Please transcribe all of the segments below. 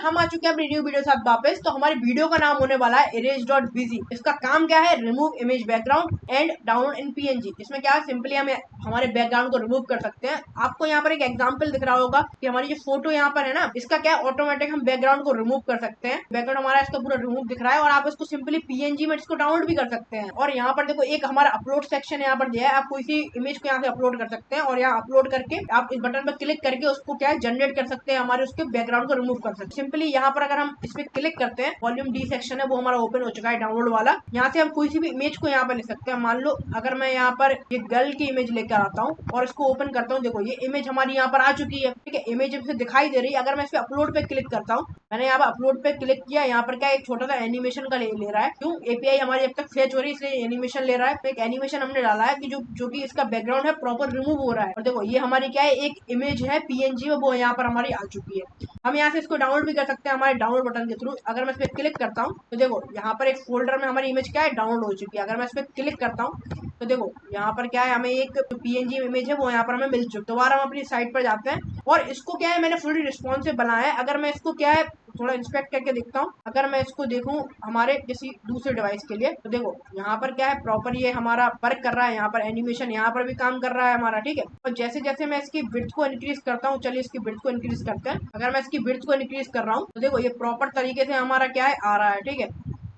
हम आ चुके हैं अपनी न्यू वीडियो साथ वापस। तो हमारी वीडियो का नाम होने वाला है erase.bg। इसका काम क्या है, remove image background and download in PNG. इसमें क्या है, सिंपली हमें हमारे बैकग्राउंड को रिमूव कर सकते हैं। आपको यहाँ पर एक एग्जांपल दिख रहा होगा कि हमारी जो फोटो यहाँ पर है ना, इसका क्या ऑटोमेटिक हम बैकग्राउंड को रिमूव कर सकते हैं। बैकग्राउंड हमारा इसका पूरा रिमूव दिख रहा है और आप इसको सिंपली पीएनजी में इसको डाउनलोड भी कर सकते हैं। और यहाँ पर देखो एक हमारा अपलोड सेक्शन यहाँ पर दिया है, आप कोई सी इमेज को यहाँ से अपलोड कर सकते हैं और यहाँ अपलोड करके आप इस बटन पर क्लिक करके उसको क्या है जनरेट कर सकते हैं, हमारे उसके बैकग्राउंड को रिमूव कर सकते हैं। सिंपली यहाँ पर अगर हम इस पे क्लिक करते हैं, वॉल्यूम डी सेक्शन है वो हमारा ओपन हो चुका है डाउनलोड वाला। यहाँ से हम कोई सी भी इमेज को यहाँ पर ले सकते हैं। मान लो अगर मैं यहाँ पर ये गर्ल की इमेज लेकर आता हूँ और इसको ओपन करता हूँ, देखो ये इमेज हमारी यहाँ पर आ चुकी है। ठीक है, इमेज से दिखाई दे रही है। अगर मैं इस पे अपलोड पे क्लिक करता हूँ, मैंने यहाँ पर अपलोड पे क्लिक किया, यहाँ पर क्या एक छोटा सा एनिमेशन का ले रहा है। क्यों, एपीआई हमारी अब तक फेच हो रही है इसलिए एनिमेशन ले रहा है। तो एक एनिमेशन हमने डाला है कि जो कि इसका बैकग्राउंड है प्रॉपर रिमूव हो रहा है। और देखो ये हमारी क्या है, एक इमेज है पीएनजी में, वो यहाँ पर हमारी आ चुकी है। हम यहाँ से इसको डाउनलोड भी कर सकते हैं हमारे डाउनलोड बटन के थ्रू। अगर मैं इस पर क्लिक करता हूँ तो देखो यहाँ पर एक फोल्डर में हमारी इमेज क्या है डाउनलोड हो चुकी है। अगर मैं इस पर क्लिक करता हूँ तो देखो यहाँ पर क्या है, हमें एक पीएनजी इमेज है वो यहाँ पर हमें मिल चुकी है। दोबारा हम अपनी साइट पर जाते हैं और इसको क्या है मैंने फुली रिस्पॉन्सिव बनाया है। अगर मैं इसको क्या है थोड़ा इंस्पेक्ट करके देखता हूँ, अगर मैं इसको देखूं हमारे किसी दूसरे डिवाइस के लिए, तो देखो यहाँ पर क्या है प्रॉपर ये हमारा वर्क कर रहा है। यहाँ पर एनिमेशन यहाँ पर भी काम कर रहा है हमारा। ठीक है, और जैसे जैसे मैं इसकी विड्थ को इंक्रीज करता हूँ, चलिए इसकी विड्थ को इंक्रीज करते हैं। अगर मैं इसकी विड्थ को इंक्रीज कर रहा हूँ तो देखो ये प्रॉपर तरीके से हमारा क्या है आ रहा है। ठीक है,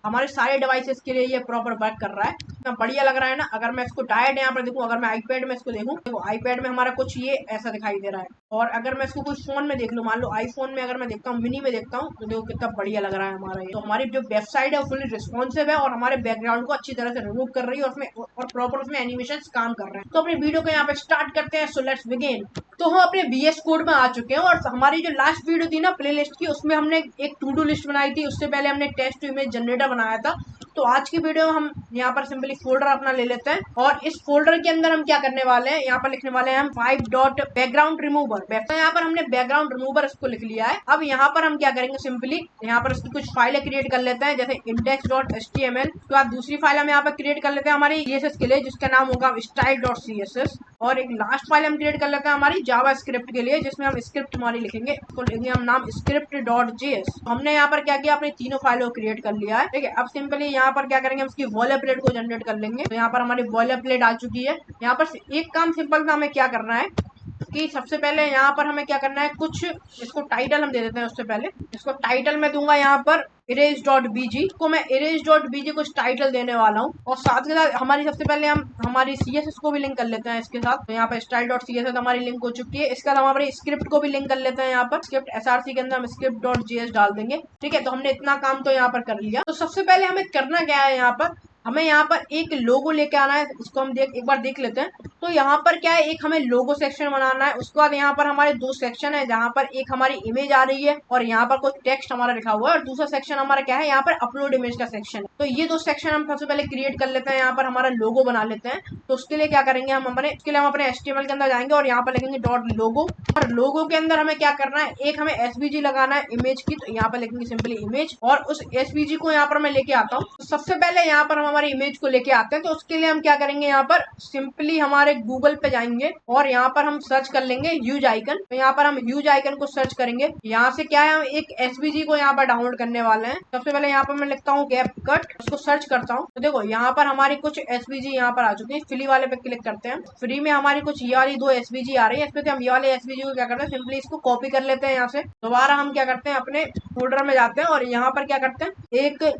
हमारे सारे डिवाइसेस के लिए ये प्रॉपर वर्क कर रहा है। इतना बढ़िया लग रहा है ना। अगर मैं इसको डायरेक्ट यहाँ पर देखूँ, अगर मैं आईपैड में इसको देखूँ, देखो आईपैड में हमारा कुछ ये ऐसा दिखाई दे रहा है। और अगर मैं इसको कुछ फोन में देख लूँ, मान लो आईफोन में अगर मैं देखता हूँ, मिनी में देखता हूँ, तो देखो कितना बढ़िया लग रहा है हमारा ये। तो हमारी जो वेबसाइट है वो फुली रिस्पॉन्सिव है और हमारे बैकग्राउंड को अच्छी तरह से रिमूव कर रही है और प्रॉपर उसमें एनिमेशन काम कर रहे हैं। तो अपनी वीडियो को यहाँ पे स्टार्ट करते हैं। So let's begin. तो हम अपने VS कोड में आ चुके हैं और हमारी जो लास्ट वीडियो थी ना प्ले लिस्ट की, उसमें हमने एक टू डू लिस्ट बनाई थी। उससे पहले हमने टेक्स्ट टू इमेज जनरेटर बनाया था। तो आज की वीडियो में हम यहाँ पर सिंपली फोल्डर अपना ले लेते हैं और इस फोल्डर के अंदर हम क्या करने वाले हैं, यहाँ पर लिखने वाले हैं हम 5 डॉट बैकग्राउंड रिमूवर। तो यहाँ पर हमने बैकग्राउंड रिमूवर इसको लिख लिया है। अब यहाँ पर हम क्या करेंगे, सिंपली यहाँ पर इसकी कुछ फाइलें क्रिएट कर लेते हैं, जैसे index.html। तो आप दूसरी फाइल हम यहाँ पर क्रिएट कर लेते हैं हमारी CSS के लिए, जिसका नाम होगा style.css। और एक लास्ट फाइल हम क्रिएट कर लेते हैं हमारी जावा स्क्रिप्ट के लिए, जिसमें हम स्क्रिप्ट हमारी लिखेंगे, इसको लिखेंगे हम नाम script.js। हमने यहाँ पर क्या किया, अपनी तीनों फाइलों को क्रिएट कर लिया है। ठीक है, अब सिंपली यहाँ पर क्या करेंगे, हम इसकी बॉयलरप्लेट को जनरेट कर लेंगे। तो यहाँ पर हमारी बॉयलरप्लेट आ चुकी है। यहाँ पर एक काम सिंपल सा हमें क्या करना है कि सबसे पहले यहाँ पर हमें क्या करना है, कुछ इसको टाइटल हम दे देते हैं। उससे पहले इसको टाइटल में दूंगा यहाँ पर erase.bg को, मैं erase.bg कुछ टाइटल देने वाला हूँ। और साथ के साथ हमारी सबसे पहले हम हमारी CSS को भी लिंक कर लेते हैं इसके साथ। तो यहाँ पर style.css हमारी लिंक हो चुकी है। इसके बाद हम हमारी स्क्रिप्ट को भी लिंक कर लेते हैं। यहाँ पर स्क्रिप्ट SRC के अंदर हम script.js डाल देंगे। ठीक है, तो हमने इतना काम तो यहाँ पर कर लिया। तो सबसे पहले हमें करना क्या है, यहाँ पर हमें यहाँ पर एक लोगो लेके आना है। इसको हम एक बार देख लेते हैं। तो यहाँ पर क्या है, एक हमें लोगो सेक्शन बनाना है। उसके बाद यहाँ पर हमारे दो सेक्शन है, जहाँ पर एक हमारी इमेज आ रही है और यहाँ पर कुछ टेक्स्ट हमारा लिखा हुआ है, और दूसरा सेक्शन हमारा क्या है, यहाँ पर अपलोड इमेज का सेक्शन है। तो ये दो सेक्शन हम सबसे पहले क्रिएट कर लेते हैं। यहाँ पर हमारा लोगो बना लेते हैं। तो उसके लिए क्या करेंगे, उसके लिए हम अपने HTML के अंदर जाएंगे और यहाँ पर लिखेंगे डॉट लोगो। और लोगो के अंदर हमें क्या करना है, एक हमें SVG लगाना है इमेज की। तो यहाँ पर लिखेंगे सिंपली इमेज, और उस SVG को यहाँ पर मैं लेके आता हूँ। तो सबसे पहले यहाँ पर हम हमारी इमेज को लेके आते हैं। तो उसके लिए हम क्या करेंगे, यहाँ पर सिंपली हमारे गूगल पे जाएंगे और यहाँ पर हम सर्च कर लेंगे यूज आइकन। तो यहाँ पर हम यूज आइकन को सर्च करेंगे। यहाँ से क्या है, हम एक SVG को यहाँ पर डाउनलोड करने वाले हैं। सबसे पहले यहाँ पर मैं लिखता हूँ CapCut, उसको सर्च करता हूँ। तो देखो यहाँ पर हमारी कुछ SVG यहाँ पर आ चुकी है। फ्री वाले पे क्लिक करते हैं। फ्री में हमारी कुछ ये वाली दो SVG आ रही है। इसमें से हम ये वाले SVG को क्या करते हैं, सिंपली इसको कॉपी कर लेते हैं। यहाँ से दोबारा हम क्या करते हैं, अपने फोल्डर में जाते हैं और यहाँ पर क्या करते हैं, एक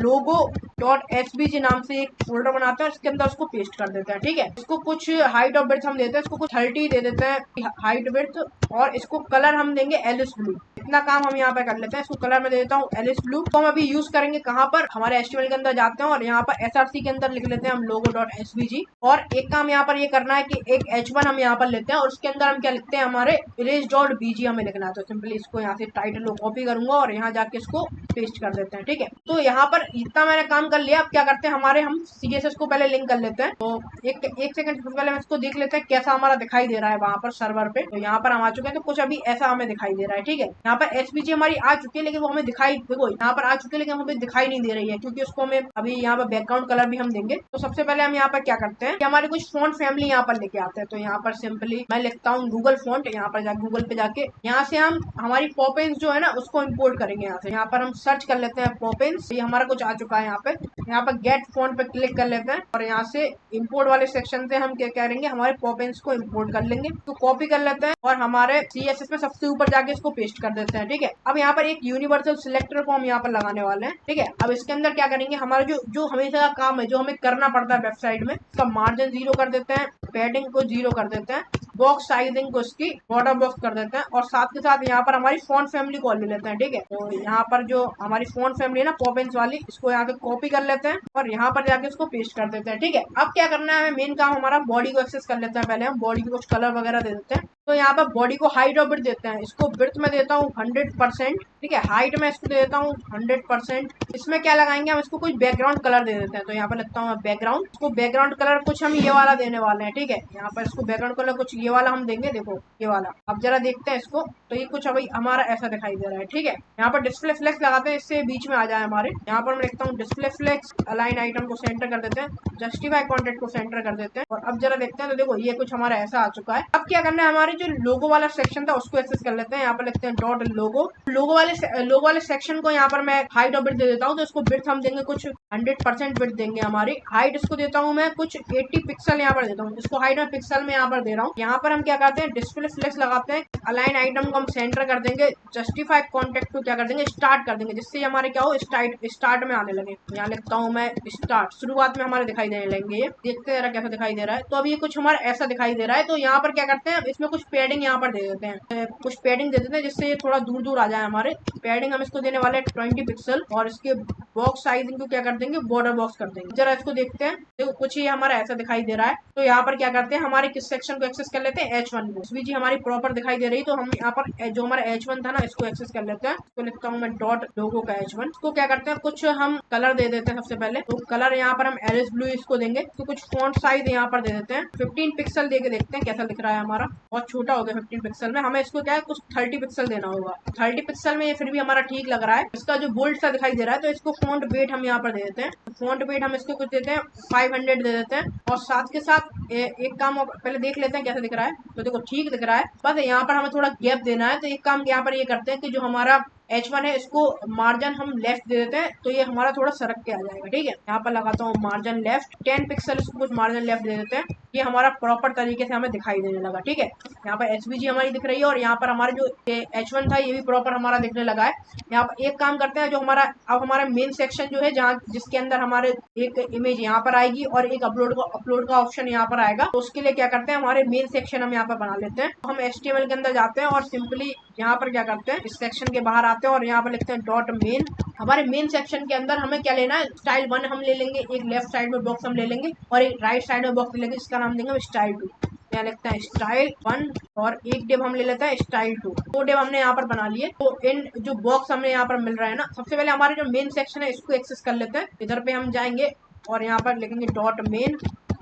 logo.svg नाम से एक फोल्डर बनाते हैं और इसके अंदर उसको पेस्ट कर देते हैं। ठीक है, इसको कुछ हाइट और विड्थ हम देते हैं, इसको कुछ 30 दे देते हैं हाइट विड्थ, और इसको कलर हम देंगे एलिस ब्लू। इतना काम हम यहाँ पे कर लेते हैं। इसको कलर में दे देता हूँ एलिस ब्लू। तो हम अभी यूज करेंगे कहाँ पर, हमारे HTML के अंदर जाते हैं और यहाँ पर SRC के अंदर लिख लेते हैं हम logo.svg। और एक काम यहाँ पर ये करना है कि एक H1 हम यहाँ पर लेते हैं और उसके अंदर हम क्या लिखते हैं, हमारे erase.bg हमें लिखना है। तो सिंपली इसको यहाँ से टाइटल को कॉपी करूंगा और यहाँ जाके इसको पेस्ट कर देते हैं। ठीक है, तो यहाँ पर इतना मैंने काम कर लिया। अब क्या करते हैं, हमारे हम CSS को पहले लिंक कर लेते हैं। तो एक सेकंड सबसे पहले हम इसको देख लेते हैं कैसा हमारा दिखाई दे रहा है वहां पर सर्वर पे। तो यहाँ पर हम आ चुके हैं, तो कुछ अभी ऐसा हमें दिखाई दे रहा है। ठीक है, यहाँ पर SVG हमारी आ चुकी है, लेकिन वो हमें दिखाई, देखो यहाँ पर आ चुकी है लेकिन हमें दिखाई नहीं दे रही है, क्योंकि उसको हमें अभी यहाँ पर बैकग्राउंड कलर भी हम देंगे। तो सबसे पहले हम यहाँ पर क्या करते हैं कि हमारे कुछ फॉन्ट फैमिली यहाँ पर लेके आते हैं। तो यहाँ पर सिंपली मैं लिखता हूँ गूगल फॉन्ट। यहाँ पर गूगल पे जाके यहाँ से हम हमारी पॉपिंस जो है ना उसको इम्पोर्ट करेंगे। यहाँ से यहाँ पर हम सर्च कर लेते हैं पॉपिंस, ये हमारा कुछ आ चुका है। यहाँ पर गेट फॉन्ट पे क्लिक कर लेते हैं और यहाँ से इम्पोर्ट वाले सेक्शन से हम क्या करेंगे, हमारे पॉपिंस को इम्पोर्ट कर लेंगे। तो कॉपी कर लेते हैं और हमारे CSS में सबसे ऊपर जाके इसको पेस्ट कर देते हैं। ठीक है, अब यहाँ पर एक यूनिवर्सल सिलेक्टर को हम यहाँ पर लगाने वाले हैं। ठीक है, अब इसके अंदर क्या करेंगे, हमारा जो हमेशा का काम है, जो हमें करना पड़ता है वेबसाइट में, उसका मार्जिन 0 कर देते हैं, पैडिंग को 0 कर देते हैं, बॉक्स साइजिंग को इसकी बॉर्डर बॉक्स कर देते हैं, और साथ के साथ यहाँ पर हमारी फॉन्ट फैमिली को ले लेते हैं। ठीक है, तो यहाँ पर जो हमारी फॉन्ट फैमिली है ना पॉपिंस वाली, इसको यहाँ पे कॉपी कर लेते हैं और यहाँ पर जाके इसको पेस्ट कर देते हैं। ठीक है, अब क्या करना है, हमें मेन काम हमारा बॉडी को एक्सेस कर लेते हैं। पहले हम बॉडी को कुछ कलर वगैरह दे देते हैं। तो यहाँ पर बॉडी को हाइट और ब्रिथ देते हैं। इसको ब्रिथ में देता हूँ 100%। ठीक है, हाइट में इसको दे देता हूँ 100%। इसमें क्या लगाएंगे, हम इसको कुछ बैकग्राउंड कलर दे देते हैं। तो यहाँ पर लगता हूँ बैकग्राउंड, इसको बैकग्राउंड कलर कुछ हम ये वाला देने वाले हैं। ठीक है, यहाँ पर इसको बैकग्राउंड कलर कुछ ये वाला हम देंगे, देखो ये वाला। अब जरा देखते हैं इसको, तो ये कुछ अभी हमारा ऐसा दिखाई दे रहा है। ठीक है, यहाँ पर डिस्प्ले फ्लेक्स लगाते हैं, इससे बीच में आ जाए हमारे। यहाँ पर मैं लिखता हूँ डिस्प्ले फ्लेक्स, अलाइन आइटम को सेंटर कर देते हैं, जस्टिफाई कॉन्टेंट को सेंटर कर देते हैं। और अब जरा देखते हैं, तो देखो ये कुछ हमारा ऐसा आ चुका है। अब क्या करना है, हमारे जो लोगो वाला सेक्शन था उसको एक्सेस कर लेते हैं। यहाँ पर लिखते हैं डॉट लोगो वाले सेक्शन को यहाँ पर मैं हाइट और ब्रिथ दे देता हूँ। तो इसको ब्रिथ हम देंगे कुछ 100% ब्रिथ देंगे हमारी। हाइट इसको देता हूँ मैं कुछ 80 पिक्सल यहाँ पर देता हूँ, इसको हाइट में पिक्सल में यहाँ पर दे रहा हूँ। यहाँ पर हम क्या करते हैं, डिस्प्ले फ्लेक्स लगाते हैं, अलाइन आइटम को हम सेंटर कर देंगे, जस्टिफाई कॉन्टेक्ट को क्या कर देंगे, स्टार्ट कर देंगे, जिससे हमारे क्या हो स्टार्ट में आने लगे। यहाँ लिखता हूँ मैं स्टार्ट, शुरुआत में हमारे दिखाई देने लगेंगे। ये देखते हैं कैसा दिखाई दे रहा है। तो अब ये कुछ हमारा ऐसा दिखाई दे रहा है। तो यहाँ पर क्या करते हैं, इसमें कुछ पैडिंग यहाँ पर दे देते हैं, कुछ पैडिंग दे देते हैं जिससे ये थोड़ा दूर दूर आ जाए हमारे। पैडिंग हम इसको देने वाले 20 पिक्सल, और इसके बॉक्स साइजिंग को क्या कर देंगे, बॉर्डर बॉक्स कर देंगे। जरा इसको देखते हैं, देखो कुछ ही हमारा ऐसा दिखाई दे रहा है। तो यहाँ पर क्या करते हैं, हमारे किस सेक्शन को एक्सेस कर लेते हैं, H1 को। SVG हमारी प्रॉपर दिखाई दे रही, तो हम यहाँ पर जो हमारा H1 था ना, इसको एक्सेस कर लेते हैं। इसको लिखता हूँ मैं डॉट लोगो का H1। इसको क्या करते हैं, कुछ हम कलर दे देते हैं सबसे पहले। तो कलर यहाँ पर हम एलिस ब्लू इसको देंगे। तो कुछ फॉन्ट साइज यहाँ पर दे देते हैं 15 पिक्सल दे के देखते हैं कैसा दिख रहा है हमारा। बहुत छोटा हो गया 15 पिक्सल में, हमें इसको क्या है कुछ 30 पिक्सल देना होगा। 30 पिक्सल में ये फिर भी हमारा ठीक लग रहा है। इसका जो बोल्ड सा दिखाई दे रहा है, तो इसको फॉन्ट वेट हम यहाँ पर दे देते हैं। फॉन्ट वेट हम इसको कुछ देते हैं 500 दे देते हैं। और साथ के साथ एक काम पहले देख लेते हैं कैसा दिख रहा है। तो देखो ठीक दिख रहा है, बस यहाँ पर हमें थोड़ा गैप देना है। तो एक काम यहाँ पर ये करते हैं कि जो हमारा H1 है इसको मार्जिन हम लेफ्ट दे देते हैं, तो ये हमारा थोड़ा सरक के आ जाएगा। ठीक है, यहाँ पर लगाता हूँ मार्जिन लेफ्ट 10 पिक्सल, इसको कुछ मार्जिन लेफ्ट दे देते हैं। ये हमारा प्रॉपर तरीके से हमें दिखाई देने लगा। ठीक है, यहाँ पर SVG हमारी दिख रही है, और यहाँ पर हमारे जो H1 था ये भी प्रॉपर हमारा दिखने लगा है। यहाँ पर एक काम करते हैं, जो हमारा अब हमारा मेन सेक्शन जो है, जहाँ जिसके अंदर हमारे एक इमेज यहाँ पर आएगी और एक अपलोड का ऑप्शन यहाँ पर आएगा। तो उसके लिए क्या करते हैं, हमारे मेन सेक्शन हम यहाँ पर बना लेते हैं। हम HTML के अंदर जाते हैं और सिंपली यहाँ पर क्या करते हैं, इस सेक्शन के बाहर आते हैं और यहाँ पर लिखते हैं डॉट मेन। हमारे मेन सेक्शन के अंदर हमें क्या लेना है, स्टाइल 1 हम ले लेंगे, एक लेफ्ट साइड में बॉक्स हम ले लेंगे और एक राइट साइड में बॉक्स ले लेंगे, इसका नाम देंगे स्टाइल 2। यहाँ लिखता है स्टाइल 1 और एक डिव हम ले लेते हैं स्टाइल 2। 2 डिव हमने यहाँ पर बना लिए। तो इन जो बॉक्स हमें यहाँ पर मिल रहा है ना, सबसे पहले हमारे जो मेन सेक्शन है इसको एक्सेस कर लेते हैं। इधर पे हम जाएंगे और यहाँ पर लिखेंगे डॉट मेन।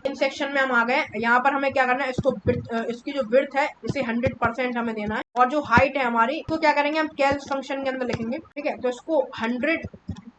इन सेक्शन में हम आ गए। यहाँ पर हमें क्या करना है, इसकी जो विड्थ है इसे 100% हमें देना है, और जो हाइट है हमारी इसको क्या करेंगे, हम कैल्स फंक्शन के अंदर लिखेंगे। ठीक है, तो इसको 100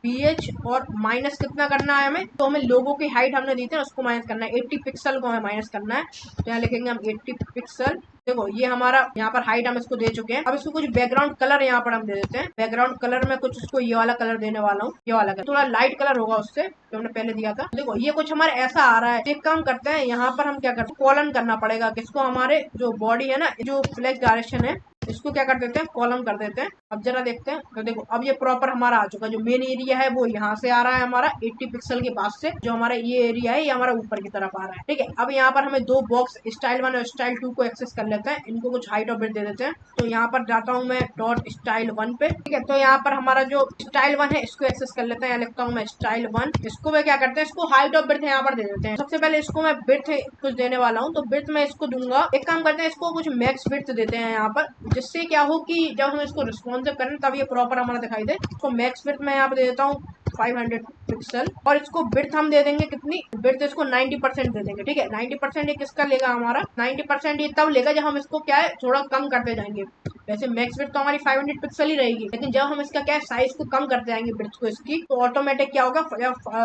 ph और माइनस कितना करना है हमें, तो हमें लोगों की हाइट हमने दी थी उसको माइनस करना है, 80 पिक्सल को हमें माइनस करना है। तो यहाँ लिखेंगे हम 80 पिक्सल। देखो ये हमारा यहाँ पर हाइट हम इसको दे चुके हैं। अब इसको कुछ बैकग्राउंड कलर यहाँ पर हम दे देते हैं। बैकग्राउंड कलर में कुछ इसको ये वाला कलर देने वाला हूँ, ये वाला कलर थोड़ा लाइट कलर होगा उससे जो हमने पहले दिया था। देखो ये कुछ हमारे ऐसा आ रहा है। एक काम करते हैं, यहाँ पर हम क्या करते हैं, कॉलम करना पड़ेगा। किसको, हमारे जो बॉडी है ना, जो फ्लैश डायरेक्शन है, इसको क्या कर देते हैं, कॉलम कर देते हैं। अब जरा देखते हैं, तो देखो अब ये प्रॉपर हमारा आ चुका है। जो मेन एरिया है वो यहाँ से आ रहा है हमारा 80 पिक्सल के पास से। जो हमारा ये एरिया है ये हमारा ऊपर की तरफ आ रहा है। ठीक है, अब यहाँ पर हमें दो बॉक्स स्टाइल 1 और स्टाइल 2 को एक्सेस कर लेते हैं। इनको कुछ हाइट और ब्रिथ दे देते हैं। तो यहाँ पर जाता हूँ मैं डॉट स्टाइल 1 पे। ठीक है, तो यहाँ पर हमारा जो स्टाइल 1 है इसको एक्सेस कर लेते हैं। यहाँ लिखता हूँ मैं स्टाइल 1। इसको मैं क्या करते हैं, इसको हाइट और ब्रिथ यहाँ पर दे देते हैं। सबसे पहले इसको मैं ब्रिथ कुछ देने वाला हूँ, तो ब्रिथ मैं इसको दूंगा। एक काम करते हैं, इसको कुछ मैक्स ब्रिथ देते हैं यहाँ पर, जिससे क्या हो कि जब हम इसको रिस्पॉन्सिव करें तब ये प्रॉपर हमारा दिखाई दे। इसको मैक्स ब्रिथ मैं यहाँ पे दे देता हूँ 500 पिक्सल। और इसको बिड्थ हम दे देंगे कितनी, बिड्थ इसको 90% दे देंगे। ठीक है, 90% ये किसका लेगा हमारा, 90% ये तब लेगा जब हम इसको क्या है थोड़ा कम करते जाएंगे। वैसे मैक्स बिड्थ तो हमारी 500 पिक्सल ही रहेगी, लेकिन जब हम इसका क्या है साइज को कम करते जाएंगे बिड्थ को इसकी, तो ऑटोमेटिक क्या होगा,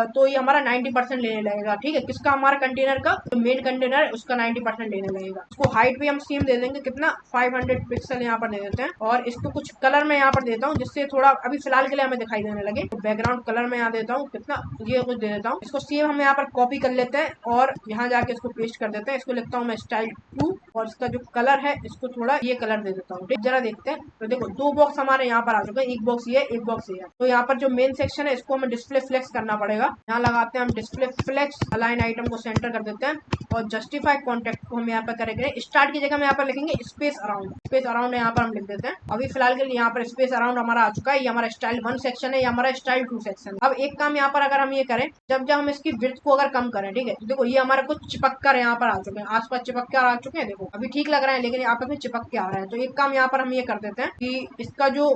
तो ये हमारा 90% लेने लगेगा। ठीक है, किसका, हमारा कंटेनर का, जो मेन कंटेनर है उसका 90% लेने लगेगा। इसको हाइट भी हम सेम दे देंगे, कितना 500 पिक्सल यहाँ पर दे देते हैं। और इसको कुछ कलर में यहाँ पर देता हूँ जिससे थोड़ा अभी फिलहाल के लिए हमें दिखाई देने लगे। तो बैकग्राउंड कलर में यहाँ देता हूँ कितना, ये कुछ दे देता हूँ। इसको सेम हम यहाँ पर कॉपी कर लेते हैं और यहाँ जाके इसको पेस्ट कर देते हैं। इसको लिखता हूँ मैं स्टाइल 2 और इसका जो कलर है इसको थोड़ा ये कलर दे देता हूँ। ठीक, जरा देखते हैं। तो देखो 2 बॉक्स हमारे यहाँ पर आ चुके हैं, एक बॉक्स ये, एक बॉक्स ये है। तो यहाँ पर जो मेन सेक्शन है इसको हमें डिस्प्ले फ्लेक्स करना पड़ेगा। यहाँ लगाते हैं हम डिस्प्ले फ्लेक्स, अलाइन आइटम को सेंटर कर देते हैं और जस्टिफाई कॉन्टेक्ट को हम यहाँ पर करेंगे। स्टार्ट की जगह हम यहाँ पर लिखेंगे स्पेस अराउंड, स्पेस अराउंड यहाँ पर हम लिख देते हैं। अभी फिलहाल के लिए यहाँ पर स्पेस अराउंड हमारा आ चुका है। ये हमारा स्टाइल 1 सेक्शन है, ये हमारा स्टाइल 2 सेक्शन है। अब एक काम यहाँ पर अगर हम ये करें, जब हम इसकी विड्थ को अगर कम करें, ठीक है, तो देखो ये हमारा कुछ चिपक कर यहाँ पर आ चुके हैं, आसपास चिपक कर आ चुके हैं। देखो अभी ठीक लग रहा है, लेकिन आपस में चिपक के आ रहा है। तो एक काम यहाँ पर हम ये कर देते हैं कि इसका जो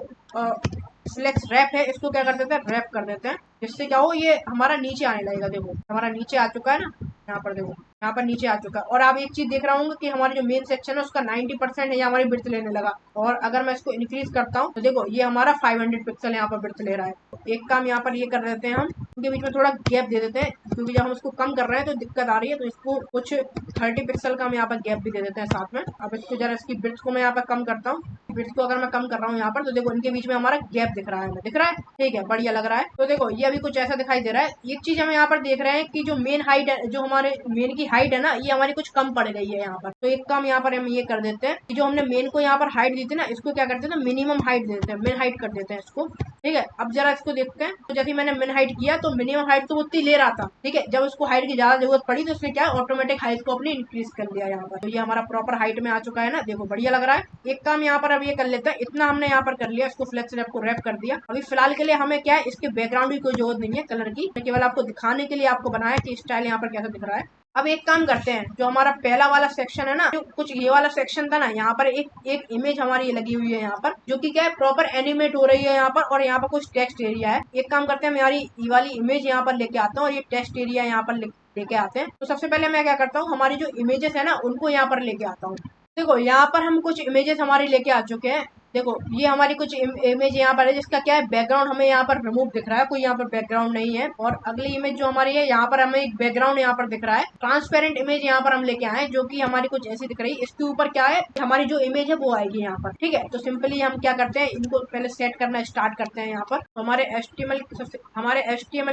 फ्लेक्स रैप है इसको क्या कर देते हैं, रैप कर देते हैं, जिससे क्या हो ये हमारा नीचे आने लगेगा। देखो हमारा नीचे आ चुका है ना, यहाँ पर देखो यहाँ पर नीचे आ चुका है। और आप एक चीज देख रहा हूँ कि हमारे जो मेन सेक्शन है उसका 90% है, ये हमारी बिड्थ लेने लगा। और अगर मैं इसको इंक्रीज करता हूँ तो देखो ये हमारा 500 पिक्सल यहाँ पर बिड्थ ले रहा है। एक काम यहाँ पर ये कर देते हैं, हम इनके बीच में थोड़ा गैप दे देते हैं, क्योंकि जब हम इसको कम कर रहे हैं तो दिक्कत आ रही है। तो इसको कुछ 30 पिक्सल का हम यहाँ पर गैप भी दे देते हैं साथ में। अब इसको जरा इसकी बिड्थ को मैं यहाँ पर कम करता हूँ, बिड्थ को अगर मैं कम कर रहा हूँ यहाँ पर, तो देखो इनके बीच में हमारा गैप दिख रहा है, हमें दिख रहा है। ठीक है, बढ़िया लग रहा है। तो देखो ये अभी कुछ ऐसा दिखाई दे रहा है। एक चीज हम यहाँ पर देख रहे हैं कि जो मेन हाइट है, जो हमारे मेन की हाइट है ना, ये हमारी कुछ कम पड़ गई है यहाँ पर। तो एक काम यहाँ पर हम ये कर देते हैं कि जो हमने मेन को यहाँ पर हाइट दी थी ना, इसको क्या करते हैं, मिनिमम हाइट दे देते हैं, मेन हाइट कर देते हैं इसको। ठीक है, अब जरा इसको देखते हैं। तो जैसे मैंने मिन हाइट किया तो मिनिमम हाइट तो उतनी ले रहा था। ठीक है, जब उसको हाइट की ज्यादा जरूरत पड़ी तो उसने क्या ऑटोमेटिक हाइट को अपनी इंक्रीज कर दिया यहाँ पर। तो ये हमारा प्रॉपर हाइट में आ चुका है ना, देखो बढ़िया लग रहा है। एक काम यहाँ पर अब ये कर लेते हैं, इतना हमने यहाँ पर कर लिया, इसको फ्लेक्स रैप को रैप कर दिया। अभी फिलहाल के लिए हमें क्या है, इसके बैकग्राउंड की कोई जरूरत नहीं है कलर की, केवल आपको दिखाने के लिए आपको बनाया कि स्टाइल यहाँ पर कैसा दिख रहा है। अब एक काम करते हैं, जो हमारा पहला वाला सेक्शन है ना, जो कुछ ये वाला सेक्शन था ना, यहाँ पर एक इमेज हमारी ये लगी हुई है यहाँ पर, जो कि क्या है प्रॉपर एनिमेट हो रही है यहाँ पर, और यहाँ पर कुछ टेक्स्ट एरिया है। एक काम करते हैं, हम हमारी ये वाली इमेज यहाँ पर लेके आता हूँ और ये टेक्स्ट एरिया यहाँ पर लेके आते हैं। तो सबसे पहले मैं क्या करता हूँ, हमारी जो इमेजेस है ना उनको यहाँ पर लेके आता हूँ। देखो यहाँ पर हम कुछ इमेजेस हमारे लेके आ चुके हैं। देखो ये हमारी कुछ इमेज यहाँ पर है, जिसका क्या है बैकग्राउंड हमें यहाँ पर रिमूव दिख रहा है, कोई यहाँ पर बैकग्राउंड नहीं है। और अगली इमेज जो हमारी है, यहाँ पर हमें एक बैकग्राउंड यहाँ पर दिख रहा है, ट्रांसपेरेंट इमेज यहाँ पर हम लेके आए, जो कि हमारी कुछ ऐसी दिख रही है। इसके ऊपर क्या है, हमारी जो इमेज है वो आएगी यहाँ पर। ठीक है, तो सिंपली हम क्या करते हैं, इनको पहले सेट करना स्टार्ट करते हैं। यहाँ पर हमारे HTML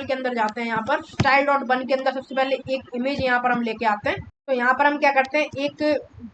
के अंदर जाते हैं, यहाँ पर style.1 के अंदर सबसे पहले एक इमेज यहाँ पर हम लेके आते हैं। तो यहाँ पर हम क्या करते हैं, एक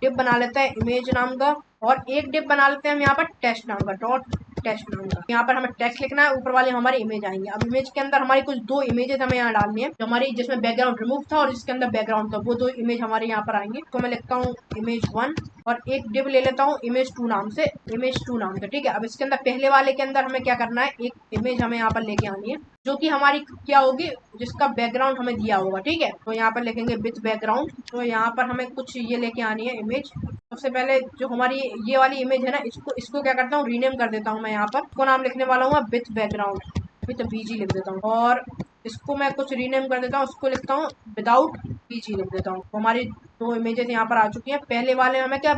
डिव बना लेते हैं इमेज नाम का, और एक डिव बना लेते हैं हम यहाँ पर टेक्स्ट नाम का, डॉट टेक्स्ट नाम का। यहाँ पर हमें टेक्स्ट लिखना है, ऊपर वाले हमारी इमेज आएंगे। अब इमेज के अंदर हमारी कुछ 2 इमेजेस हमें यहाँ डालनी है, जो हमारी जिसमें बैकग्राउंड रिमूव था और जिसके अंदर बैकग्राउंड था, वो 2 इमेज हमारे यहाँ पर आएंगे। तो मैं लिखता हूँ इमेज 1 और एक डिव ले लेता हूँ इमेज 2 नाम से, इमेज 2 नाम से। ठीक है, अब इसके अंदर पहले वाले के अंदर हमें क्या करना है, एक इमेज हमें यहाँ पर लेके आनी है, जो कि हमारी क्या होगी, जिसका बैकग्राउंड हमें दिया होगा। ठीक है, तो यहाँ पर लिखेंगे विथ बैकग्राउंड। तो यहाँ पर हमें कुछ ये लेके आनी है इमेज। सबसे पहले जो हमारी ये वाली इमेज है ना, इसको क्या करता हूँ, रीनेम कर देता हूँ मैं। यहाँ पर इसको नाम लिखने वाला हूँ विथ बैकग्राउंड, विथ बीजी लिख देता हूँ। और इसको मैं कुछ रीनेम कर देता हूँ, उसको लिखता हूँ विदाउट बीजी लिख देता हूँ। तो हमारी 2 इमेजेस यहाँ पर आ चुकी हैं। पहले वाले हमें क्या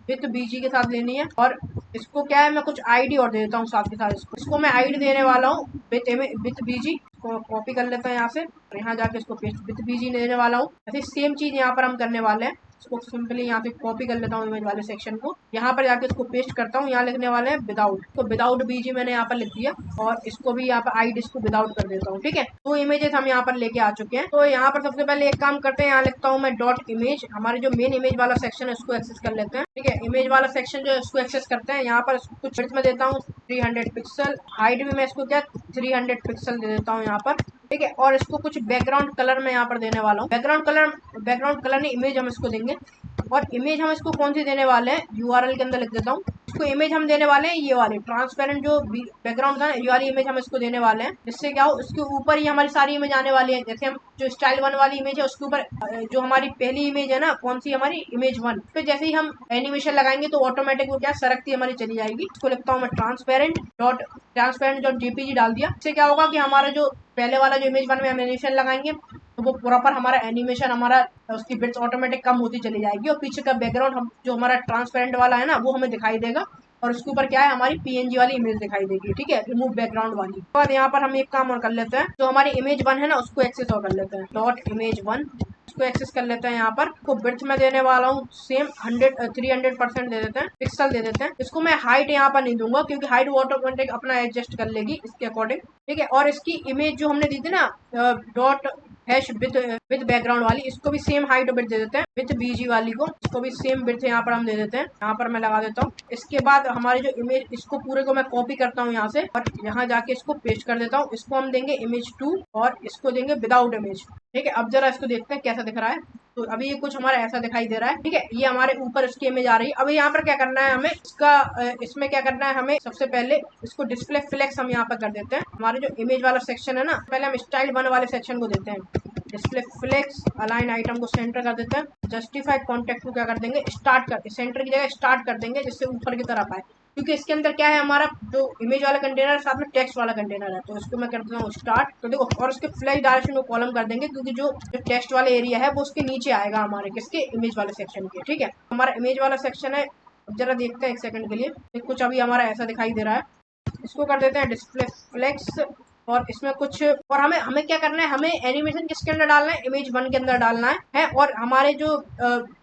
विथ बीजी के साथ लेनी है, और इसको क्या है, मैं कुछ आईडी और दे देता हूँ साथ के साथ। इसको मैं आईडी देने वाला हूँ विथ बीजी। को कॉपी कर लेते हैं यहाँ से, यहाँ जाके इसको पेस्ट विथ बीजी देने वाला हूँ। ऐसे सेम चीज यहाँ पर हम करने वाले हैं। इसको सिंपली यहाँ पे कॉपी कर लेता हूँ इमेज वाले सेक्शन को, यहाँ पर जाके इसको पेस्ट करता हूँ। यहाँ लिखने वाले हैं विदाउट, तो विदाउट बीजी मैंने यहाँ पर लिख दिया, और इसको भी यहाँ पर आईडी इसको विदाउट कर देता हूँ। ठीक है, 2 इमेजेस हम यहाँ पर लेके आ चुके हैं। तो यहाँ पर सबसे पहले एक काम करते हैं, यहाँ लिखता हूँ मैं डॉट इमेज, हमारे जो मेन इमेज वाला सेक्शन है उसको एक्सेस कर लेते हैं। ठीक है, इमेज वाला सेक्शन जो है उसको एक्सेस करते हैं। यहाँ पर कुछ विड्थ में देता हूँ 300 पिक्सल, हाइट भी मैं इसको क्या 300 पिक्सल दे देता हूँ यहाँ पर। ठीक है, और इसको कुछ बैकग्राउंड कलर में यहाँ पर देने वाला हूँ। बैकग्राउंड कलर नहीं, इमेज हम इसको देंगे। और इमेज हम इसको कौन सी देने वाले हैं, URL के अंदर लिख देता हूँ इसको इमेज हम देने वाले हैं ये वाली ट्रांसपेरेंट जो बैकग्राउंड था ये वाली इमेज हम इसको देने वाले हैं। जिससे क्या हो इसके ऊपर ही हमारी सारी इमेज आने वाली है। जैसे हम जो स्टाइल 1 वाली इमेज है उसके ऊपर जो हमारी पहली इमेज है ना कौन सी हमारी इमेज 1 पे जैसे ही हम एनिमेशन लगाएंगे तो ऑटोमेटिक वो क्या सरकती हमारी चली जाएगी। इसको लिखता हूँ मैं ट्रांसपेरेंट डॉट जेपीजी डाल दिया। इससे क्या होगा कि हमारा जो पहले वाला जो इमेज 1 में हम एनिमेशन लगाएंगे तो वो प्रॉपर हमारा एनिमेशन हमारा उसकी बिट्स ऑटोमेटिक कम होती चली जाएगी और पीछे का बैकग्राउंड हम जो हमारा ट्रांसपेरेंट वाला है ना वो हमें दिखाई देगा और उसके ऊपर क्या है हमारी पीएनजी वाली इमेज दिखाई देगी। ठीक है, रिमूव बैकग्राउंड वाली। तो बाद यहाँ पर हम एक काम और कर लेते हैं, जो हमारी इमेज 1 है ना उसको एक्सेस और कर लेते हैं। डॉट इमेज 1 इसको एक्सेस कर लेते हैं। यहाँ पर को बिट्स में देने वाला हूँ सेम 300% दे देते हैं, पिक्सल दे देते हैं। इसको मैं हाइट यहाँ पर नहीं दूंगा क्योंकि हाइट वो ऑटोमेटिक अपना एडजस्ट कर लेगी इसके अकॉर्डिंग। ठीक है, और इसकी इमेज जो हमने दी थी ना डॉट हैश विद बैकग्राउंड वाली इसको भी सेम हाइट बिट दे देते हैं। विद बीजी वाली को इसको भी सेम बिट यहाँ पर हम दे देते हैं। यहाँ पर मैं लगा देता हूँ। इसके बाद हमारी जो इमेज इसको पूरे को मैं कॉपी करता हूँ यहाँ से और यहाँ जाके इसको पेस्ट कर देता हूँ। इसको हम देंगे इमेज 2 और इसको देंगे विदाउट इमेज। ठीक है, अब जरा इसको देखते हैं कैसा दिख रहा है। तो अभी ये कुछ हमारा ऐसा दिखाई दे रहा है। ठीक है, ये हमारे ऊपर इसकी इमेज आ रही है। अभी यहाँ पर क्या करना है हमें इसमें क्या करना है हमें सबसे पहले इसको डिस्प्ले फ्लेक्स हम यहाँ पर कर देते हैं। हमारे जो इमेज वाला सेक्शन है ना पहले हम स्टाइल 1 वाले सेक्शन को देते हैं डिस्प्ले फ्लेक्स अलाइन आइटम को सेंटर कर देते हैं। जस्टिफाइड कॉन्टेक्ट को क्या कर देंगे स्टार्ट कर सेंटर की जगह स्टार्ट कर देंगे जिससे ऊपर की तरफ आए क्योंकि इसके अंदर क्या है हमारा जो इमेज वाला कंटेनर साथ में टेक्स्ट वाला कंटेनर है। तो इसको मैं कर देता हूँ स्टार्ट। तो देखो और उसके फ्लैश डायरेक्शन को कॉलम कर देंगे क्योंकि जो टेक्स्ट वाले एरिया है वो उसके नीचे आएगा हमारे किसके इमेज वाले सेक्शन के। ठीक है, हमारा इमेज वाला सेक्शन है। अब जरा देखते हैं एक सेकंड के लिए कुछ अभी हमारा ऐसा दिखाई दे रहा है। इसको कर देते हैं डिस्प्ले फ्लेक्स और इसमें कुछ और हमें क्या करना है हमें एनिमेशन किसके अंदर डालना है इमेज 1 के अंदर डालना है और हमारे जो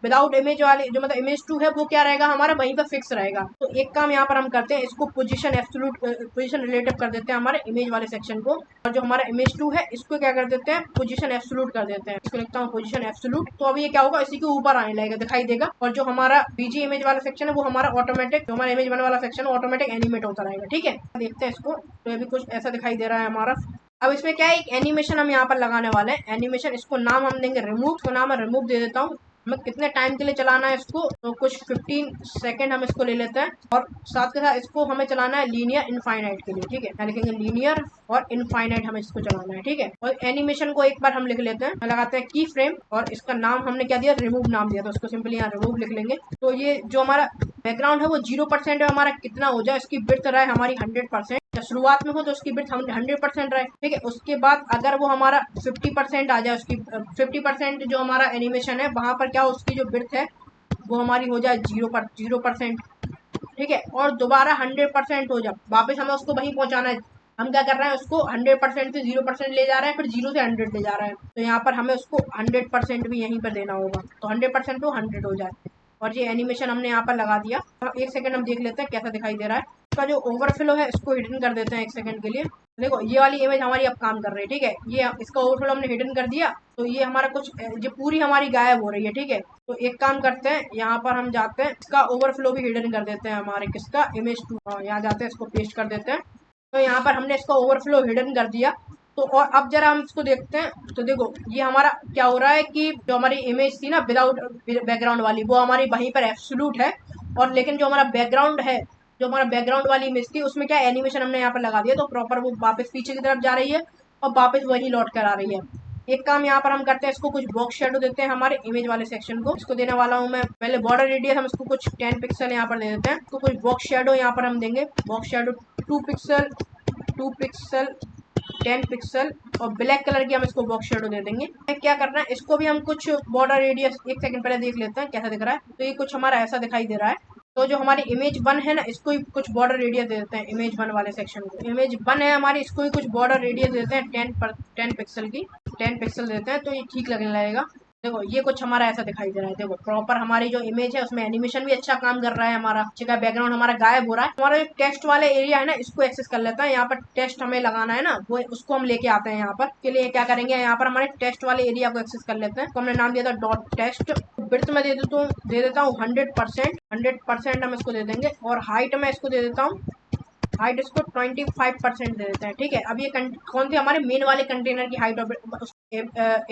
विदाउट इमेज वाले जो मतलब इमेज 2 है वो क्या रहेगा हमारा वहीं पर फिक्स रहेगा। तो एक काम यहाँ पर हम करते हैं इसको पोजीशन एब्सोल्यूट पोजीशन रिलेटिव कर देते हैं हमारे इमेज वाले सेक्शन को और जो हमारा इमेज 2 है इसको क्या कर देते हैं पोजीशन एब्सोल्यूट कर देते हैं। इसको लिखता हूँ पोजीशन एब्सोल्यूट। तो अभी ये क्या होगा इसी के ऊपर आने लगेगा दिखाई देगा और जो हमारा बीजी इमेज वाला सेक्शन है वो हमारा ऑटोमेटिक जो हमारा इमेज 1 वाला सेक्शन है ऑटोमेटिक एनिमेट होता रहेगा। ठीक है, देखते हैं इसको। तो अभी कुछ ऐसा दिखाई दे रहा है हमारा। अब इसमें क्या है एक एनिमेशन हम यहाँ पर लगाने वाले हैं। एनिमेशन इसको नाम हम देंगे रिमूव। इसको नाम मैं रिमूव दे देता हूँ। हमें कितने टाइम के लिए चलाना है इसको तो कुछ 15 सेकंड हम इसको ले लेते हैं और साथ के साथ इसको हमें चलाना है लीनियर इनफाइनाइट के लिए। ठीक है, यहाँ लिखेंगे लीनियर और इनफाइनाइट हमें इसको चलाना है। ठीक है, और एनिमेशन को एक बार हम लिख लेते हैं, लगाते हैं की फ्रेम और इसका नाम हमने क्या दिया रिमूव नाम दिया तो उसको सिंपली यहाँ रिमूव लिख लेंगे। तो ये जो हमारा बैकग्राउंड है वो 0% है हमारा कितना हो जाए इसकी बिड्थ रहे हमारी 100%। शुरुआत में हो तो उसकी बिड्थ हम 100% रहे। ठीक है, उसके बाद अगर वो हमारा 50% आ जाए उसकी 50% जो हमारा एनिमेशन है वहां पर क्या उसकी जो बिड्थ है वो हमारी हो जाए 0%। ठीक है, और दोबारा 100% हो जाए वापस हमें उसको वहीं पहुंचाना है। हम क्या कर रहे हैं उसको 100% से 0% ले जा रहे हैं फिर 0 से 100 ले जा रहे हैं। तो यहाँ पर हमें उसको 100% भी यहीं पर देना होगा तो 100% टू 100 हो जाए और ये एनिमेशन हमने यहाँ पर लगा दिया। एक सेकंड हम देख लेते हैं कैसा दिखाई दे रहा है। इसका जो ओवरफ्लो है इसको हिडन कर देते हैं एक सेकंड के लिए। देखो ये वाली इमेज हमारी अब काम कर रही है। ठीक है, ये इसका ओवरफ्लो हमने हिडन कर दिया तो ये हमारा कुछ जो पूरी हमारी गायब हो रही है। ठीक है, तो एक काम करते हैं यहाँ पर हम जाते हैं इसका ओवरफ्लो भी हिडन कर देते हैं हमारे किसका इमेज 2। यहाँ जाते हैं इसको पेस्ट कर देते हैं। तो यहाँ पर हमने इसका ओवरफ्लो हिडन कर दिया। तो और अब जरा हम इसको देखते हैं। तो देखो ये हमारा क्या हो रहा है कि जो हमारी इमेज थी ना विदाउट बैकग्राउंड वाली वो हमारी वहीं पर एब्सोल्यूट है और लेकिन जो हमारा बैकग्राउंड है जो हमारा बैकग्राउंड वाली इमेज थी उसमें क्या एनिमेशन हमने यहाँ पर लगा दिया तो प्रॉपर वो वापस पीछे की तरफ जा रही है और वापस वही लौट कर आ रही है। एक काम यहाँ पर हम करते हैं इसको कुछ बॉक्स शेडो देते हैं हमारे इमेज वाले सेक्शन को। इसको देने वाला हूँ मैं पहले बॉर्डर रेडियस हम इसको कुछ 10 पिक्सल यहाँ पर दे देते हैं। इसको कुछ बॉक्स शेडो यहाँ पर हम देंगे बॉक्स शेडो 2 पिक्सल 10 पिक्सल और ब्लैक कलर की हम इसको बॉक्स शेडो दे देंगे। क्या करना है इसको भी हम कुछ बॉर्डर रेडियस एक सेकंड पहले देख लेते हैं कैसा दिख रहा है। तो ये कुछ हमारा ऐसा दिखाई दे रहा है। तो जो हमारी इमेज 1 है ना इसको ही कुछ बॉर्डर रेडियस दे देते हैं इमेज 1 वाले सेक्शन को। इमेज 1 है हमारी इसको ही कुछ बॉर्डर रेडियस देते हैं 10 पिक्सल की 10 पिक्सल देते हैं तो ये ठीक लगने लगेगा। देखो ये कुछ हमारा ऐसा दिखाई दे रहा है। देखो प्रॉपर हमारी जो इमेज है उसमें एनिमेशन भी अच्छा काम कर रहा है हमारा। जगह बैकग्राउंड हमारा गायब हो रहा है। हमारा जो टेक्स्ट वाले एरिया है ना इसको एक्सेस कर लेता है। यहाँ पर टेक्स्ट हमें लगाना है ना वो उसको हम लेके आते हैं। यहाँ पर के लिए क्या करेंगे यहाँ पर हमारे टेक्स्ट वाले एरिया को एक्सेस कर लेते हैं। तो हमने नाम दिया था डॉट टेक्स्ट। बिड्थ में दे देता हूँ 100% हम इसको दे देंगे और हाइट में इसको दे देता हूँ हाइट इसको 25% दे देते हैं। ठीक है, अब ये कौन सी हमारे मेन वाले कंटेनर की हाइट ऑफ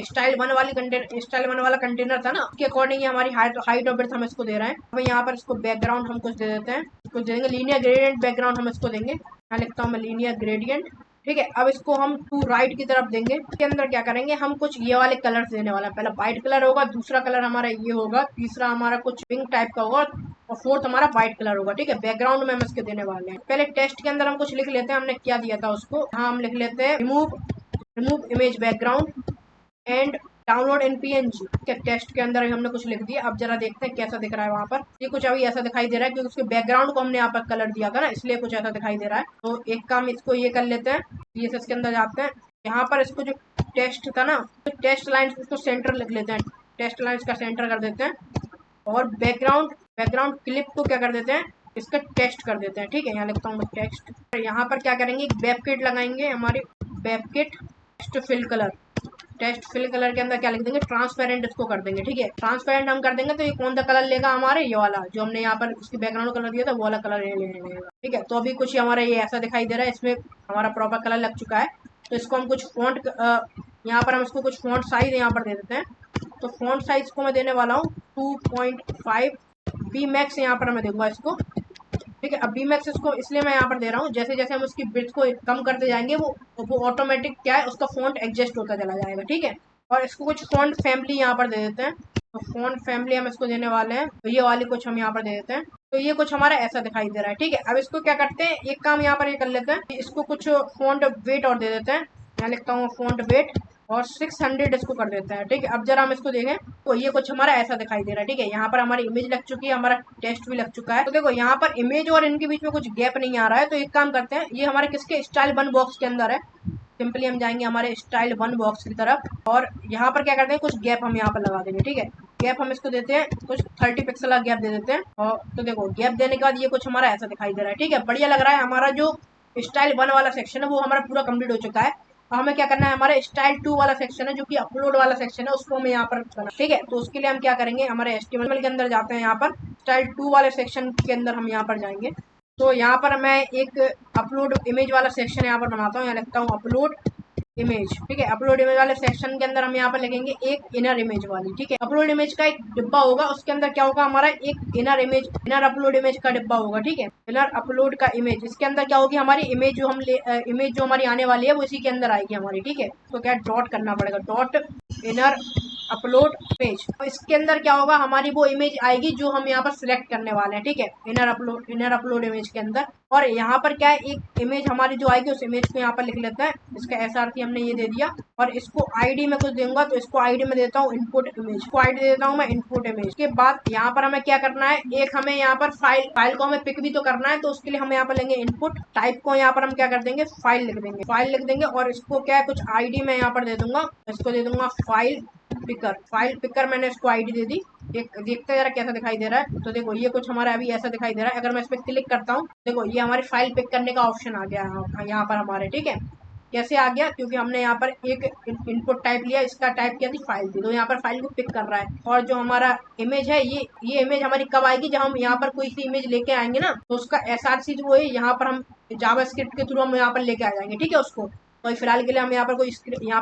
स्टाइल 1 वाली कंटेनर, स्टाइल 1 वाला कंटेनर था ना, उसके अकॉर्डिंग हमारी हाइट ऑफ ब्रेथ हम इसको दे रहे हैं। अब यहाँ पर इसको बैकग्राउंड हम कुछ दे देते हैं, कुछ दे देंगे लीनियर ग्रेडियंट बैकग्राउंड हम इसको देंगे। यहाँ लिखता हूँ मैं लीनियर ग्रेडियंट। ठीक है, अब इसको हम टू राइट की तरफ देंगे। इसके अंदर क्या करेंगे, हम कुछ ये वाले कलर्स देने वाले हैं। पहला व्हाइट कलर होगा, दूसरा कलर हमारा ये होगा, तीसरा हमारा कुछ पिंक टाइप का होगा और फोर्थ हमारा व्हाइट कलर होगा। ठीक है, बैकग्राउंड में हम इसके देने वाले हैं। पहले टेस्ट के अंदर हम कुछ लिख लेते हैं, हमने क्या दिया था उसको। हाँ, हम लिख लेते हैं remove image background and download in PNG के टेस्ट के अंदर हमने कुछ लिख दिया। अब जरा देखते हैं कैसा दिख रहा है वहाँ पर। ये कुछ अभी ऐसा दिखाई दे रहा है क्योंकि उसके बैकग्राउंड को हमने यहाँ पर कलर दिया था ना, इसलिए कुछ ऐसा दिखाई दे रहा है। तो एक काम इसको ये कर लेते हैं, CSS के अंदर जाते हैं, यहाँ पर इसको जो टेस्ट था ना, तो टेस्ट लाइन उसको सेंटर लिख लेते हैं, टेस्ट लाइन का सेंटर कर देते हैं और बैकग्राउंड क्लिप को क्या कर देते हैं, इसका टेस्ट कर देते हैं। ठीक है, यहाँ लिखता हूँ मैं टेस्ट। यहाँ पर क्या करेंगे, वेब किट लगाएंगे, हमारी web kit text fill colour के अंदर क्या लिख देंगे, ट्रांसपेरेंट इसको कर देंगे। ठीक है, ट्रांसपेरेंट हम कर देंगे तो ये कौन सा कलर लेगा हमारे, ये वाला जो हमने यहाँ पर इसकी बैकग्राउंड कलर दिया था वो वाला कलर लेने लेगा। ठीक है, तो अभी कुछ हमारा ये ऐसा दिखाई दे रहा है, इसमें हमारा प्रॉपर कलर लग चुका है। तो इसको हम कुछ फॉन्ट यहाँ पर हम इसको कुछ फॉन्ट साइज यहाँ पर दे देते हैं। तो फॉन्ट साइज को मैं देने वाला हूँ 2.5 बी मैक्स यहाँ पर मैं दूंगा इसको। ठीक है, अब बी मैक्स इसको इसलिए मैं यहाँ पर दे रहा हूँ, जैसे जैसे हम उसकी ब्रिथ को कम करते जाएंगे वो ऑटोमेटिक क्या है, उसका फॉन्ट एडजस्ट होता चला जाएगा। ठीक है, और इसको कुछ फॉन्ट फैमिली यहाँ पर दे देते हैं। तो फॉन्ट फैमिली हम इसको देने वाले हैं, तो ये वाली कुछ हम यहाँ पर दे देते हैं। तो ये कुछ हमारा ऐसा दिखाई दे रहा है। ठीक है, अब इसको क्या करते हैं, एक काम यहाँ पर ये कर लेते हैं, इसको कुछ फॉन्ट वेट और दे देते हैं। यहाँ लिखता हूँ फॉन्ट वेट और 600 इसको कर देते हैं। ठीक है, अब जरा हम इसको देखें तो ये कुछ हमारा ऐसा दिखाई दे रहा है। ठीक है, यहाँ पर हमारी इमेज लग चुकी है, हमारा टेस्ट भी लग चुका है। तो देखो यहाँ पर इमेज और इनके बीच में कुछ गैप नहीं आ रहा है। तो एक काम करते हैं, ये हमारे किसके स्टाइल 1 बॉक्स के अंदर है। सिंपली हम जाएंगे हमारे स्टाइल 1 बॉक्स की तरफ और यहाँ पर क्या करते हैं, कुछ गैप हम यहाँ पर लगा देंगे। ठीक है, गैप हम इसको देते हैं, कुछ 30 पिक्सल का गैप दे देते हैं। और तो देखो गैप देने के बाद ये कुछ हमारा ऐसा दिखाई दे रहा है। ठीक है, बढ़िया लग रहा है। हमारा जो स्टाइल 1 वाला सेक्शन है वो हमारा पूरा कंप्लीट हो चुका है। अब हमें क्या करना है, हमारे स्टाइल 2 वाला सेक्शन है जो कि अपलोड वाला सेक्शन है, उसको हमें यहाँ पर करना। ठीक है, तो उसके लिए हम क्या करेंगे, हमारे HTML के अंदर जाते हैं, यहाँ पर स्टाइल 2 वाले सेक्शन के अंदर हम यहाँ पर जाएंगे। तो यहाँ पर मैं एक अपलोड इमेज वाला सेक्शन यहाँ पर बनाता हूँ, यहाँ लिखता हूँ अपलोड इमेज। ठीक है, अपलोड इमेज वाले सेक्शन के अंदर हम यहाँ पर लिखेंगे एक इनर इमेज वाली। ठीक है, अपलोड इमेज का एक डिब्बा होगा, उसके अंदर क्या होगा, हमारा एक इनर अपलोड इमेज का डिब्बा होगा। ठीक है, इनर अपलोड का इमेज, इसके अंदर क्या होगी, हमारी इमेज जो इमेज जो हमारी आने वाली है वो इसी के अंदर आएगी हमारी। ठीक है, तो क्या डॉट करना पड़ेगा, डॉट इनर अपलोड इमेज। तो इसके अंदर क्या होगा, हमारी वो इमेज आएगी जो हम यहाँ पर सिलेक्ट करने वाले हैं। ठीक है, इनर अपलोड इमेज के अंदर। और यहाँ पर क्या है, एक इमेज हमारी जो आएगी उस इमेज को यहाँ पर लिख लेते हैं, इसका SRC हमने ये दे दिया। और इसको ID में कुछ दूंगा, तो इसको ID में देता हूँ इनपुट इमेज, को ID देता हूँ मैं इनपुट इमेज। के बाद यहाँ पर हमें क्या करना है, एक हमें यहाँ पर फाइल को हमें पिक भी तो करना है, तो उसके लिए हम यहाँ पर लेंगे इनपुट टाइप को, यहाँ पर हम क्या कर देंगे, फाइल लिख देंगे। और इसको क्या है, कुछ ID मैं यहाँ पर दे दूंगा, इसको दे दूंगा फाइल पिकर मैंने इसको ID दे दी। एक देखते जरा कैसा दिखाई दे रहा है। तो देखो ये कुछ हमारा अभी ऐसा दिखाई दे रहा है। अगर मैं इस पर क्लिक करता हूँ, देखो ये हमारी फाइल पिक करने का ऑप्शन आ गया यहाँ पर हमारे। ठीक है, कैसे आ गया, क्योंकि हमने यहाँ पर एक इनपुट टाइप लिया, इसका टाइप किया थी फाइल थी, तो यहाँ पर फाइल को पिक कर रहा है। और जो हमारा इमेज है, ये इमेज हमारी कब आएगी, जब हम यहाँ पर कोई सी इमेज लेके आएंगे ना, तो उसका SRC जो है यहाँ पर हम जावास्क्रिप्ट के थ्रू हम यहाँ पर लेके आ जाएंगे। ठीक है, उसको तो फिलहाल के लिए हम यहाँ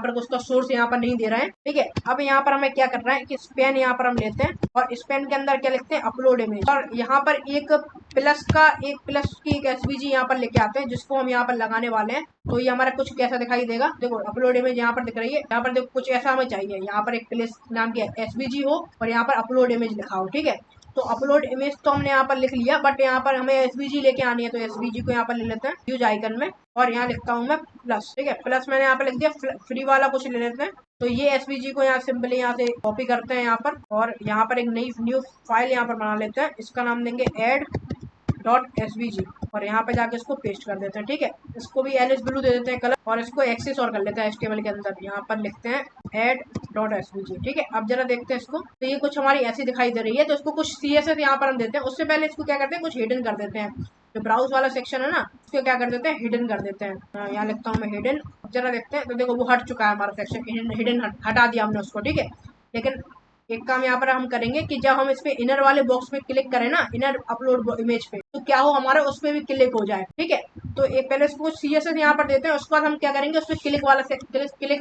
पर उसका सोर्स यहाँ पर नहीं दे रहे हैं। ठीक है, अब यहाँ पर हमें क्या करना है कि स्पेन यहाँ पर हम लेते हैं और स्पेन के अंदर क्या लिखते हैं, अपलोड इमेज। और यहाँ पर एक प्लस की एक SVG यहाँ पर लेके आते हैं, जिसको हम यहाँ पर लगाने वाले हैं। तो ये हमारा कुछ कैसा दिखाई देगा, देखो अपलोड इमेज यहाँ पर दिख रही है, यहाँ पर देखो कुछ ऐसा हमें चाहिए, यहाँ पर एक प्लस नाम की SVG हो और यहाँ पर अपलोड इमेज लिखा हो। ठीक है, तो अपलोड इमेज तो हमने यहाँ पर लिख लिया, बट यहाँ पर हमें SVG लेके आनी है, तो SVG को यहाँ पर ले लेते हैं यूज आइकन में। और यहाँ लिखता हूँ मैं प्लस। ठीक है, प्लस मैंने यहाँ पर लिख दिया, फ्री वाला कुछ ले लेते हैं। तो ये SVG को यहाँ सिंपली यहाँ से कॉपी करते हैं यहाँ पर, और यहाँ पर एक न्यू फाइल यहाँ पर बना लेते हैं, इसका नाम देंगे add.svg और यहाँ पे जाके इसको पेस्ट कर देते हैं। ठीक है, इसको भी LS ब्लू दे देते हैं कलर, और इसको एक्सेस और कर लेते हैं HTML के अंदर, यहाँ पर लिखते हैं add.svg। ठीक है, अब जरा देखते हैं इसको, तो ये कुछ हमारी ऐसी दिखाई दे रही है। तो इसको कुछ CSS यहाँ पर हम देते हैं, उससे पहले इसको क्या करते हैं, कुछ हिडन कर देते हैं। जो ब्राउज वाला सेक्शन है ना, उसको क्या कर देते हैं, हिडन कर देते हैं। यहाँ लिखता हूँ मैं हिडन। जरा देखते हैं, तो देखो वो हट चुका है हमारा सेक्शन, हिडन हटा दिया हमने उसको। ठीक है, लेकिन एक काम यहाँ पर हम करेंगे कि जब हम इस पे इनर वाले बॉक्स पे क्लिक करें ना, इनर अपलोड इमेज पे, तो क्या हो हमारा उस पे भी क्लिक हो जाए। ठीक है, तो एक पहले इसको CSS यहाँ पर देते हैं, उसके बाद हम क्या करेंगे, उस पर क्लिक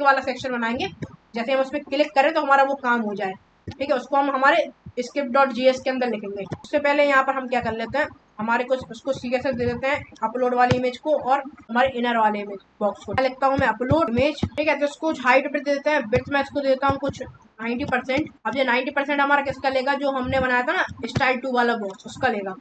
वाला सेक्शन बनाएंगे। जैसे हम उस पर क्लिक करें तो हमारा वो काम हो जाए। ठीक है, उसको हम हमारे script.js के अंदर लिखेंगे। उससे पहले यहाँ पर हम क्या कर लेते हैं, हमारे कुछ उसको CSS दे देते हैं अपलोड वाली इमेज को और हमारे इनर वाले इमेज बॉक्स को। लिखता हूँ मैं अपलोड इमेज। ठीक है, तो इसको हाइट पे दे देते हैं, विड्थ में इसको देता हूँ कुछ 90%। अब ये 90% हमारा किसका लेगा, जो हमने बनाया था ना स्टाइल 2 वाला बॉक्स, उसका लेगा।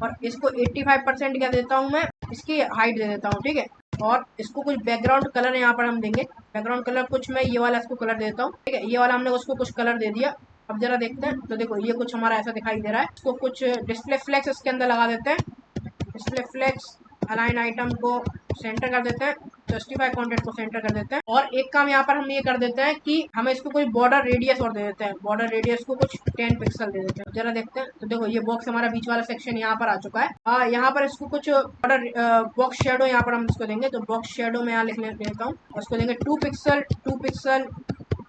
और इसको 85% क्या देता हूँ मैं, इसकी हाइट दे देता हूँ। ठीक है, और इसको कुछ बैकग्राउंड कलर यहाँ पर हम देंगे। बैकग्राउंड कलर कुछ मैं ये वाला इसको कलर देता हूँ। ठीक है, ये वाला हमने उसको कुछ कलर दे दिया। अब जरा देखते हैं, तो देखो ये कुछ हमारा ऐसा दिखाई दे रहा है। इसको कुछ डिस्प्ले फ्लेक्स इसके अंदर लगा देते हैं। डिस्प्ले फ्लेक्स अलाइन आइटम को सेंटर कर देते हैं, जस्टिफाई कंटेंट को सेंटर कर देते हैं। और एक काम यहाँ पर हम ये कर देते हैं कि हमें इसको कोई बॉर्डर रेडियस और दे देते हैं। बॉर्डर रेडियस को कुछ 10 पिक्सल दे देते हैं। जरा देखते हैं, तो देखो ये बॉक्स हमारा बीच वाला सेक्शन यहाँ पर आ चुका है। यहाँ पर इसको कुछ बॉर्डर बॉक्स शेडो यहाँ पर हम इसको देंगे। तो बॉक्स शेडो में यहाँ लिखने देता हूँ, उसको देंगे 2 पिक्सल 2 पिक्सल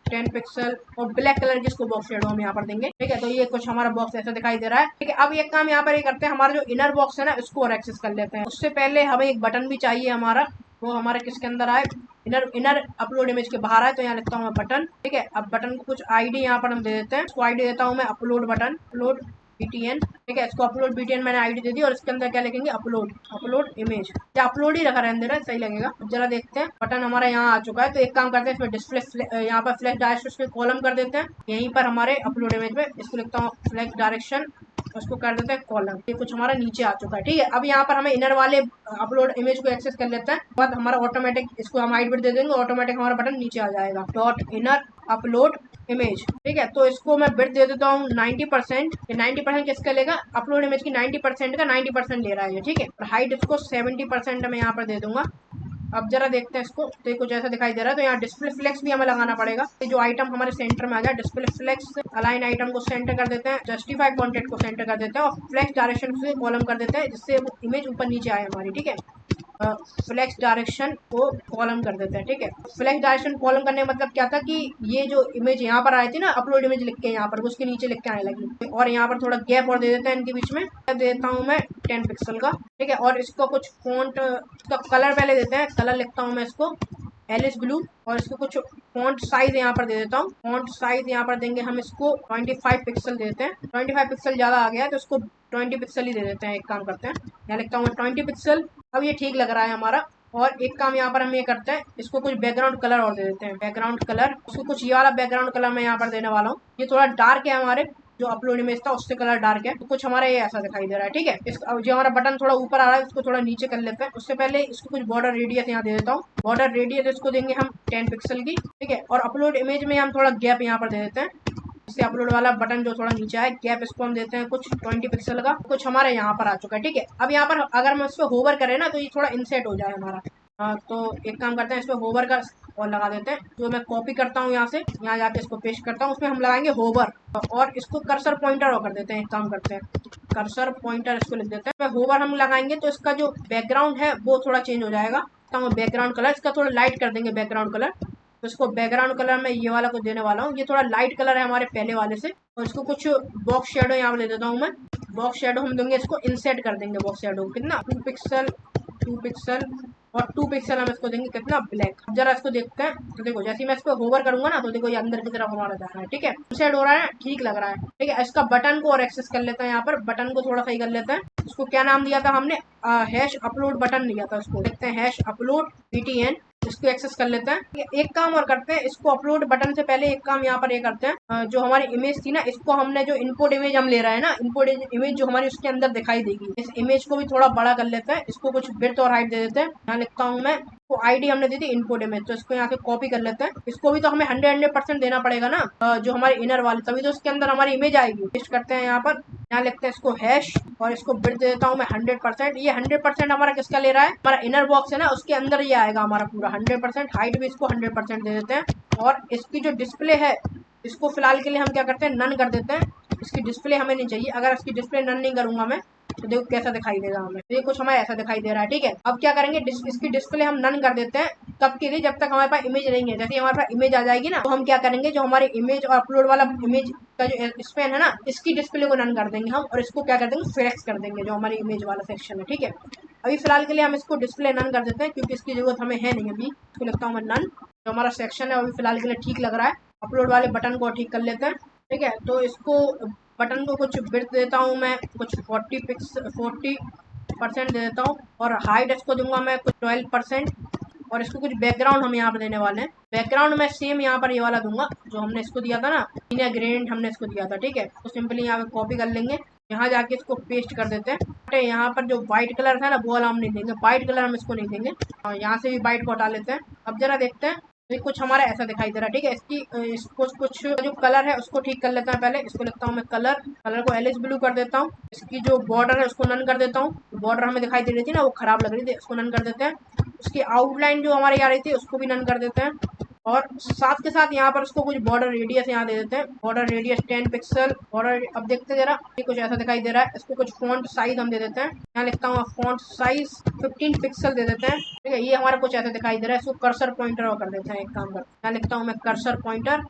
10 पिक्सल और ब्लैक कलर की इसको बॉक्स शेडो हम यहाँ पर देंगे। ठीक है, तो ये कुछ हमारा बॉक्स ऐसा दिखाई दे रहा है। ठीक है, अब एक काम यहाँ पर ये करते हैं, हमारा जो इनर बॉक्स है ना, इसको और एक्सेस कर लेते हैं। उससे पहले हमें एक बटन भी चाहिए हमारा, वो हमारे किसके अंदर आए, इनर अपलोड इमेज के बाहर आए। तो यहाँ लिखता हूँ मैं बटन। ठीक है, अब बटन को कुछ आईडी यहाँ पर हम दे देते हैं। इसको आईडी देता हूँ मैं अपलोड बटन, अपलोड BTN। ठीक है, इसको अपलोड BTN मैंने आईडी दे दी। और इसके अंदर क्या लिखेंगे, अपलोड इमेज, या अपलोड ही रखा रहने देना, सही लगेगा। जरा देखते हैं, बटन हमारा यहाँ आ चुका है। तो एक काम करते हैं, इसमें डिस्प्ले यहाँ पर फ्लैश डायरेक्शन कॉलम कर देते हैं। यहीं पर हमारे अपलोड इमेज में इसको लिखता हूँ फ्लैश डायरेक्शन, उसको कर देते हैं कॉलम। ये कुछ हमारा नीचे आ चुका है। ठीक है, अब यहाँ पर हमें इनर वाले अपलोड इमेज को एक्सेस कर लेते हैं। बाद हमारा ऑटोमेटिक इसको हम हाइट दे देंगे, ऑटोमेटिक हमारा बटन नीचे आ जाएगा। Dot inner upload image. ठीक है, तो इसको मैं बिट दे देता हूँ 90%। 90% किसका लेगा, अपलोड इमेज की 90% का 90% ले रहा है। ठीक है, और हाइट इसको 70% में यहाँ पर दे दूंगा। अब जरा देखते हैं इसको, तो कुछ ऐसा दिखाई दे रहा है। तो यहाँ डिस्प्ले फ्लेक्स भी हमें लगाना पड़ेगा, जो आइटम हमारे सेंटर में आ जाए। डिस्प्ले फ्लेक्स अलाइन आइटम को सेंटर कर देते हैं, जस्टिफाई कंटेंट को सेंटर कर देते हैं, और फ्लेक्स डायरेक्शन से कॉलम कर देते हैं, जिससे वो इमेज ऊपर नीचे आए हमारी। ठीक है, फ्लेक्स डायरेक्शन को कॉलम कर देते हैं। ठीक है, फ्लेक्स डायरेक्शन कॉलम करने का मतलब क्या था कि ये जो इमेज यहाँ पर आई थी ना, अपलोड इमेज लिख के यहाँ पर, उसके नीचे लिख के आने लगी। और यहाँ पर थोड़ा गैप और दे देते हैं इनके बीच में, देता हूँ मैं 10 पिक्सल का। ठीक है, और इसको कुछ फॉन्ट का कलर पहले देते हैं। कलर लिखता हूँ मैं इसको एलिस ब्लू, और इसको कुछ फॉन्ट साइज यहाँ पर दे देता हूँ। फॉन्ट साइज यहाँ पर देंगे हम इसको 25 पिक्सल देते हैं। 25 पिक्सल ज़्यादा आ गया है, तो इसको 20 पिक्सल ही दे देते हैं। एक काम करते हैं, यहाँ लिखता हूँ 20 पिक्सल। अब ये ठीक लग रहा है हमारा। और एक काम यहाँ पर हम ये करते हैं, इसको कुछ बैकग्राउंड कलर और दे देते हैं। बैकग्राउंड कलर, उसको कुछ ये वाला बैकग्राउंड कलर मैं यहाँ पर देने वाला हूँ। ये थोड़ा डार्क है, हमारे जो अपलोड इमेज था उससे कलर डार्क है, तो कुछ हमारा ये ऐसा दिखाई दे रहा है। ठीक है, जो हमारा बटन थोड़ा ऊपर आ रहा है, उसको थोड़ा नीचे कर लेते हैं। उससे पहले इसको कुछ बॉर्डर रेडियस यहाँ दे देता हूँ। बॉर्डर रेडियस इसको देंगे हम 10 पिक्सल की। ठीक है, और अपलोड इमेज में हम थोड़ा गैप यहाँ पर दे देते हैं, इससे अपलोड वाला बटन जो थोड़ा नीचे है, गैप इसको हम देते हैं कुछ 20 पिक्सल का। कुछ हमारे यहाँ पर आ चुका है। ठीक है, अब यहाँ पर अगर हम इस पर होवर करें ना, तो ये थोड़ा इंसेट हो जाए हमारा। तो एक काम करते हैं, इस पर होवर का और लगा देते हैं। जो मैं कॉपी करता हूँ यहाँ से, यहाँ जाके इसको पेस्ट करता हूँ, उसमें हम लगाएंगे होवर, और इसको कर्सर पॉइंटर और कर देते हैं। एक काम करते हैं, कर्सर पॉइंटर इसको लिख देते हैं। होवर हम लगाएंगे तो इसका जो बैकग्राउंड है वो थोड़ा चेंज हो जाएगा। तो बैकग्राउंड कलर इसका थोड़ा लाइट कर देंगे बैकग्राउंड कलर। तो इसको बैकग्राउंड कलर में ये वाला कुछ देने वाला हूँ। ये थोड़ा लाइट कलर है हमारे पहले वाले से। और इसको कुछ बॉक्स शेडो यहाँ पर दे देता हूँ मैं। बॉक्स शेडो हम देंगे, इसको इंसेट कर देंगे। बॉक्स शेडो कितना 2 पिक्सल 2 पिक्सल और 2 पिक्सल हम इसको देंगे कितना ब्लैक। अब जरा इसको देखते हैं, तो देखो जैसे मैं इस पर होवर करूंगा ना, तो देखो ये अंदर की तरफ हमारा जा रहा है। ठीक है, सेट हो रहा है, ठीक लग रहा है। ठीक है, इसका बटन को और एक्सेस कर लेते हैं। यहाँ पर बटन को थोड़ा सही कर लेते हैं। इसको क्या नाम दिया था हमने, हैश अपलोड बटन दिया था। इसको देखते हैं हैश अपलोड BTN, इसको एक्सेस कर लेते हैं। एक काम और करते हैं, इसको अपलोड बटन से पहले एक काम यहाँ पर ये करते हैं, जो हमारी इमेज थी ना, इसको हमने जो इनपुट इमेज हम ले रहे हैं ना, इनपुट इमेज जो हमारी उसके अंदर दिखाई देगी, इस इमेज को भी थोड़ा बड़ा कर लेते हैं। इसको कुछ विड्थ और हाइट दे देते हैं। यहाँ लिखता हूँ मैं, तो आईडी हमने दी थी इनपुट इमेज, तो इसको यहाँ से कॉपी कर लेते हैं। इसको भी तो हमें 100% देना पड़ेगा ना, जो हमारे इनर वाले, तभी तो उसके अंदर हमारी इमेज आएगी। पेस्ट करते हैं यहाँ पर, यहाँ लिखते हैं इसको हैश, और इसको विड्थ दे देता हूँ मैं 100%। ये 100% हमारा किसका ले रहा है, हमारा इनर बॉक्स है ना, उसके अंदर ये आएगा हमारा पूरा 100%। हाइट भी इसको 100% दे देते हैं। और इसकी जो डिस्प्ले है, इसको फिलहाल के लिए हम क्या करते हैं, नन कर देते हैं। इसकी डिस्प्ले हमें नहीं चाहिए। अगर इसकी डिस्प्ले नन नहीं करूंगा मैं, तो देखो कैसा दिखाई देगा हमें। ये कुछ हमें ऐसा दिखाई दे रहा है। ठीक है, अब क्या करेंगे, इसकी डिस्प्ले हम नन कर देते हैं। कब के लिए, जब तक हमारे पास इमेज नहीं है। जैसे हमारे पास इमेज आ जाएगी ना, तो हम क्या करेंगे, जो हमारे इमेज और अपलोड वाला इमेज का जो स्पेन है ना, इसकी डिस्प्ले को नन कर देंगे हम, और इसको क्या कर देंगे, फ्लेक्स कर देंगे, जो हमारी इमेज वाला सेक्शन है। ठीक है, अभी फिलहाल के लिए हम इसको डिस्प्ले नन कर देते हैं, क्योंकि इसकी जरूरत हमें है नहीं अभी। इसको लिखता हूँ मैं नन। जो हमारा सेक्शन है अभी फिलहाल के लिए ठीक लग रहा है। अपलोड वाले बटन को ठीक कर लेते हैं। ठीक है, तो इसको बटन को कुछ विड्थ देता हूँ मैं, कुछ 40% दे देता हूँ, और हाइट इसको दूंगा मैं कुछ 12%। और इसको कुछ बैकग्राउंड हम यहाँ पर देने वाले हैं। बैकग्राउंड में सेम यहाँ पर ये वाला दूंगा जो हमने इसको दिया था ना, इनर ग्रेडिएंट हमने इसको दिया था। ठीक है, तो सिंपली यहाँ पे कॉपी कर लेंगे, यहाँ जाके इसको पेस्ट कर देते हैं। यहाँ पर जो व्हाइट कलर था ना, वो वाला हम नहीं देंगे, व्हाइट कलर हम इसको नहीं देंगे। यहाँ से भी व्हाइट को हटा लेते हैं। अब जरा देखते हैं, तो कुछ हमारा ऐसा दिखाई दे रहा है। ठीक है, इसको कुछ जो कलर है उसको ठीक कर लेते हैं। पहले इसको लिखता हूँ मैं कलर को एलिस ब्लू कर देता हूँ। इसकी जो बॉर्डर है उसको नन कर देता हूँ। बॉर्डर हमें दिखाई दे रही थी ना, वो खराब लग रही थी, उसको नन कर देते हैं। उसकी आउटलाइन जो हमारी आ रही थी उसको भी नन कर देते हैं, और साथ के साथ यहाँ पर उसको कुछ बॉर्डर रेडियस यहाँ दे देते हैं। Border radius 10 pixel border. अब देखते जरा, ये कुछ ऐसा दिखाई दे रहा है। इसको कुछ फॉन्ट साइज हम दे देते हैं। यहाँ लिखता हूँ फॉन्ट साइज 15 पिक्सल दे देते हैं। ठीक है, ये हमारा कुछ ऐसा दिखाई दे रहा है। इसको कर्सर पॉइंटर कर देते हैं। एक काम कर, यहाँ लिखता हूँ मैं कर्सर पॉइंटर।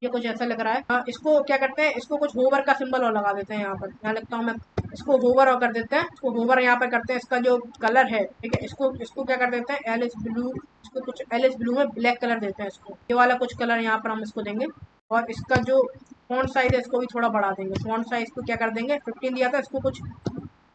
ये कुछ ऐसा लग रहा है। इसको क्या करते हैं, इसको कुछ होवर का सिंबल और लगा देते हैं यहाँ पर। यहाँ लिखता हूँ मैं, इसको होवर और कर देते हैं। इसको होवर यहाँ पर करते हैं। इसका जो कलर है, ठीक है, इसको क्या कर देते हैं, एलिस ब्लू। इसको कुछ एलिस ब्लू में ब्लैक कलर देते हैं। इसको ये वाला कुछ कलर यहाँ पर हम इसको देंगे, और इसका जो फॉन्ट साइज है इसको भी थोड़ा बढ़ा देंगे। फॉन्ट साइज को क्या कर देंगे, 15 दिया था, इसको कुछ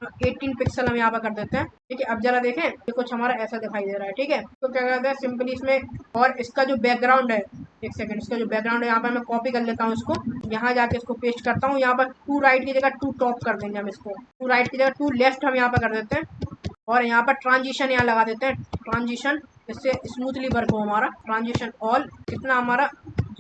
18 पिक्सल हम यहाँ पर कर देते हैं। ठीक है, अब जरा देखें, ये कुछ हमारा ऐसा दिखाई दे रहा है। ठीक है, तो क्या करते हैं सिंपली इसमें, और इसका जो बैकग्राउंड है, एक सेकंड, इसका जो बैकग्राउंड है यहाँ पर मैं कॉपी कर लेता हूँ इसको, यहाँ जाके इसको पेस्ट करता हूँ। यहाँ पर 2 राइट की जगह 2 टॉप कर देंगे हम इसको, 2 राइट की जगह 2 लेफ्ट हम यहाँ पर कर देते हैं, और यहाँ पर ट्रांजिशन यहाँ लगा देते हैं, ट्रांजिशन, इससे स्मूथली वर्क हो हमारा। ट्रांजिशन ऑल, कितना हमारा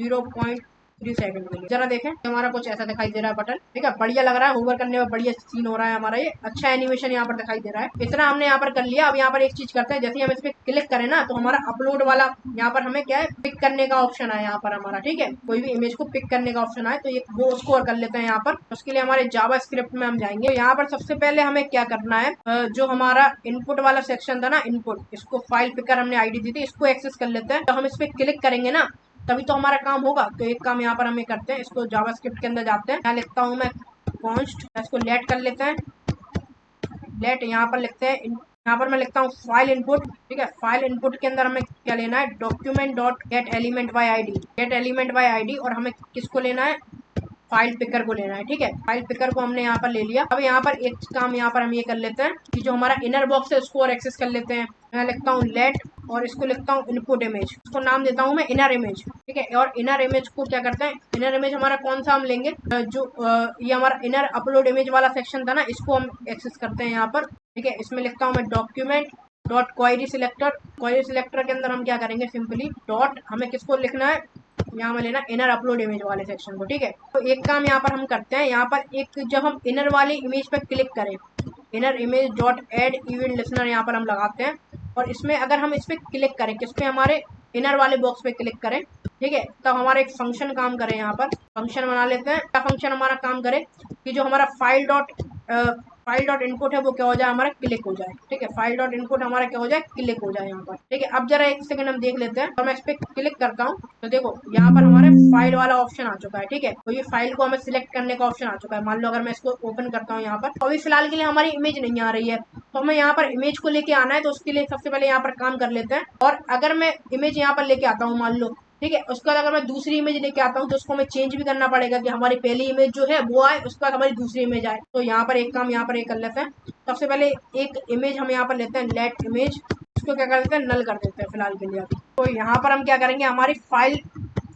0.3 सेकंड के लिए। जरा देखें, हमारा कुछ ऐसा दिखाई दे रहा है बटन। ठीक है, बढ़िया लग रहा है, होवर करने में बढ़िया सीन हो रहा है हमारा। ये अच्छा एनिमेशन यहाँ पर दिखाई दे रहा है। इतना हमने यहाँ पर कर लिया। अब यहाँ पर एक चीज करते हैं, जैसे हम इस पर क्लिक करें ना, तो हमारा अपलोड वाला यहाँ पर हमें क्या है, पिक करने का ऑप्शन है यहाँ पर हमारा। ठीक है, कोई भी इमेज को पिक करने का ऑप्शन है, तो ये वो उसको कर लेते हैं यहाँ पर। उसके लिए हमारे जावा स्क्रिप्ट में हम जाएंगे। यहाँ पर सबसे पहले हमें क्या करना है, जो हमारा इनपुट वाला सेक्शन था ना, इनपुट, इसको फाइल पिकर हमने आईडी दी थी, इसको एक्सेस कर लेते हैं। तो हम इस पर क्लिक करेंगे ना, तभी तो हमारा काम होगा। तो एक काम यहाँ पर हमें करते हैं, इसको जावास्क्रिप्ट के अंदर जाते हैं। यहाँ लिखता हूँ मैं कॉन्स्ट, इसको लेट कर लेते हैं। लेट यहाँ पर लिखते हैं, यहाँ पर मैं लिखता हूँ फाइल इनपुट। ठीक है, फाइल इनपुट के अंदर हमें क्या लेना है, document dot gate element by ID, gate element by ID, और हमें किसको लेना है, फाइल पिकर को लेना है। ठीक है, फाइल पिकर को हमने यहाँ पर ले लिया। अब यहाँ पर एक काम यहाँ पर हम ये कर लेते हैं कि जो हमारा इनर बॉक्स है उसको और एक्सेस कर लेते हैं। मैं लिखता हूँ लेट, और इसको लिखता हूँ इनपुट इमेज, इसको नाम देता हूँ मैं इनर इमेज। ठीक है, और इनर इमेज को क्या करते हैं, इनर इमेज हमारा कौन सा हम लेंगे, जो ये हमारा इनर अपलोड इमेज वाला सेक्शन था ना, इसको हम एक्सेस करते हैं यहाँ पर। ठीक है, इसमें लिखता हूँ मैं document dot query selector. Query selector के अंदर हम क्या करेंगे, सिंपली डॉट, हमें किसको लिखना है, यहाँ में लेना इनर अपलोड इमेज वाले सेक्शन को। ठीक है, तो एक काम यहाँ पर हम करते हैं, यहाँ पर एक, जब हम इनर वाली इमेज पर क्लिक करें, inner image dot add event listener यहाँ पर हम लगाते हैं, और इसमें अगर हम इस पर क्लिक करें, किस पे, हमारे इनर वाले बॉक्स पे क्लिक करें, ठीक है, तो हमारा एक फंक्शन काम करे। यहाँ पर फंक्शन बना लेते हैं। क्या फंक्शन हमारा काम करे कि जो हमारा फाइल डॉट इनपुट है वो क्या हो जाए, हमारा क्लिक हो जाए। ठीक है, फाइल डॉट इनपुट हमारा क्या हो जाए, क्लिक हो जाए यहाँ पर। ठीक है, अब जरा एक सेकंड हम देख लेते हैं, और मैं इस पर क्लिक करता हूँ, तो देखो यहाँ पर हमारे फाइल वाला ऑप्शन आ चुका है। ठीक है, तो ये फाइल को हमें सिलेक्ट करने का ऑप्शन आ चुका है। मान लो अगर मैं इसको ओपन करता हूँ यहाँ पर, तो अभी फिलहाल के लिए हमारी इमेज नहीं आ रही है, तो हमें यहाँ पर इमेज को लेके आना है। तो उसके लिए सबसे पहले यहाँ पर काम कर लेते हैं, और अगर मैं इमेज यहाँ पर लेके आता हूँ, मान लो, ठीक है, उसके बाद अगर मैं दूसरी इमेज लेके आता हूँ, तो उसको हमें चेंज भी करना पड़ेगा कि हमारी पहली इमेज जो है वो आए, उसके बाद हमारी दूसरी इमेज आए। तो यहाँ पर एक काम यहाँ पर ये कर लेते हैं। सबसे पहले एक इमेज हम यहाँ पर लेते हैं, लेट इमेज, उसको क्या कर देते हैं, नल कर देते हैं फिलहाल के लिए। तो यहाँ पर हम क्या करेंगे, हमारी फाइल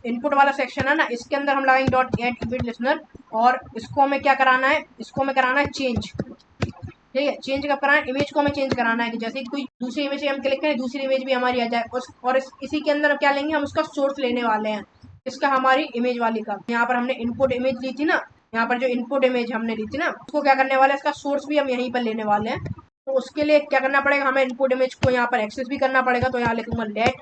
इनपुट वाला सेक्शन है ना, इसके अंदर हम लगाएंगे डॉट एड इवेंट लिसनर, और इसको हमें क्या कराना है, इसको हमें कराना है चेंज। ठीक है, चेंज कब कराना है, इमेज को हमें चेंज कराना है कि जैसे कोई दूसरी इमेज हम क्लिक करें, दूसरी इमेज भी हमारी आ जाए। और इसी के अंदर क्या लेंगे, हम उसका सोर्स लेने वाले हैं, इसका, हमारी इमेज वाली का। यहाँ पर हमने इनपुट इमेज ली थी ना, यहाँ पर जो इनपुट इमेज हमने ली थी ना, उसको क्या करने वाले हैं, इसका सोर्स भी हम यहीं पर लेने वाले हैं। तो उसके लिए क्या करना पड़ेगा, हमें इनपुट इमेज को यहाँ पर एक्सेस भी करना पड़ेगा। तो यहाँ लिखूंगा लेट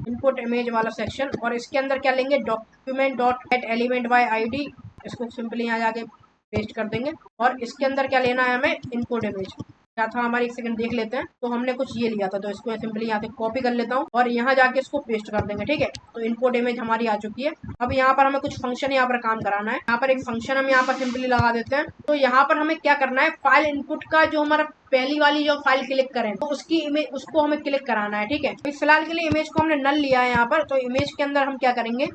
इनपुट इमेज वाला सेक्शन, और इसके अंदर क्या लेंगे, document dot gate element by ID, इसको सिंपली यहाँ जाके पेस्ट कर देंगे, और इसके अंदर क्या लेना है हमें, इनपुट इमेज। क्या था हमारे, एक सेकंड देख लेते हैं। तो हमने कुछ ये लिया था, तो इसको सिंपली यहाँ से कॉपी कर लेता हूँ और यहाँ जाके इसको पेस्ट कर देंगे। ठीक है, तो इनपुट इमेज हमारी आ चुकी है। अब यहाँ पर हमें कुछ फंक्शन यहाँ पर काम कराना है। यहाँ पर एक फंक्शन हम यहाँ पर सिंपली लगा देते हैं। तो यहाँ पर हमें क्या करना है, फाइल इनपुट का जो हमारा पहली वाली जो फाइल क्लिक करें तो उसकी इमेज उसको हमें क्लिक कराना है। ठीक है, तो फिलहाल के लिए इमेज को हमने नल लिया है यहाँ पर। तो इमेज के अंदर हम क्या करेंगे,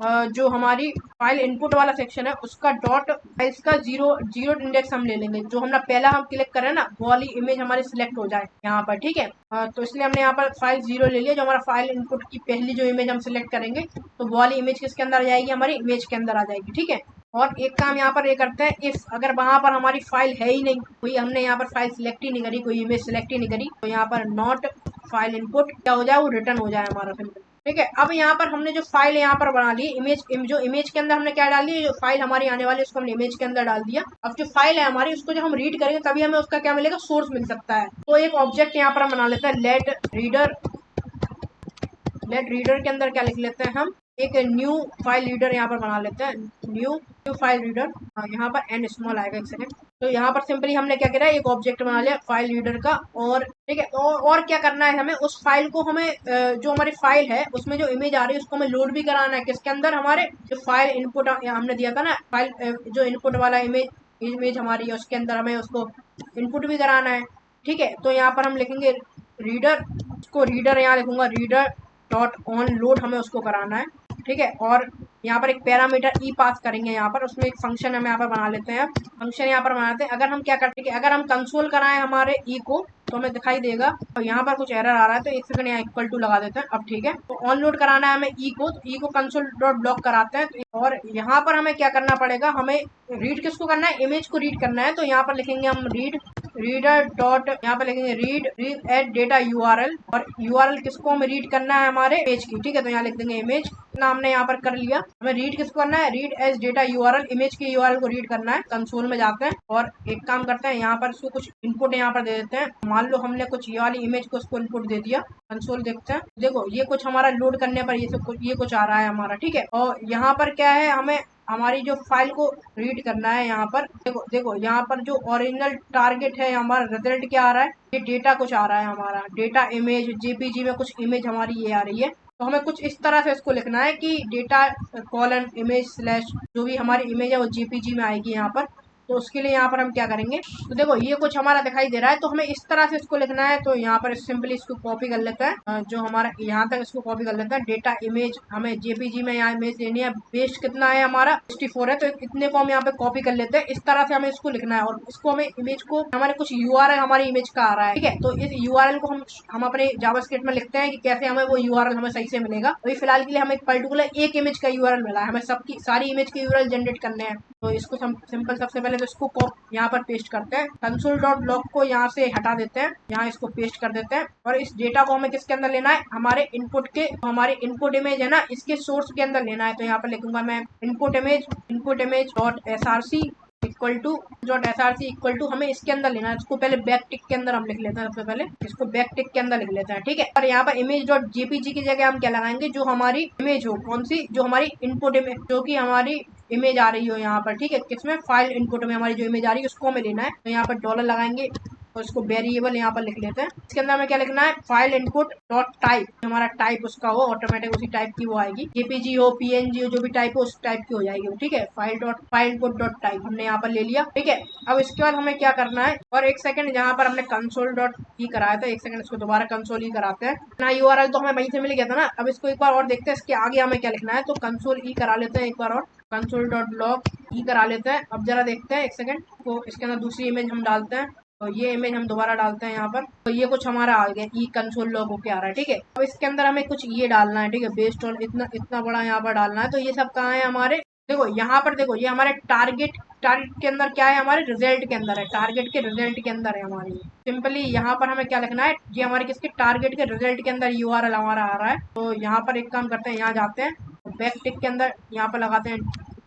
जो हमारी फाइल इनपुट वाला सेक्शन है उसका डॉट फाइल्स का जीरो जीरो इंडेक्स हम ले लेंगे। जो हमने पहला हम क्लिक करें ना वो वाली इमेज हमारी सिलेक्ट हो जाए यहाँ पर। ठीक है, तो इसलिए हमने यहाँ पर फाइल जीरो ले लिया। जो हमारा फाइल इनपुट की पहली जो इमेज हम सिलेक्ट करेंगे तो वो वाली इमेज किसके अंदर आ जाएगी, हमारी इमेज के अंदर आ जाएगी। ठीक है, और एक काम यहाँ पर ये करते हैं, इफ अगर वहां पर हमारी फाइल है ही नहीं, कोई हमने यहाँ पर फाइल सिलेक्ट ही नहीं करी, कोई इमेज सिलेक्ट ही नहीं करी, तो यहाँ पर नॉट फाइल इनपुट क्या हो जाए, वो रिटर्न हो जाए हमारा सिंपल। ठीक है, अब यहाँ पर हमने जो फाइल यहाँ पर बना ली इमेज, जो इमेज के अंदर हमने क्या डाल दिया, जो फाइल हमारी आने वाली है उसको हमने इमेज के अंदर डाल दिया। अब जो फाइल है हमारी उसको जब हम रीड करेंगे तभी हमें उसका क्या मिलेगा, सोर्स मिल सकता है। तो एक ऑब्जेक्ट यहाँ पर हम बना लेते हैं, लेट रीडर के अंदर क्या लिख लेते हैं हम, एक न्यू फाइल रीडर यहाँ पर बना लेते हैं, न्यू फाइल रीडर। यहाँ पर एन स्मॉल आएगा, एक सेकंड। तो यहाँ पर सिंपली हमने क्या किया, एक ऑब्जेक्ट बना लिया फाइल रीडर का। और ठीक है, और क्या करना है हमें, उस फाइल को हमें जो हमारी फाइल है उसमें जो इमेज आ रही है उसको हमें लोड भी कराना है। किसके अंदर, हमारे जो फाइल इनपुट हमने दिया था ना, फाइल जो इनपुट वाला इमेज हमारी है उसके अंदर हमें उसको इनपुट भी कराना है। ठीक है, तो यहाँ पर हम लिखेंगे रीडर, उसको रीडर यहाँ लिखूंगा, रीडर डॉट ऑन लोड हमें उसको कराना है। ठीक है, और यहाँ पर एक पैरामीटर ई पास करेंगे यहाँ पर, उसमें एक फंक्शन हम यहाँ पर बना लेते हैं। फंक्शन यहाँ पर बनाते हैं, अगर हम क्या करते हैं, अगर हम कंसोल कराएं हमारे ई को तो हमें दिखाई देगा। और यहाँ पर कुछ एरर आ रहा है तो एक सेकंड यहाँ इक्वल टू लगा देते हैं। अब ठीक है, तो ऑन लोड कराना है हमें ई को, तो ई को कंसोल डॉट ब्लॉक कराते हैं। और यहाँ पर हमें क्या करना पड़ेगा, हमें रीड किसको करना है, इमेज को रीड करना है। तो यहाँ पर लिखेंगे हम रीडर डॉट, यहाँ पे लिखेंगे रीड एट डेटा यूआरएल, और यूआरएल किसको हमें रीड करना है, हमारे इमेज की। ठीक है, तो यहाँ लिख देंगे इमेज, ना हमने यहाँ पर कर लिया। हमें रीड किसको करना है, read as data URL, image की यूआरएल को रीड करना है। कंसोल में जाते हैं और एक काम करते हैं, यहाँ पर इसको कुछ इनपुट यहाँ पर दे देते हैं। मान लो हमने कुछ ये वाली इमेज को उसको इनपुट दे दिया। कंसोल देखते हैं, देखो ये कुछ हमारा लोड करने पर ये कुछ आ रहा है हमारा। ठीक है, और यहाँ पर क्या है, हमें हमारी जो फाइल को रीड करना है। यहाँ पर देखो यहाँ पर जो ओरिजिनल टारगेट है हमारा, रिजल्ट क्या आ रहा है, ये डेटा कुछ आ रहा है हमारा, डेटा इमेज जेपीजी में कुछ इमेज हमारी ये आ रही है। तो हमें कुछ इस तरह से इसको लिखना है कि डेटा कॉलन इमेज स्लैश जो भी हमारी इमेज है वो जेपीजी में आएगी यहाँ पर। तो उसके लिए यहाँ पर हम क्या करेंगे, तो देखो ये कुछ हमारा दिखाई दे रहा है, तो हमें इस तरह से इसको लिखना है। तो यहाँ पर सिंपली इसको कॉपी कर लेते हैं, जो हमारा यहाँ तक इसको कॉपी कर लेते हैं। डेटा इमेज हमें जेपीजी में यहाँ इमेज लेनी है, बेस्ट कितना है हमारा 64 है, तो इतने को हम यहाँ पे कॉपी कर लेते हैं। इस तरह से हमें इसको लिखना है, और इसको हमें इमेज को हमारे कुछ यूआरएल हमारी इमेज का आ रहा है। ठीक है, तो इस यूआरएल को हम अपने जावास्क्रिप्ट में लिखते हैं कि कैसे हमें वो यूआरएल हमें सही से मिलेगा। अभी फिलहाल के लिए हमें पर्टिकुलर एक इमेज का यूआरएल मिला है, हमें सबकी सारी इमेज के यूआरएल जनरेट करने हैं। तो इसको सिंपल सबसे पहले तो इसको यहाँ पर पेस्ट करते हैं, कंसोल डॉट ब्लॉक को यहाँ से हटा देते हैं, यहाँ इसको पेस्ट कर देते हैं। और इस डेटा को हमें किसके अंदर लेना है, हमारे इनपुट के, हमारे इनपुट इमेज है ना, इसके सोर्स के अंदर लेना है। तो यहाँ पर लिखूंगा मैं input image dot SRC equal to हमें इसके अंदर लेना है। इसको पहले बैक टिक के अंदर हम लिख लेते हैं, सबसे पहले इसको बैक टिक के अंदर लिख लेते हैं। ठीक है, और यहाँ पर इमेज डॉट जेपीजी की जगह हम क्या लगाएंगे, जो हमारी इमेज हो, कौन सी, जो हमारी इनपुट इमेज, जो कि हमारी इमेज आ रही हो यहाँ पर। ठीक है, किसमें, फाइल इनपुट में हमारी जो इमेज आ रही है उसको हमें लेना है। तो यहाँ पर डॉलर लगाएंगे और उसको वेरिएबल यहाँ पर लिख लेते हैं। इसके अंदर हमें क्या लिखना है, फाइल इनपुट डॉट टाइप, हमारा टाइप उसका हो ऑटोमेटिक उसी टाइप की वो आएगी, जेपीजी हो पीएनजी हो जो भी टाइप हो उस टाइप की हो जाएगी। ठीक है, फाइल इनपुट डॉट टाइप हमने यहाँ पर ले लिया। ठीक है, अब इसके बाद हमें क्या करना है, और एक सेकंड जहाँ पर हमने कंसोल डॉट ई कराया था, एक सेकंड इसको दोबारा कंसोल ई कराते हैं ना, यूआरएल तो हमें वहीं से मिल गया था ना। अब इसको एक बार और देखते हैं इसके आगे हमें क्या लिखना है। तो कंसोल ई करा लेते हैं एक बार और, कंसोल डॉट लॉग ई करा लेते हैं। अब जरा देखते हैं एक सेकंड, तो इसके अंदर दूसरी इमेज हम डालते हैं, तो ये इमेज हम दोबारा डालते हैं यहाँ पर। तो ये कुछ हमारा आ गया, ई कंसोल लॉग होके आ रहा है। ठीक है, अब इसके अंदर हमें कुछ ये डालना है। ठीक है, बेस्ड ऑन इतना बड़ा यहाँ पर डालना है। तो ये सब कहाँ है हमारे, देखो यहाँ पर, देखो ये हमारे टारगेट के अंदर क्या है, हमारे रिजल्ट के अंदर है, टारगेट के रिजल्ट के अंदर है हमारी। सिंपली यहाँ पर हमें क्या लिखना है, ये हमारे किसके, टारगेट के रिजल्ट के अंदर यूआरएल हमारा आ रहा है। तो यहाँ पर एक काम करते हैं, यहाँ जाते हैं, बैक टिक के अंदर यहाँ पर लगाते हैं,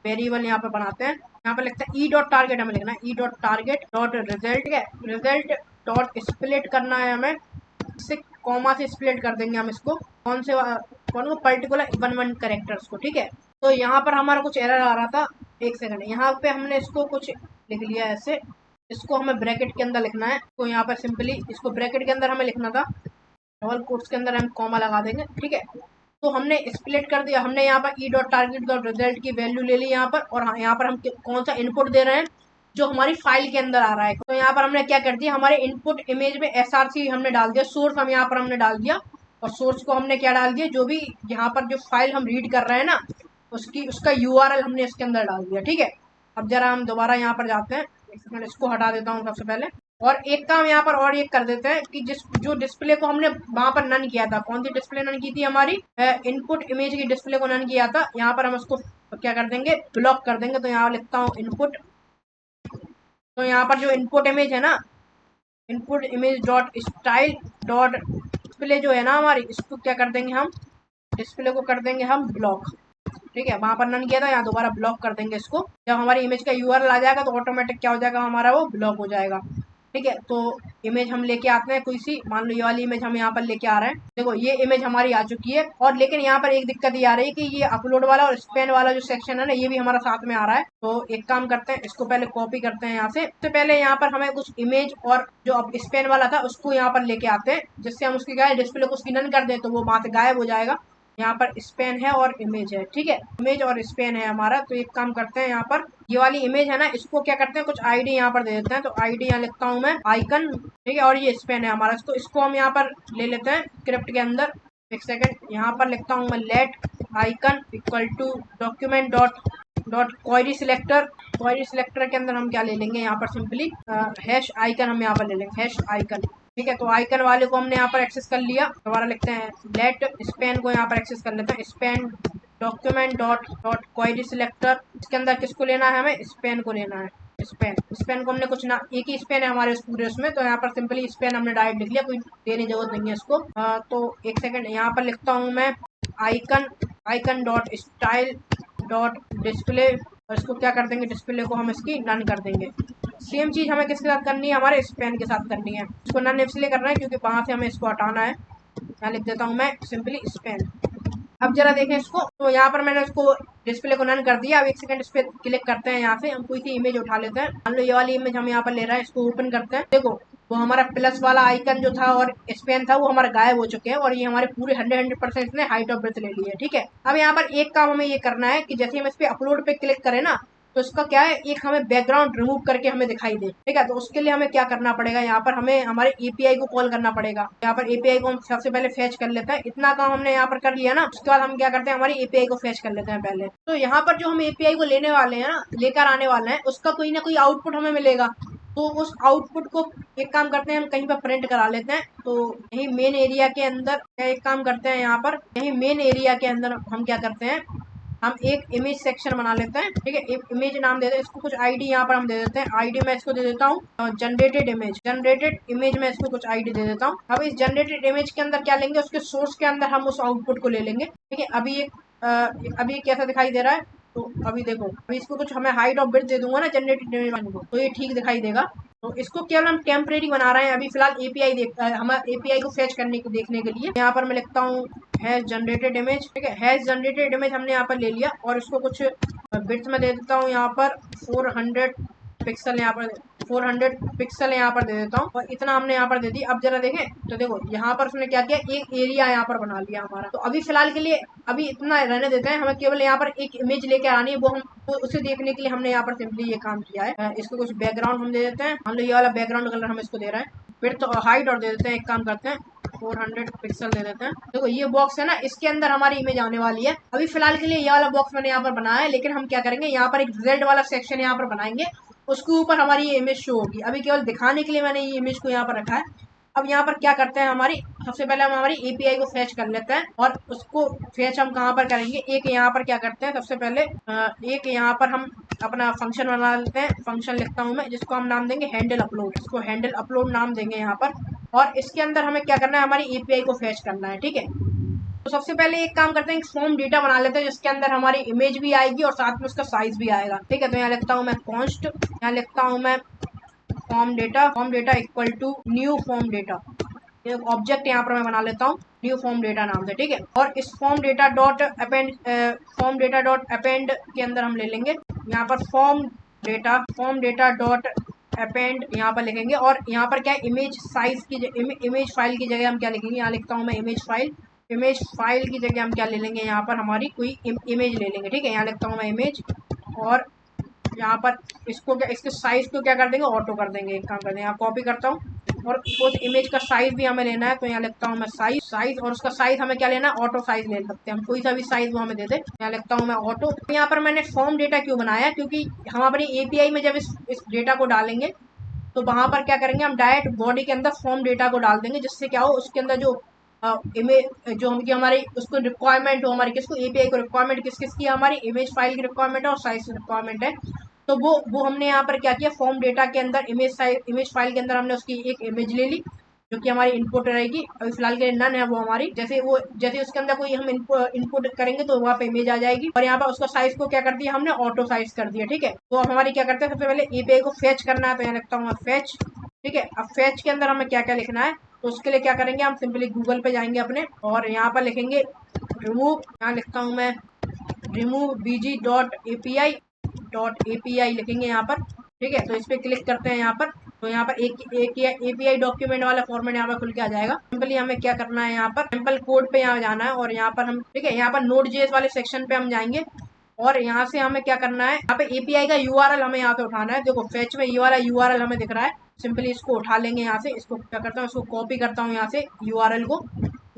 वेरिएबल यहाँ पर बनाते हैं, यहाँ पर लिखते हैं ई डॉट टारगेट, हमें लिखना है E dot target dot result. ठीक है, रिजल्ट डॉट स्प्लिट करना है हमें, से कॉमा से स्प्लिट कर देंगे हम इसको, कौन को पर्टिकुलर 1 कैरेक्टर्स को। ठीक है, तो यहाँ पर हमारा कुछ एरर आ रहा था, एक सेकंड, यहाँ पे हमने इसको कुछ लिख लिया ऐसे, इसको हमें ब्रैकेट के अंदर लिखना है। तो यहाँ पर सिंपली इसको ब्रैकेट के अंदर हमें लिखना था, डबल कोट्स के अंदर हम कॉमा लगा देंगे, ठीक है। तो हमने स्प्लिट कर दिया, हमने यहाँ पर E dot target dot result की वैल्यू ले ली यहाँ पर, और यहाँ पर हम कौन सा इनपुट दे रहे हैं जो हमारी फाइल के अंदर आ रहा है। तो यहाँ पर हमने क्या कर दिया, हमारे इनपुट इमेज में src हमने डाल दिया, सोर्स हम यहाँ पर हमने डाल दिया, और सोर्स को हमने क्या डाल दिया, जो भी यहाँ पर जो फाइल हम रीड कर रहे हैं ना उसका URL हमने इसके अंदर डाल दिया, ठीक है। अब जरा हम दोबारा यहाँ पर जाते हैं, एक सेकंड इसको हटा देता हूँ सबसे पहले, और एक काम यहाँ पर और ये कर देते हैं कि जो डिस्प्ले को हमने वहां पर नन किया था, कौन सी डिस्प्ले नन की थी, हमारी इनपुट इमेज की डिस्प्ले को नन किया था, यहाँ पर हम उसको क्या कर देंगे, ब्लॉक कर देंगे। तो यहाँ लिखता हूँ इनपुट, तो यहाँ पर जो इनपुट इमेज है ना, input image dot style dot display जो है ना हमारी, इसको क्या कर देंगे हम, डिस्प्ले को कर देंगे हम ब्लॉक, ठीक है। वहां पर नन किया था, यहाँ दोबारा ब्लॉक कर देंगे इसको। जब हमारी इमेज का URL आ जाएगा तो ऑटोमेटिक क्या हो जाएगा, हमारा वो ब्लॉक हो जाएगा, ठीक है। तो इमेज हम लेके आते हैं कोई सी, मान लो ये वाली इमेज हम यहाँ पर लेके आ रहे हैं, देखो ये इमेज हमारी आ चुकी है। और लेकिन यहाँ पर एक दिक्कत ये आ रही है कि ये अपलोड वाला और स्पैन वाला जो सेक्शन है ना, ये भी हमारा साथ में आ रहा है। तो एक काम करते हैं, इसको पहले कॉपी करते हैं यहाँ से। सबसे पहले यहाँ पर हमें कुछ इमेज और जो अब स्पैन वाला था उसको यहाँ पर लेके आते हैं, जिससे हम उसकी क्या है, डिस्प्ले को उसकी नन कर दें तो वो वहां से गायब हो जाएगा। यहाँ पर स्पैन है और इमेज है, ठीक है, इमेज और स्पैन है हमारा। तो एक काम करते हैं, यहाँ पर ये वाली इमेज है ना, इसको क्या करते हैं, कुछ आईडी यहाँ पर दे देते हैं। तो आईडी यहाँ लिखता हूँ मैं आइकन, ठीक है, और ये स्पैन है हमारा, तो इसको हम यहाँ पर ले लेते हैं स्क्रिप्ट के अंदर। एक सेकंड, यहाँ पर लिखता हूँ मैं let icon equal to document dot query selector. Query selector के अंदर हम क्या ले लेंगे, यहाँ पर सिंपली हैश आइकन हम यहाँ पर ले लेंगे, हैश आइकन, ठीक है। तो आइकन वाले को हमने यहाँ पर एक्सेस कर लिया। दोबारा लिखते हैं लेट स्पैन को यहाँ पर एक्सेस कर लेते हैं, span document dot query selector. इसके अंदर किसको लेना है, हमें स्पैन को लेना है, स्पैन को हमने कुछ ना, एक ही स्पैन है हमारे उस पूरे उसमें, तो यहाँ पर सिंपली स्पैन हमने डायरेक्ट लिख लिया, कोई देने जरूरत नहीं है इसको। तो एक सेकंड, यहाँ पर लिखता हूँ मैं icon dot style dot display, और इसको क्या कर देंगे, डिस्प्ले को हम इसकी नन कर देंगे। सेम चीज हमें किसके साथ करनी है, हमारे स्पैन के साथ करनी है। इसको नन इसलिए करना है क्योंकि वहां से हमें इसको हटाना है। यहाँ लिख देता हूँ मैं सिंपली स्पैन। अब जरा देखें इसको, तो यहाँ पर मैंने इसको डिस्प्ले को नन कर दिया। अब एक सेकंड इस पे क्लिक करते हैं, यहाँ से हम कोई सी इमेज उठा लेते हैं, मान लो ये वाली इमेज हम यहाँ पर ले रहे हैं, इसको ओपन करते हैं। देखो वो हमारा प्लस वाला आइकन जो था और स्पैन था वो हमारा गायब हो चुके हैं, और ये हमारे पूरे 100% इसने हाइट ऑफ ब्रेथ ले ली है, ठीक है। अब यहाँ पर एक काम हमें ये करना है कि जैसे हम इस पे अपलोड पे क्लिक करें ना, तो इसका क्या है, एक हमें बैकग्राउंड रिमूव करके हमें दिखाई दे, ठीक है। तो उसके लिए हमें क्या करना पड़ेगा, यहाँ पर हमें हमारे एपीआई को कॉल करना पड़ेगा। यहाँ पर एपीआई को हम सबसे पहले फेच कर लेते हैं। इतना काम हमने यहाँ पर कर लिया ना, उसके बाद हम क्या करते हैं, हमारी एपीआई को फेच कर लेते हैं पहले। तो यहाँ पर जो हम एपीआई को लेने वाले हैं ना, लेकर आने वाले हैं, उसका कोई ना कोई आउटपुट हमें मिलेगा। तो उस आउटपुट को एक काम करते हैं, हम कहीं पर प्रिंट करा लेते हैं। तो यही मेन एरिया के अंदर एक काम करते हैं, यहाँ पर यही मेन एरिया के अंदर हम क्या करते हैं, हम एक इमेज सेक्शन बना लेते हैं, ठीक है। एक इमेज नाम दे दें इसको, कुछ आईडी यहाँ पर हम दे देते हैं। आईडी में इसको दे देता हूँ जनरेटेड इमेज में इसको कुछ आईडी दे देता हूँ। अब इस जनरेटेड इमेज के अंदर क्या लेंगे, उसके सोर्स के अंदर हम उस आउटपुट को ले लेंगे, ठीक है। अभी कैसा दिखाई दे रहा है, तो अभी देखो, अभी इसको कुछ हमें हाइट ऑफ ब्रेथ दे दूंगा ना जनरेटेड इमेज को, तो ये ठीक दिखाई देगा। तो इसको केवल हम टेम्परेरी बना रहे हैं अभी फिलहाल, हम एपीआई को फेच करने को देखने के लिए। यहाँ पर मैं लिखता हूँ हैज जनरेटेड इमेज, ठीक है। हैज जनरेटेड इमेज हमने यहाँ पर ले लिया, और इसको कुछ बिट्स में दे देता हूँ यहाँ पर 400 पिक्सल, यहाँ पर 400 पिक्सल यहाँ पर दे देता हूँ, और इतना हमने यहाँ पर दे दी। अब जरा देखें तो देखो यहाँ पर उसने क्या किया, एक एरिया यहाँ पर बना लिया हमारा। तो अभी फिलहाल के लिए अभी इतना रहने देते हैं, हमें केवल यहाँ पर एक इमेज लेके आनी है, वो हम तो उसे देखने के लिए हमने यहाँ पर सिंपली ये काम किया है। इसको कुछ बैकग्राउंड हम दे देते हैं, हम लोग ये वाला बैकग्राउंड कलर हम इसको दे रहे हैं, फिर तो हाइट और दे देते हैं, एक काम करते हैं 400 पिक्सल दे देते हैं। देखो ये बॉक्स है ना, इसके अंदर हमारी इमेज आने वाली है। अभी फिलहाल के लिए ये वाला बॉक्स मैंने यहाँ पर बनाया है, लेकिन हम क्या करेंगे, यहाँ पर एक रिजल्ट वाला सेक्शन यहाँ पर बनाएंगे, उसके ऊपर हमारी ये इमेज शो होगी। अभी केवल दिखाने के लिए मैंने ये इमेज को यहाँ पर रखा है। अब यहाँ पर क्या करते हैं, सबसे पहले हम हमारी एपीआई को फेच कर लेते हैं, और उसको फेच हम कहाँ पर करेंगे, एक यहाँ पर क्या करते हैं, सबसे पहले एक यहाँ पर हम अपना फंक्शन बना लेते हैं। फंक्शन लिखता हूँ मैं, जिसको हम नाम देंगे हैंडल अपलोड, इसको हैंडल अपलोड नाम देंगे यहाँ पर। और इसके अंदर हमें क्या करना है, हमारी एपीआई को फेच करना है, ठीक है। तो सबसे पहले एक काम करते हैं, एक फॉर्म डेटा बना लेते हैं, जिसके अंदर हमारी इमेज भी आएगी और साथ में उसका साइज भी आएगा, ठीक है। तो यहाँ लिखता हूँ मैं कॉन्स्ट, यहाँ लिखता हूँ मैं form data equal to new form data, एक ऑब्जेक्ट यहाँ पर मैं बना लेता हूँ न्यू फॉर्म डेटा नाम से, ठीक है। और इस फॉर्म डेटा डॉट अपेंड के अंदर हम ले लेंगे यहाँ पर फॉर्म डेटा डॉट अपेंड यहाँ पर लिखेंगे और यहाँ पर क्या है इमेज साइज की इमेज फाइल की जगह हम क्या लिखेंगे, यहाँ लिखता हूँ मैं इमेज फाइल की जगह हम क्या ले लेंगे, यहाँ पर हमारी कोई इमेज ले लेंगे। ठीक है, यहाँ लिखता हूँ मैं इमेज और यहाँ पर इसको क्या, इसके साइज को क्या कर देंगे, ऑटो कर देंगे। एक काम कर देंगे, यहाँ कॉपी करता हूँ और उस इमेज का साइज भी हमें लेना है, तो यहाँ लिखता हूँ मैं साइज और उसका साइज हमें क्या लेना है, ऑटो साइज ले सकते हैं हम, कोई सा भी साइज वो हमें दे दे। यहाँ लिखता हूँ मैं ऑटो। यहाँ पर मैंने फॉर्म डेटा क्यों बनाया, क्योंकि हम अपनी एपीआई में जब इस डेटा को डालेंगे तो वहां पर क्या करेंगे, हम डायरेक्ट बॉडी के अंदर फॉर्म डेटा को डाल देंगे, जिससे क्या हो उसके अंदर जो इमेज जो हमकी हमारी उसको रिक्वायरमेंट हो, हमारी किसको एपीआई को रिक्वायरमेंट किस किस की, हमारी इमेज फाइल की रिक्वायरमेंट है और साइज की रिक्वायरमेंट है। तो वो हमने यहाँ पर क्या किया, फॉर्म डेटा के अंदर इमेज फाइल के अंदर हमने उसकी एक इमेज ले ली जो कि हमारी इनपुट रहेगी। अभी फिलहाल के लिए नन है वो हमारी, जैसे उसके अंदर कोई हम इनपुट करेंगे तो वहाँ पे इमेज आ जाएगी और यहाँ पर उसका साइज को क्या कर दिया हमने, ऑटो साइज कर दिया। ठीक है, तो अब हमारी क्या करते हैं, सबसे पहले एपीआई को फेच करना है, तो यहाँ लिखता हूँ मैं फेच। ठीक है, अब फेच के अंदर हमें क्या क्या लिखना है, तो उसके लिए क्या करेंगे, हम सिंपली गूगल पे जाएंगे अपने और यहाँ पर लिखेंगे रिमूव, यहाँ लिखता हूँ मैं रिमूव bg.api लिखेंगे यहाँ पर। ठीक है, तो इस पर क्लिक करते हैं यहाँ पर, तो यहाँ पर एक एपीआई डॉक्यूमेंट वाला फॉर्मेट यहाँ पर खुल के आ जाएगा। सिंपली हमें क्या करना है, यहाँ पर सिंपल कोड पे यहाँ जाना है और यहाँ पर हम, ठीक है, यहाँ पर नोड जेएस वाले सेक्शन पे हम जाएंगे और यहाँ से हमें क्या करना है, यहाँ पे एपीआई का यूआरएल हमें यहाँ पे उठाना है। देखो फेच में ये वाला यूआरएल हमें दिख रहा है, सिंपली इसको उठा लेंगे यहाँ से, इसको क्या करता हूँ, इसको कॉपी करता हूँ यहाँ से यूआरएल को,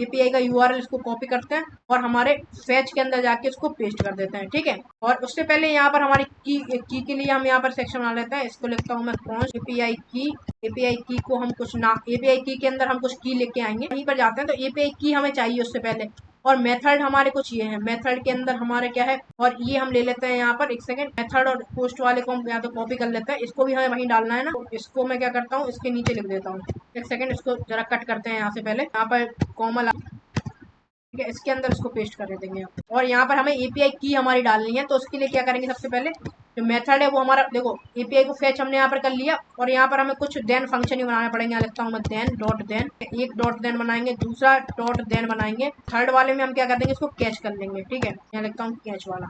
एपीआई का यूआरएल इसको कॉपी करते हैं और हमारे फेच के अंदर जाके इसको पेस्ट कर देते हैं। ठीक है, और उससे पहले यहाँ पर हमारी की के लिए हम यहाँ पर सेक्शन बना लेते हैं, इसको लिखता हूँ मैं कॉन्स्ट एपीआई की को हम कुछ ना, एपीआई की के अंदर हम कुछ की लेके आएंगे, वहीं पर जाते हैं। तो एपीआई की हमें चाहिए उससे पहले, और मेथड हमारे कुछ ये है, मेथड के अंदर हमारे क्या है, और ये हम ले लेते हैं यहाँ पर, एक सेकंड, मेथड और पोस्ट वाले को हम यहाँ तो कॉपी कर लेते हैं, इसको भी हमें वहीं डालना है ना, तो इसको मैं क्या करता हूँ, इसके नीचे लिख देता हूँ। एक सेकंड, इसको जरा कट करते हैं यहाँ से, पहले यहाँ पर कॉमन, ठीक है, इसके अंदर इसको पेस्ट कर देंगे और यहाँ पर हमें एपीआई की हमारी डालनी है। तो उसके लिए क्या करेंगे, सबसे पहले जो मेथड है वो हमारा, देखो एपीआई को फेच हमने यहाँ पर कर लिया और यहाँ पर हमें कुछ देन फंक्शन ही बनाने पड़ेंगे। यहाँ लिखता हूँ मैं देन डॉट देन, एक डॉट देन बनाएंगे, दूसरा डॉट देन बनाएंगे, थर्ड वाले में हम क्या कर देंगे, इसको कैच कर लेंगे। ठीक है, यहाँ लिखता हूँ कैच वाला।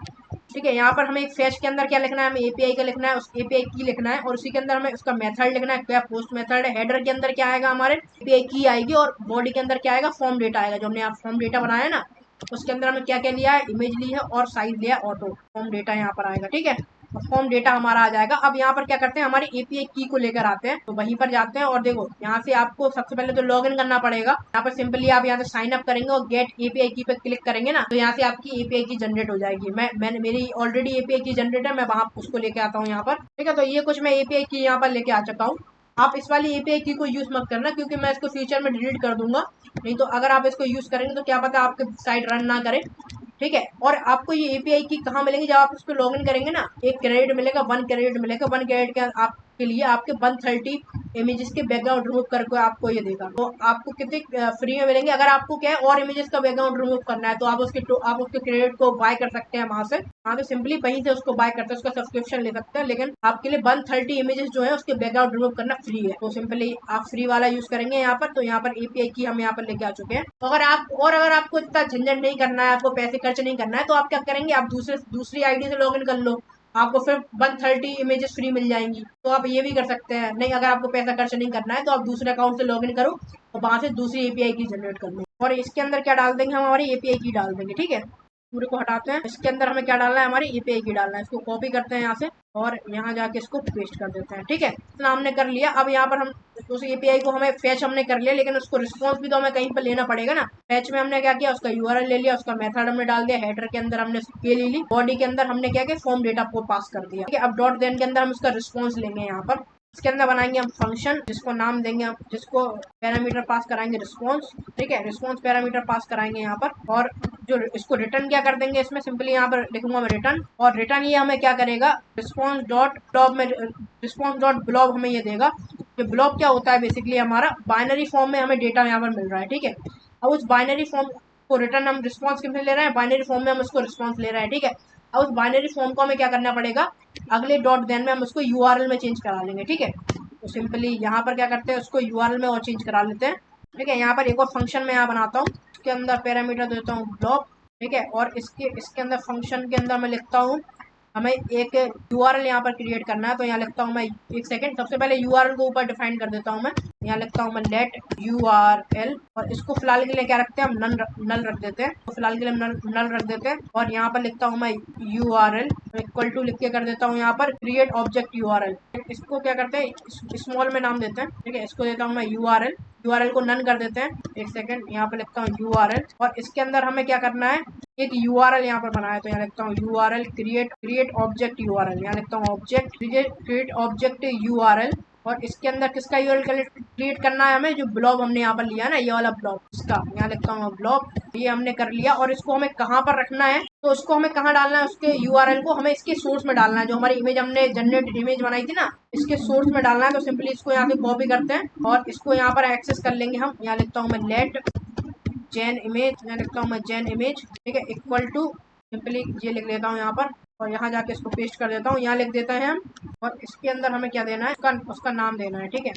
ठीक है, यहाँ पर हमें एक फेच के अंदर क्या लिखना है, हमें एपीआई का लिखना है, उस एपीआई की लिखना है और उसी के अंदर हमें उसका मेथड लिखना है, क्या पोस्ट मेथड है। हेडर के अंदर क्या आएगा, हमारे एपीआई की आएगी और बॉडी के अंदर क्या आएगा, फॉर्म डेटा आएगा, जो हमने यहाँ फॉर्म डेटा बनाया है ना, उसके अंदर हमें क्या क्या लिया है, इमेज ली है और साइज लिया है, ऑटो फॉर्म डेटा यहाँ पर आएगा। ठीक है, फॉर्म डेटा हमारा आ जाएगा। अब यहाँ पर क्या करते हैं, हमारी एपीआई की को लेकर आते हैं, तो वहीं पर जाते हैं और देखो यहाँ से आपको सबसे पहले तो लॉग इन करना पड़ेगा। यहाँ पर सिंपली आप यहाँ से साइन अप करेंगे और गेट एपीआई की पे क्लिक करेंगे ना, तो यहाँ से आपकी एपीआई की जनरेट हो जाएगी। मैंने मेरी ऑलरेडी एपीआई की जनरेट है, मैं वहाँ उसको लेके आता हूँ यहाँ पर। ठीक है, तो ये कुछ मैं एपीआई की यहाँ पर लेके आ चुका हूँ। आप इस वाली एपीआई की को यूज मत करना, क्योंकि मैं इसको फ्यूचर में डिलीट कर दूंगा, नहीं तो अगर आप इसको यूज करेंगे तो क्या पता आपके साइट रन ना करे। ठीक है, और आपको ये एपीआई की कहाँ मिलेंगे, जब आप उस पर लॉग इन करेंगे ना, एक क्रेडिट मिलेगा, 1 क्रेडिट मिलेगा, 1 क्रेडिट के आपके लिए आपके 130 इमेजेस के बैकग्राउंड रिमूव करके आपको ये देगा। तो आपको कितने फ्री में मिलेंगे, अगर आपको क्या है और इमेजेस का बैकग्राउंड रिमूव करना है तो आप उसके क्रेडिट को बाय कर सकते हैं वहां से, सिंपली वहीं से उसको बाय करते हैं, उसका सब्सक्रिप्शन ले सकते हैं। लेकिन आपके लिए 130 इमेजेस जो है उसके बैकग्राउंड रिमूव करना फ्री है, तो सिंपली आप फ्री वाला यूज करेंगे यहाँ पर। तो यहाँ पर एपीआई की हम यहाँ पर लेके आ चुके हैं। तो अगर आपको इतना झंझट नहीं करना है, आपको पैसे खर्च नहीं करना है, तो आप क्या करेंगे, आप दूसरी आईडी से लॉग इन कर लो, आपको फिर 130 इमेजेस फ्री मिल जाएंगी। तो आप ये भी कर सकते हैं। नहीं, अगर आपको पैसा खर्च नहीं करना है तो आप दूसरे अकाउंट से लॉग इन करो और वहां से दूसरी एपीआई की जनरेट कर लो और इसके अंदर क्या डाल देंगे, हम हमारी एपीआई की डाल देंगे। ठीक है, पूरे को हटाते हैं, इसके अंदर हमें क्या डालना है, हमारी एपीआई की डालना है, इसको कॉपी करते हैं यहाँ से और यहाँ जाके इसको पेस्ट कर देते हैं। ठीक है, इतना हमने कर लिया। अब यहाँ पर हम उस एपीआई को हमें फेच हमने कर लिया, लेकिन उसको रिस्पॉन्स भी तो हमें कहीं पर लेना पड़ेगा ना। फेच में हमने क्या किया, उसका यूआरएल ले लिया, उसका मेथड हमने डाल दिया, हेडर के अंदर हमने के ले ली, बॉडी के अंदर हमने क्या किया, फॉर्म डेटा को पास कर दिया। ठीक है, अब डॉट देन के अंदर हम उसका रिस्पॉन्स लेंगे यहाँ पर, इसके अंदर बनाएंगे हम फंक्शन, जिसको नाम देंगे हम, जिसको पैरामीटर पास कराएंगे रिस्पॉन्स। ठीक है, रिस्पॉन्स पैरामीटर पास कराएंगे यहाँ पर और जो इसको रिटर्न क्या कर देंगे, इसमें सिंपली यहाँ पर लिखूंगा मैं रिटर्न, और रिटर्न ये हमें क्या करेगा, रिस्पॉन्स डॉट ब्लॉब हमें ये देगा। ये ब्लॉब क्या होता है, बेसिकली हमारा बाइनरी फॉर्म में हमें डेटा यहाँ पर मिल रहा है। ठीक है, अब उस बाइनरी फॉर्म को रिटर्न हम रिस्पॉन्स किसमें ले रहे हैं, बाइनरी फॉर्म में हम उसको रिस्पॉन्स ले रहे हैं। ठीक है, अब उस बाइनरी फॉर्म को हमें क्या करना पड़ेगा, अगले डॉट देन में हम उसको यूआरएल में चेंज करा लेंगे। ठीक है, तो सिंपली यहाँ पर क्या करते हैं, उसको यूआरएल में और चेंज करा लेते हैं। ठीक है, यहाँ पर एक और फंक्शन मैं यहाँ बनाता हूँ, इसके अंदर पैरामीटर देता हूँ ब्लॉक। ठीक है, और इसके अंदर फंक्शन के अंदर मैं लिखता हूँ हमें एक यूआरएल यहाँ पर क्रिएट करना है। तो यहाँ लिखता हूँ मैं, एक सेकंड, सबसे पहले यूआरएल को ऊपर डिफाइन कर देता हूँ मैं। यहाँ लिखता हूँ मैं लेट यूआरएल, और इसको फिलहाल के लिए क्या रखते हैं हम, नल रख देते हैं। तो फिलहाल के लिए नल रख देते हैं। और यहाँ पर लिखता हूँ मैं यूआरएल इक्वल टू लिख के कर देता हूँ यहाँ पर क्रिएट ऑब्जेक्ट यूआरएल। इसको क्या करते हैं, स्मॉल में नाम देते हैं, ठीक है। इसको देता हूँ मैं यूआरएल को नन कर देते हैं। एक सेकंड, यहाँ पे लिखता हूँ यूआरएल, और इसके अंदर हमें क्या करना है, एक यूआरएल यहाँ पर बनाया। तो यहाँ लिखता हूँ यूआरएल क्रिएट ऑब्जेक्ट यूआरएल। यहाँ लिखता हूँ ऑब्जेक्ट क्रिएट ऑब्जेक्ट यूआरएल, और इसके अंदर किसका यूआरएल क्रिएट करना है हमें, जो ब्लॉब हमने यहाँ पर लिया ना, ये वाला ब्लॉब, इसका। यहाँ लिखता हूँ ब्लॉब, ये हमने कर लिया। और इसको हमें कहाँ पर रखना है, तो उसको हमें कहाँ डालना है, उसके यूआरएल को हमें इसके सोर्स में डालना है। जो हमारी इमेज हमने जनरेट इमेज बनाई थी ना, इसके सोर्स में डालना है। तो सिंपली इसको यहाँ से कॉपी करते हैं और इसको यहाँ पर एक्सेस कर लेंगे हम। यहाँ लिखता हूँ मैं लेट जेन इमेज, यहाँ लिखता हूँ मैं जेन इमेज, ठीक है, इक्वल टू, सिंपली ये लिख लेता हूँ यहाँ पर, और यहाँ जाके इसको पेस्ट कर देता हूँ। यहाँ लिख देते हैं हम, और इसके अंदर हमें क्या देना है, उसका नाम देना है, ठीक है।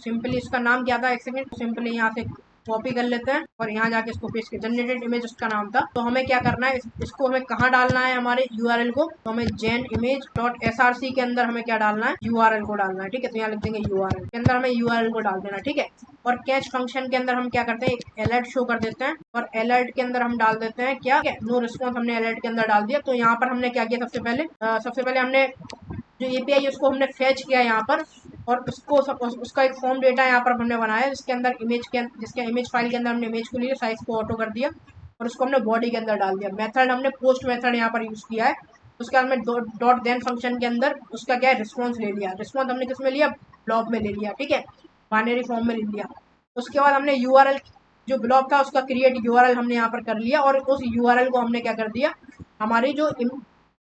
सिंपली इसका नाम क्या था, एक सेकंड, सिंपली यहाँ से कॉपी कर लेते हैं और यहाँ जाके इसको पेस्ट कर, जनरेटेड इमेज उसका नाम था। तो हमें क्या करना है, इसको हमें कहाँ डालना है, हमारे यूआरएल को। तो हमें जेन इमेज डॉट एसआरसी के अंदर हमें क्या डालना है, यूआरएल को डालना है, ठीक है। तो यहाँ लिख देंगे यूआरएल के अंदर हमें यूआरएल को डाल देना, ठीक है। और कैच फंक्शन के अंदर हम क्या करते हैं, एक अलर्ट शो कर देते हैं, और अलर्ट के अंदर हम डाल देते हैं क्या, नो रिस्पॉन्स हमने अलर्ट के अंदर डाल दिया। तो यहाँ पर हमने क्या किया, सबसे पहले हमने जो एपीआई उसको हमने फेच किया यहाँ पर, और उसको उसका एक फॉर्म डेटा यहाँ पर हमने बनाया, जिसके अंदर जिसके इमेज फाइल के अंदर हमने इमेज को लिया, साइज को ऑटो कर दिया, और उसको हमने बॉडी के अंदर डाल दिया। मेथड हमने पोस्ट मेथड यहाँ पर यूज किया है। उसके बाद में डॉट देन फंक्शन के अंदर उसका क्या है, रिस्पॉन्स ले लिया। रिस्पॉन्स हमने किस में लिया, ब्लॉब में ले लिया, ठीक है, बाइनरी फॉर्म में ले लिया। उसके बाद हमने यूआरएल जो ब्लॉब था उसका क्रिएट यूआरएल हमने यहाँ पर कर लिया, और उस यूआरएल को हमने क्या कर दिया, हमारी जो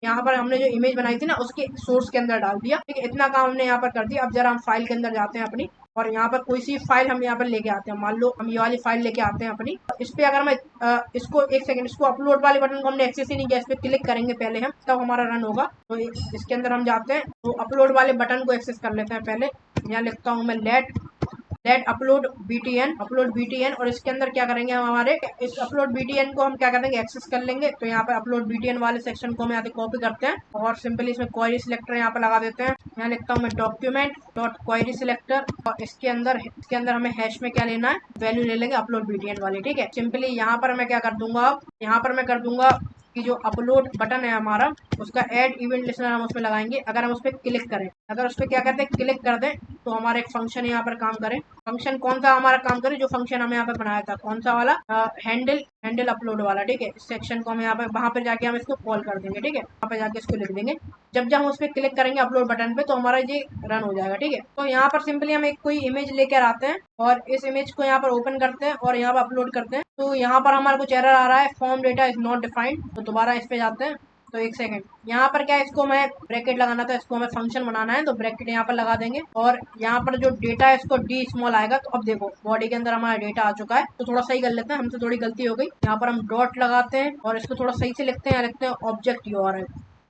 यहाँ पर हमने जो इमेज बनाई थी ना, उसके सोर्स के अंदर डाल दिया, ठीक है। इतना काम हमने यहाँ पर कर दिया। अब जरा हम फाइल के अंदर जाते हैं अपनी, और यहाँ पर कोई सी फाइल हम यहाँ पर लेके आते हैं। मान लो हम ये वाली फाइल लेके आते हैं अपनी। इस पे अगर मैं इसको, एक सेकंड, इसको अपलोड वाले बटन को हमने एक्सेस ही नहीं किया, इस पे क्लिक करेंगे पहले हम, तब हमारा रन होगा। तो इसके अंदर हम जाते हैं, तो अपलोड वाले बटन को एक्सेस कर लेते हैं पहले। यहाँ लिखता हूँ मैं लेट अपलोड बीटीएन, और इसके अंदर क्या करेंगे हम, हमारे इस अपलोड बीटीएन को हम क्या करेंगे, एक्सेस कर लेंगे। तो यहाँ पे अपलोड बीटीएन वाले सेक्शन को हम यहाँ पे कॉपी करते हैं, और सिंपली इसमें क्वेरी सिलेक्टर यहाँ पे लगा देते हैं। यहाँ लिखता हूँ मैं डॉक्यूमेंट डॉट क्वेरी सिलेक्टर, और इसके अंदर हमें हैश में क्या लेना है, वैल्यू ले लेंगे अपलोड बीटीएन वाली, ठीक है। सिंपली यहाँ पर मैं क्या कर दूंगा, यहाँ पर मैं कर दूंगा कि जो अपलोड बटन है हमारा, उसका ऐड इवेंट लिस्टनर हम उसमें लगाएंगे। अगर हम उस पर क्लिक करें, अगर उस पर क्या करते हैं, क्लिक कर दें, तो हमारा एक फंक्शन यहाँ पर काम करे। फंक्शन कौन सा हमारा काम करे, जो फंक्शन हमें यहाँ पर बनाया था, कौन सा वाला, हैंडल अपलोड वाला, ठीक है। इस सेक्शन को हम यहाँ पर, वहां पर जाके हम इसको कॉल कर देंगे, ठीक है। वहाँ पे जाके इसको लिख देंगे। जब हम उस पर क्लिक करेंगे अपलोड बटन पे, तो हमारा ये रन हो जाएगा, ठीक है। तो यहाँ पर सिंपली हम एक कोई इमेज लेकर आते हैं, और इस इमेज को यहाँ पर ओपन करते हैं, और यहाँ पर अपलोड करते हैं। तो यहाँ पर हमारा कुछ एरर आ रहा है, form data is not defined. तो दोबारा इस पे जाते हैं। तो एक सेकंड, यहाँ पर क्या है, इसको मैं ब्रैकेट लगाना था, इसको हमें फंक्शन बनाना है, तो ब्रैकेट यहाँ पर लगा देंगे। और यहाँ पर जो डेटा है इसको डी स्मॉल आएगा। तो अब देखो बॉडी के अंदर हमारा डेटा आ चुका है। तो थोड़ा सही कर लेते हैं, हमसे थोड़ी गलती हो गई। यहाँ पर हम डॉट लगाते हैं, और इसको थोड़ा सही से लिखते हैं, लिखते हैं ऑब्जेक्ट यूआरएल,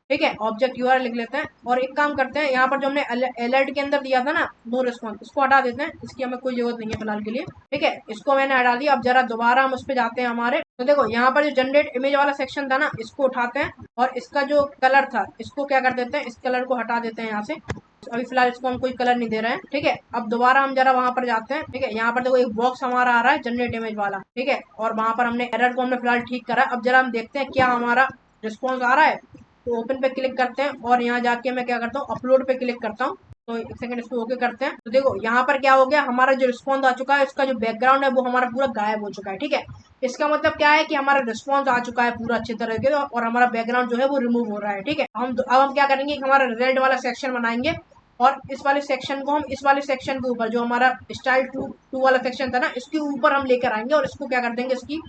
ठीक है, ऑब्जेक्ट यूआरएल लिख लेते हैं। और एक काम करते हैं, यहाँ पर जो हमने अलर्ट के अंदर दिया था ना, नो रिस्पॉन्स, इसको हटा देते हैं, इसकी हमें कोई जरूरत नहीं है फिलहाल के लिए, ठीक है। इसको मैंने हटा दिया। अब जरा दोबारा हम उस पर जाते हैं हमारे। तो देखो यहाँ पर जो जनरेट इमेज वाला सेक्शन था ना, इसको उठाते हैं, और इसका जो कलर था इसको क्या कर देते हैं, इस कलर को हटा देते हैं यहाँ से। अभी फिलहाल इसको हम कोई कलर नहीं दे रहे हैं, ठीक है। अब दोबारा हम जरा वहां पर जाते हैं, ठीक है। यहाँ पर देखो एक बॉक्स हमारा आ रहा है जनरेट इमेज वाला, ठीक है, और वहां पर हमने एरर को हमने फिलहाल ठीक करा। अब जरा हम देखते हैं क्या हमारा रिस्पॉन्स आ रहा है। तो ओपन पे क्लिक करते हैं, और यहाँ जाके मैं क्या करता हूँ, अपलोड पे क्लिक करता हूँ। तो एक सेकंड, इसको ओके करते हैं। तो देखो यहाँ पर क्या हो गया, हमारा जो रिस्पॉन्स आ चुका है, इसका जो बैकग्राउंड है वो हमारा पूरा गायब हो चुका है, ठीक है। इसका मतलब क्या है कि हमारा रिस्पॉन्स आ चुका है पूरा अच्छी तरह के, और हमारा बैकग्राउंड जो है वो रिमूव हो रहा है, ठीक है। अब हम क्या करेंगे, हमारा रिजल्ट वाला सेक्शन बनाएंगे, और इस वाले सेक्शन को हम इस वाले सेक्शन के ऊपर, जो हमारा स्टाइल टू वाला सेक्शन था ना, इसके ऊपर हम लेकर आएंगे, और इसको क्या कर देंगे, इसकी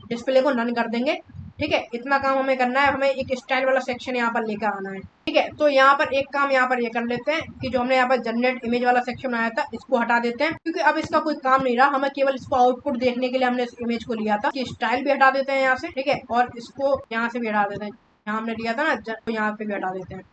डिस्प्ले को नन कर देंगे, ठीक है। इतना काम हमें करना है, हमें एक स्टाइल वाला सेक्शन यहाँ पर लेकर आना है, ठीक है। तो यहाँ पर एक काम यहाँ पर ये कर लेते हैं कि जो हमने यहाँ पर जनरेट इमेज वाला सेक्शन बनाया था, इसको हटा देते हैं, क्योंकि अब इसका कोई काम नहीं रहा। हमें केवल इसको आउटपुट देखने के लिए हमने इस इमेज को लिया था। कि स्टाइल भी हटा देते हैं यहाँ से, ठीक है, और इसको यहाँ से भी हटा देते हैं। यहाँ हमने लिया था ना, तो यहाँ पे भी हटा देते हैं।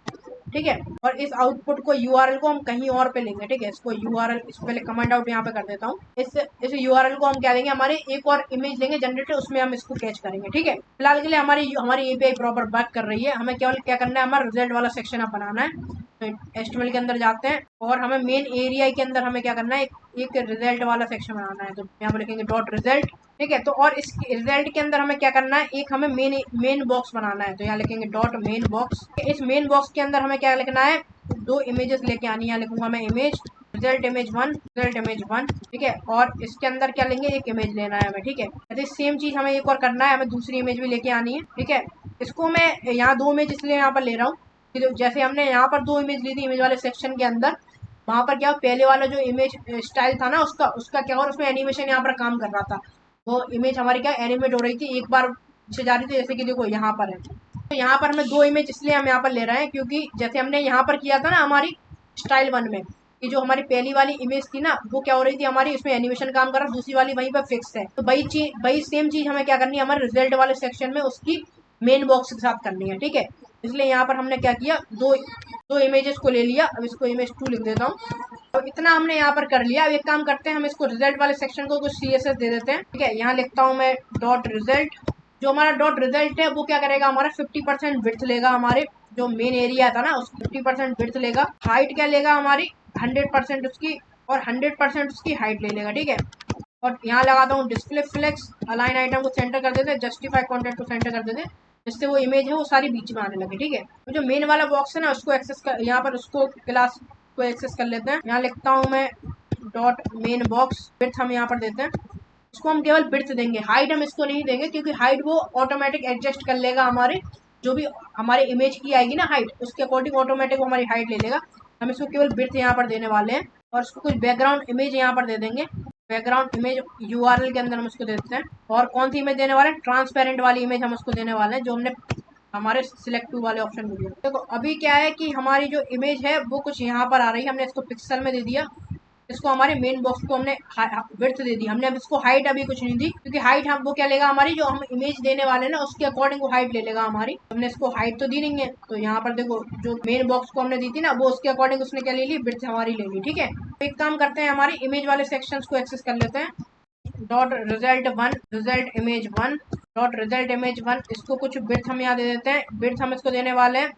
ठीक है। और इस आउटपुट को यूआरएल को हम कहीं और पे लेंगे, ठीक है। इसको यूआरएल, इस पहले कमांड आउट यहाँ पे कर देता हूँ। इस यूआरएल को हम क्या लेंगे, हमारे एक और इमेज लेंगे जनरेटर, उसमें हम इसको कैच करेंगे, ठीक है। फिलहाल के लिए हमारी एपीआई प्रॉपर वर्क कर रही है। हमें केवल क्या करना है, हमारा रिजल्ट वाला सेक्शन अब बनाना है। तो एचटीएमएल के अंदर जाते हैं और हमें मेन एरिया के अंदर हमें क्या करना है, एक रिजल्ट वाला सेक्शन बनाना है। तो यहाँ पर लिखेंगे डॉट रिजल्ट, ठीक है। तो और इस रिजल्ट के अंदर हमें क्या करना है, एक हमें मेन बॉक्स बनाना है। तो यहाँ लिखेंगे डॉट मेन बॉक्स। इस मेन बॉक्स के अंदर हमें क्या लिखना है, दो इमेजेस लेके आनी है। यहाँ लिखूंगा मैं image, result image 1, result image 1, ठीक है। और इसके अंदर क्या लेंगे, एक इमेज लेना है हमें, ठीक है। यदि सेम चीज हमें एक और करना है, हमें दूसरी इमेज भी लेके आनी है, ठीक है। इसको मैं यहाँ दो इमेज इसलिए यहाँ पर ले रहा हूँ, जैसे हमने यहाँ पर दो इमेज ली थी इमेज वाले सेक्शन के अंदर, वहां पर क्या पहले वाला जो इमेज स्टाइल था ना, उसका क्या और उसमें एनिमेशन यहाँ पर काम कर रहा था। वो इमेज हमारी क्या एनिमेट हो रही थी, एक बार पीछे जा रही थी, जैसे कि देखो यहाँ पर है। तो यहाँ पर हमें दो इमेज इसलिए हम यहाँ पर ले रहे हैं, क्योंकि जैसे हमने यहाँ पर किया था ना हमारी स्टाइल 1 में, कि जो हमारी पहली वाली इमेज थी ना, वो क्या हो रही थी हमारी, इसमें एनिमेशन काम कर रहा, दूसरी वाली वहीं पर फिक्स है। तो वही सेम चीज हमें क्या करनी है, हमारे रिजल्ट वाले सेक्शन में उसकी मेन बॉक्स के साथ करनी है, ठीक है। इसलिए यहाँ पर हमने क्या किया, दो इमेजेस को ले लिया। अब इसको इमेज 2 लिख देता हूँ। तो इतना हमने यहाँ पर कर लिया। अब एक काम करते हैं, हम इसको रिजल्ट वाले सेक्शन को कुछ सीएसएस दे देते हैं, ठीक है। यहाँ लिखता हूँ मैं डॉट रिजल्ट। जो हमारा डॉट रिजल्ट है वो क्या करेगा, हमारा 50% विड्थ लेगा, हमारे जो मेन एरिया था ना उसकी 50% विड्थ लेगा। हाइट क्या लेगा हमारी 100% उसकी, और 100% उसकी हाइट ले लेगा, ठीक है। और यहाँ लगाता हूँ डिस्प्ले फ्लेक्स, अलाइन आइटम को सेंटर कर देते हैं, जस्टिफाई कंटेंट को सेंटर कर देते हैं, जिससे वो इमेज है वो सारी बीच में आने लगे, ठीक है। तो जो मेन वाला बॉक्स है ना उसको एक्सेस कर, यहाँ पर उसको क्लास को एक्सेस कर लेते हैं। यहाँ लिखता हूँ मैं डॉट मेन बॉक्स, विड्थ हम यहाँ पर देते हैं। इसको हम केवल विड्थ देंगे, हाइट हम इसको नहीं देंगे, क्योंकि हाइट वो ऑटोमेटिक एडजस्ट कर लेगा, हमारे जो भी हमारे इमेज की आएगी ना हाइट, उसके अकॉर्डिंग ऑटोमेटिक वो हमारी हाइट ले लेगा। हम इसको केवल विड्थ यहाँ पर देने वाले हैं। और इसको कुछ बैकग्राउंड इमेज यहाँ पर दे देंगे, बैकग्राउंड इमेज यूआरएल के अंदर हम उसको देते हैं। और कौन सी इमेज देने वाले हैं, ट्रांसपेरेंट वाली इमेज हम उसको देने वाले हैं, जो हमने हमारे सिलेक्ट टू वाले ऑप्शन को दिया। देखो अभी क्या है कि हमारी जो इमेज है वो कुछ यहाँ पर आ रही है, हमने इसको पिक्सल में दे दिया। इसको हमारे मेन बॉक्स को हमने विड्थ दे दी हमने। अब इसको हाइट अभी कुछ नहीं दी, क्योंकि हाइट हम वो क्या लेगा, हमारी जो हम इमेज देने वाले ना उसके अकॉर्डिंग वो हाइट ले लेगा हमारी। हमने इसको हाइट तो दी नहीं है, तो यहाँ पर देखो जो मेन बॉक्स को हमने दी थी ना वो उसके अकॉर्डिंग उसने क्या ले ली, विड्थ हमारी ले ली, ठीक है। तो एक काम करते हैं, हमारी इमेज वाले सेक्शन को एक्सेस कर लेते हैं। Dot result 1, result image 1, dot result image 1, इसको कुछ विड्थ हम यहाँ दे देते हैं। विड्थ हम इसको देने वाले हैं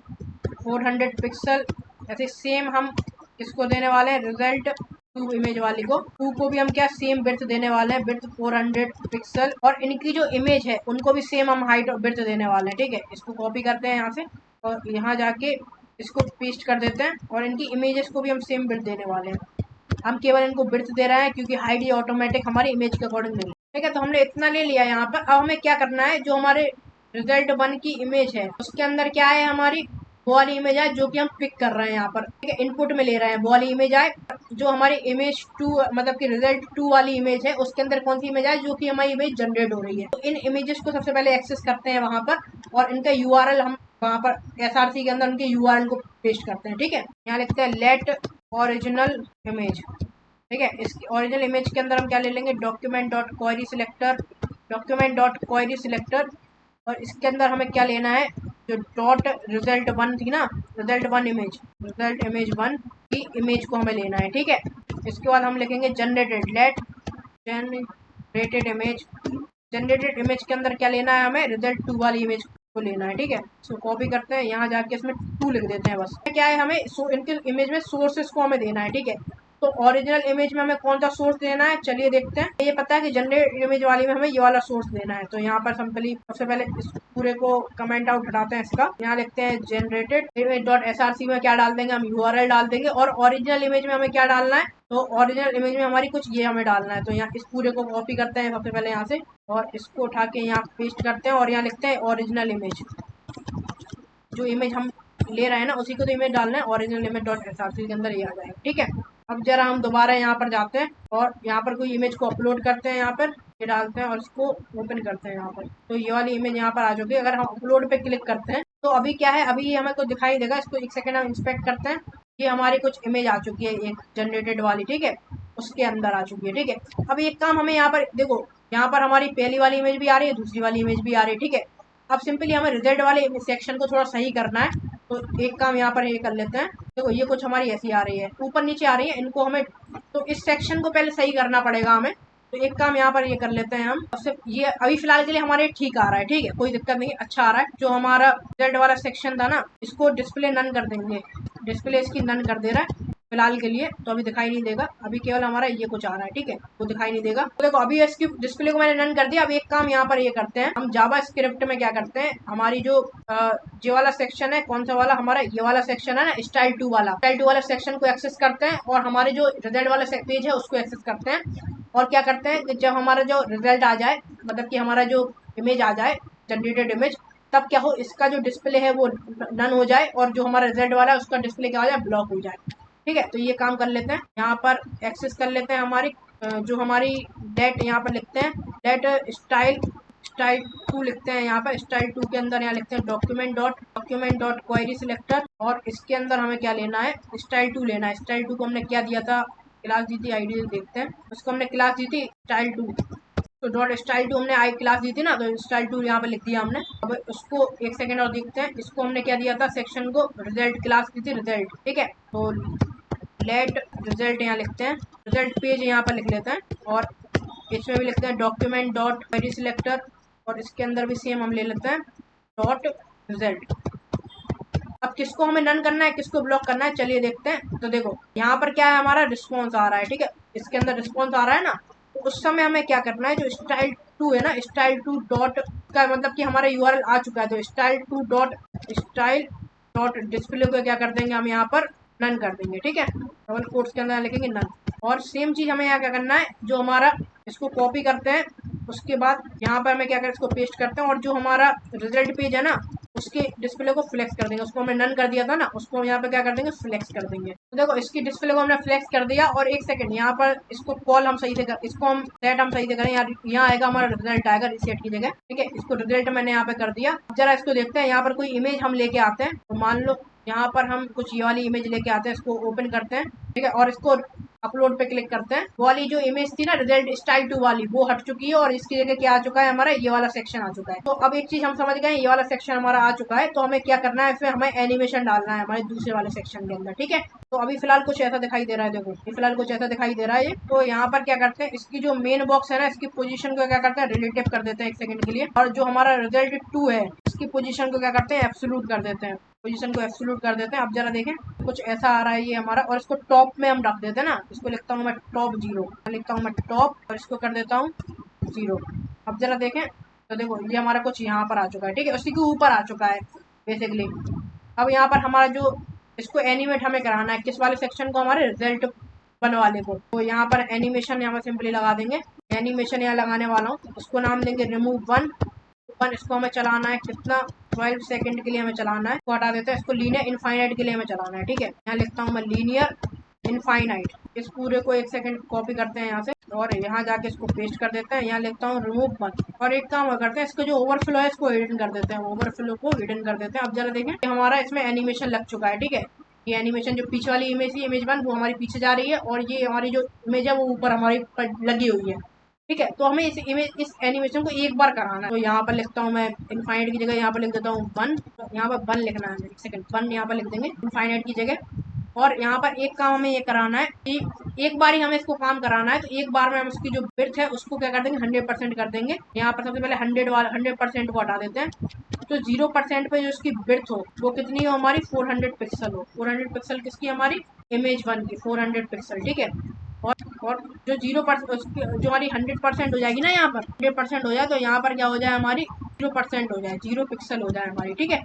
400 पिक्सल। ऐसे सेम हम इसको देने वाले हैं रिजल्ट 2 इमेज वाली को, 2 को भी हम क्या सेम विड्थ देने वाले हैं, विड्थ 400 पिक्सल। और इनकी जो इमेज है उनको भी सेम हम हाइट और विड्थ देने वाले हैं, ठीक है। इसको कॉपी करते हैं यहाँ से और यहाँ जाके इसको पेस्ट कर देते हैं, और इनकी इमेजेस को भी हम सेम विड्थ देने वाले हैं। हम केवल इनको विड्थ दे रहे हैं, क्योंकि हाइट ये ऑटोमेटिक हमारी इमेज के अकॉर्डिंग नहीं, ठीक है। तो हमने इतना ले लिया यहाँ पर। अब हमें क्या करना है, जो हमारे रिजल्ट 1 की इमेज है उसके अंदर क्या है, हमारी वो वाली इमेज है जो कि हम पिक कर रहे हैं यहाँ पर, ठीक है। इनपुट में ले रहे हैं वो वाली इमेज आए। जो हमारी इमेज 2 मतलब कि रिजल्ट 2 वाली इमेज है उसके अंदर कौन सी इमेज है, जो कि हमारी इमेज जनरेट हो रही है। तो इन इमेजेस को सबसे पहले एक्सेस करते हैं वहां पर, और इनका यूआरएल हम वहां पर एसआरसी के अंदर उनके यूआरएल को पेस्ट करते हैं, ठीक है। यहाँ लिखते हैं लेट ओरिजिनल इमेज, ठीक है। इस ओरिजिनल इमेज के अंदर हम क्या ले लेंगे, document dot query selector, document dot query selector. और इसके अंदर हमें क्या लेना है, जो डॉट रिजल्ट 1 थी ना, रिजल्ट 1 इमेज, रिजल्ट इमेज 1 की इमेज को हमें लेना है, ठीक है। इसके बाद हम लिखेंगे generated, let generated image. Generated image के अंदर क्या लेना है, हमें रिजल्ट 2 वाली इमेज को लेना है, ठीक है। इसको कॉपी करते हैं, यहाँ जाके इसमें 2 लिख देते हैं बस। क्या है, हमें इनके इमेज में सोर्सेस को हमें देना है, ठीक है। तो ओरिजिनल इमेज में हमें कौन सा सोर्स देना है, चलिए देखते हैं। ये पता है कि जनरेट इमेज वाली में हमें ये वाला सोर्स देना है। तो यहाँ पर सिंपली सबसे पहले इस पूरे को कमेंट आउट हटाते हैं इसका। यहाँ लिखते हैं जनरेटेड इमेज डॉट एसआरसी में क्या डाल देंगे, हम यूआरएल डाल देंगे। और ओरिजिनल इमेज में हमें क्या डालना है, तो ओरिजिनल इमेज में हमारी कुछ ये हमें डालना है। तो यहाँ इस पूरे को कॉपी करते हैं सबसे पहले यहाँ से, और इसको उठा के यहाँ पेस्ट करते हैं, और यहाँ लिखते हैं ओरिजिनल इमेज। जो इमेज हम ले रहे हैं ना उसी को तो इमेज डालना है, ओरिजिनल इमेज डॉट एसआरसी के अंदर ये आ जाएगा, ठीक है। अब जरा हम दोबारा यहाँ पर जाते हैं और यहाँ पर कोई इमेज को अपलोड करते हैं, यहाँ पर ये डालते हैं और इसको ओपन करते हैं यहाँ पर। तो ये वाली इमेज यहाँ पर आ चुकी है। अगर हम अपलोड पे क्लिक करते हैं तो अभी क्या है, अभी हमें कुछ दिखाई देगा। इसको एक सेकेंड हम इंस्पेक्ट करते हैं। ये हमारी कुछ इमेज आ चुकी है, एक जनरेटेड वाली, ठीक है, उसके अंदर आ चुकी है, ठीक है। अब एक काम हमें यहाँ पर देखो, यहाँ पर हमारी पहली वाली इमेज भी आ रही है, दूसरी वाली इमेज भी आ रही है, ठीक है। अब सिंपली हमें रिजल्ट वाले सेक्शन को थोड़ा सही करना है। तो एक काम यहाँ पर ये कर लेते हैं। देखो ये कुछ हमारी ऐसी आ रही है, ऊपर नीचे आ रही है, इनको हमें तो इस सेक्शन को पहले सही करना पड़ेगा हमें। तो एक काम यहाँ पर ये कर लेते हैं हम, सिर्फ ये अभी फिलहाल के लिए हमारे ठीक आ रहा है, ठीक है, कोई दिक्कत नहीं, अच्छा आ रहा है। जो हमारा जेड वाला सेक्शन था ना, इसको डिस्प्ले नन कर देंगे, डिस्प्ले इसकी नन कर दे रहा है फिलहाल के लिए, तो अभी दिखाई नहीं देगा, अभी केवल हमारा ये कुछ आ रहा है, ठीक है, वो दिखाई नहीं देगा। तो देखो अभी इसकी डिस्प्ले को मैंने नन कर दिया। अब एक काम यहाँ पर ये करते हैं हम, जावा स्क्रिप्ट में क्या करते हैं, हमारी जो ये वाला सेक्शन है, कौन सा वाला हमारा, ये वाला सेक्शन है ना, स्टाइल 2 वाला, स्टाइल 2 वाले सेक्शन को एक्सेस करते हैं और हमारे जो रिजल्ट वाला पेज है उसको एक्सेस करते हैं। और क्या करते हैं कि जब हमारा जो रिजल्ट आ जाए, मतलब कि हमारा जो इमेज आ जाए, जनरेटेड इमेज, तब क्या हो, इसका जो डिस्प्ले है वो नन हो जाए और जो हमारा रिजल्ट वाला है उसका डिस्प्ले क्या हो जाए, ब्लॉक हो जाए। ठीक है, तो ये काम कर लेते हैं, यहाँ पर एक्सेस कर लेते हैं हमारी जो हमारी डेट, यहाँ पर लिखते हैं डेट स्टाइल 2 लिखते हैं, यहाँ पर स्टाइल 2 के अंदर यहाँ लिखते हैं डॉक्यूमेंट डॉट क्वेरी सिलेक्टर, और इसके अंदर हमें क्या लेना है, स्टाइल 2 लेना है। स्टाइल 2 को हमने क्या दिया था, क्लास दी थी, आईडी देखते हैं, उसको हमने क्लास दी थी स्टाइल 2, तो डॉट स्टाइल 2 हमने आई क्लास दी थी ना, तो स्टाइल 2 यहाँ पे लिख दिया हमने। अब उसको एक सेकंड और देखते हैं, इसको हमने क्या दिया था, सेक्शन को रिजल्ट क्लास दी थी रिजल्ट, ठीक है, तो लेट रिजल्ट यहाँ लिखते हैं, रिजल्ट पेज यहाँ पर लिख लेते हैं, और इसमें भी लिखते हैं डॉक्यूमेंट डॉट क्वेरी सिलेक्टर, और इसके अंदर भी सेम हम ले लेते हैं डॉट रिजल्ट। अब किसको हमें नन करना है, किसको ब्लॉक करना है, चलिए देखते हैं। तो देखो यहाँ पर क्या है, हमारा रिस्पॉन्स आ रहा है, ठीक है, इसके अंदर रिस्पॉन्स आ रहा है ना, तो उस समय हमें क्या करना है, जो स्टाइल 2 है ना, स्टाइल 2 डॉट का मतलब कि हमारा यूआरएल आ चुका है, तो स्टाइल डॉट डिस्प्ले को क्या कर देंगे हम, यहाँ पर नन कर देंगे, ठीक है, डबल कोट्स के अंदर लिखेंगे नन। और सेम चीज हमें यहाँ क्या करना है, जो हमारा इसको कॉपी करते हैं, उसके बाद यहाँ पर हमें क्या करें, इसको पेस्ट करते हैं, और जो हमारा रिजल्ट पेज है ना, उसके डिस्प्ले को फ्लेक्स कर देंगे, उसको हमने नन कर दिया था ना, उसको हम यहाँ पे क्या कर देंगे, फ्लेक्स कर देंगे। तो देखो इसकी डिस्प्ले को हमने फ्लेक्स कर दिया, और एक सेकंड यहाँ पर इसको कॉल हम सही से कर, इसको हम सेट हम सही से करें, यहाँ आएगा हमारा रिजल्ट आएगा रिसेट की जगह, ठीक है, इसको रिजल्ट मैंने यहाँ पे कर दिया। जरा इसको देखते हैं, यहाँ पर कोई इमेज हम लेके आते हैं, तो मान लो यहाँ पर हम कुछ ये वाली इमेज लेके आते हैं, इसको ओपन करते हैं, ठीक है, और इसको अपलोड पे क्लिक करते हैं। वो वाली जो इमेज थी ना रिजल्ट स्टाइल 2 वाली, वो हट चुकी है, और इसकी जगह क्या आ चुका है, हमारा ये वाला सेक्शन आ चुका है। तो अब एक चीज हम समझ गए, ये वाला सेक्शन हमारा आ चुका है, तो हमें क्या करना है, इसमें हमें एनिमेशन डालना है हमारे दूसरे वाले सेक्शन के अंदर, ठीक है। तो अभी फिलहाल कुछ ऐसा दिखाई दे रहा है, देखो ये फिलहाल कुछ ऐसा दिखाई दे रहा है। तो यहाँ पर क्या करते हैं, इसकी जो मेन बॉक्स है ना, इसकी पोजीशन को क्या करते हैं, रिलेटिव कर देते हैं एक सेकंड के लिए, और जो हमारा रिजल्ट 2 है इसकी पोजीशन को क्या करते हैं, एब्सोल्यूट कर देते हैं, पोजीशन को एब्सोल्यूट कर देते हैं। अब जरा देखें, कुछ ऐसा आ रहा है ये हमारा, और इसको टॉप में हम रख देते हैं ना, इसको लिखता हूँ मैं टॉप 0, लिखता हूँ मैं टॉप, और इसको कर देता हूँ 0। अब जरा देखें, तो देखो ये हमारा कुछ यहाँ पर आ चुका है, ठीक है, उसी के ऊपर आ चुका है बेसिकली। अब यहाँ पर हमारा जो इसको एनिमेट हमें कराना है, किस वाले सेक्शन को, हमारे रिजल्ट वन वाले को, तो यहाँ पर एनिमेशन यहाँ पर सिंपली लगा देंगे, एनिमेशन यहाँ लगाने वाला हूँ, उसको नाम देंगे रिमूव वन। इसको हमें चलाना है कितना, 12 सेकंड के लिए हमें चलाना है, इसको हटा देते हैं, इसको लीनियर इनफाइनाइट के लिए हमें चलाना है, ठीक है, यहाँ लिखता हूँ मैं लीनियर इनफाइनाइट। इस पूरे को एक सेकंड कॉपी करते हैं यहाँ से, और यहाँ जाके इसको पेस्ट कर देते हैं, यहाँ लिखता हूँ रिमूव वन, और एक काम करते हैं, इसको जो ओवरफ्लो है इसको हिडन कर देते हैं, ओवरफ्लो को हिडन कर देते हैं। अब जरा देखें, हमारा इसमें एनिमेशन लग चुका है, ठीक है, ये एनिमेशन जो पीछे वाली इमेज थी, इमेज 1, वो हमारी पीछे जा रही है, और ये हमारी जो इमेज है वो ऊपर हमारी लगी हुई है, ठीक है। तो हमें इस एनिमेशन को एक बार कराना है, तो यहाँ पर लिखता हूँ मैं इनफाइनाइट की जगह यहाँ पर लिख देता हूँ 1, यहाँ पर 1 लिखना है, एक सेकंड, 1 यहाँ पर लिख देंगे इनफाइनाइट की जगह। और यहाँ पर एक काम हमें ये कराना है कि एक बार ही हमें इसको काम कराना है, तो एक बार में हम इसकी जो विड्थ है उसको क्या कर देंगे, 100% कर देंगे। यहाँ पर सबसे पहले 100% को हटा देते हैं, तो 0% पे जो इसकी विड्थ हो वो कितनी हो, हमारी 400 पिक्सल हो, 400 पिक्सल किसकी, हमारी इमेज 1 की 400 पिक्सल, ठीक है। और जो 0% जो हमारी 100% हो जाएगी ना, यहाँ पर 100% हो जाए, तो यहाँ पर क्या हो जाए, हमारी 0% हो जाए, 0 पिक्सल हो जाए हमारी, ठीक है।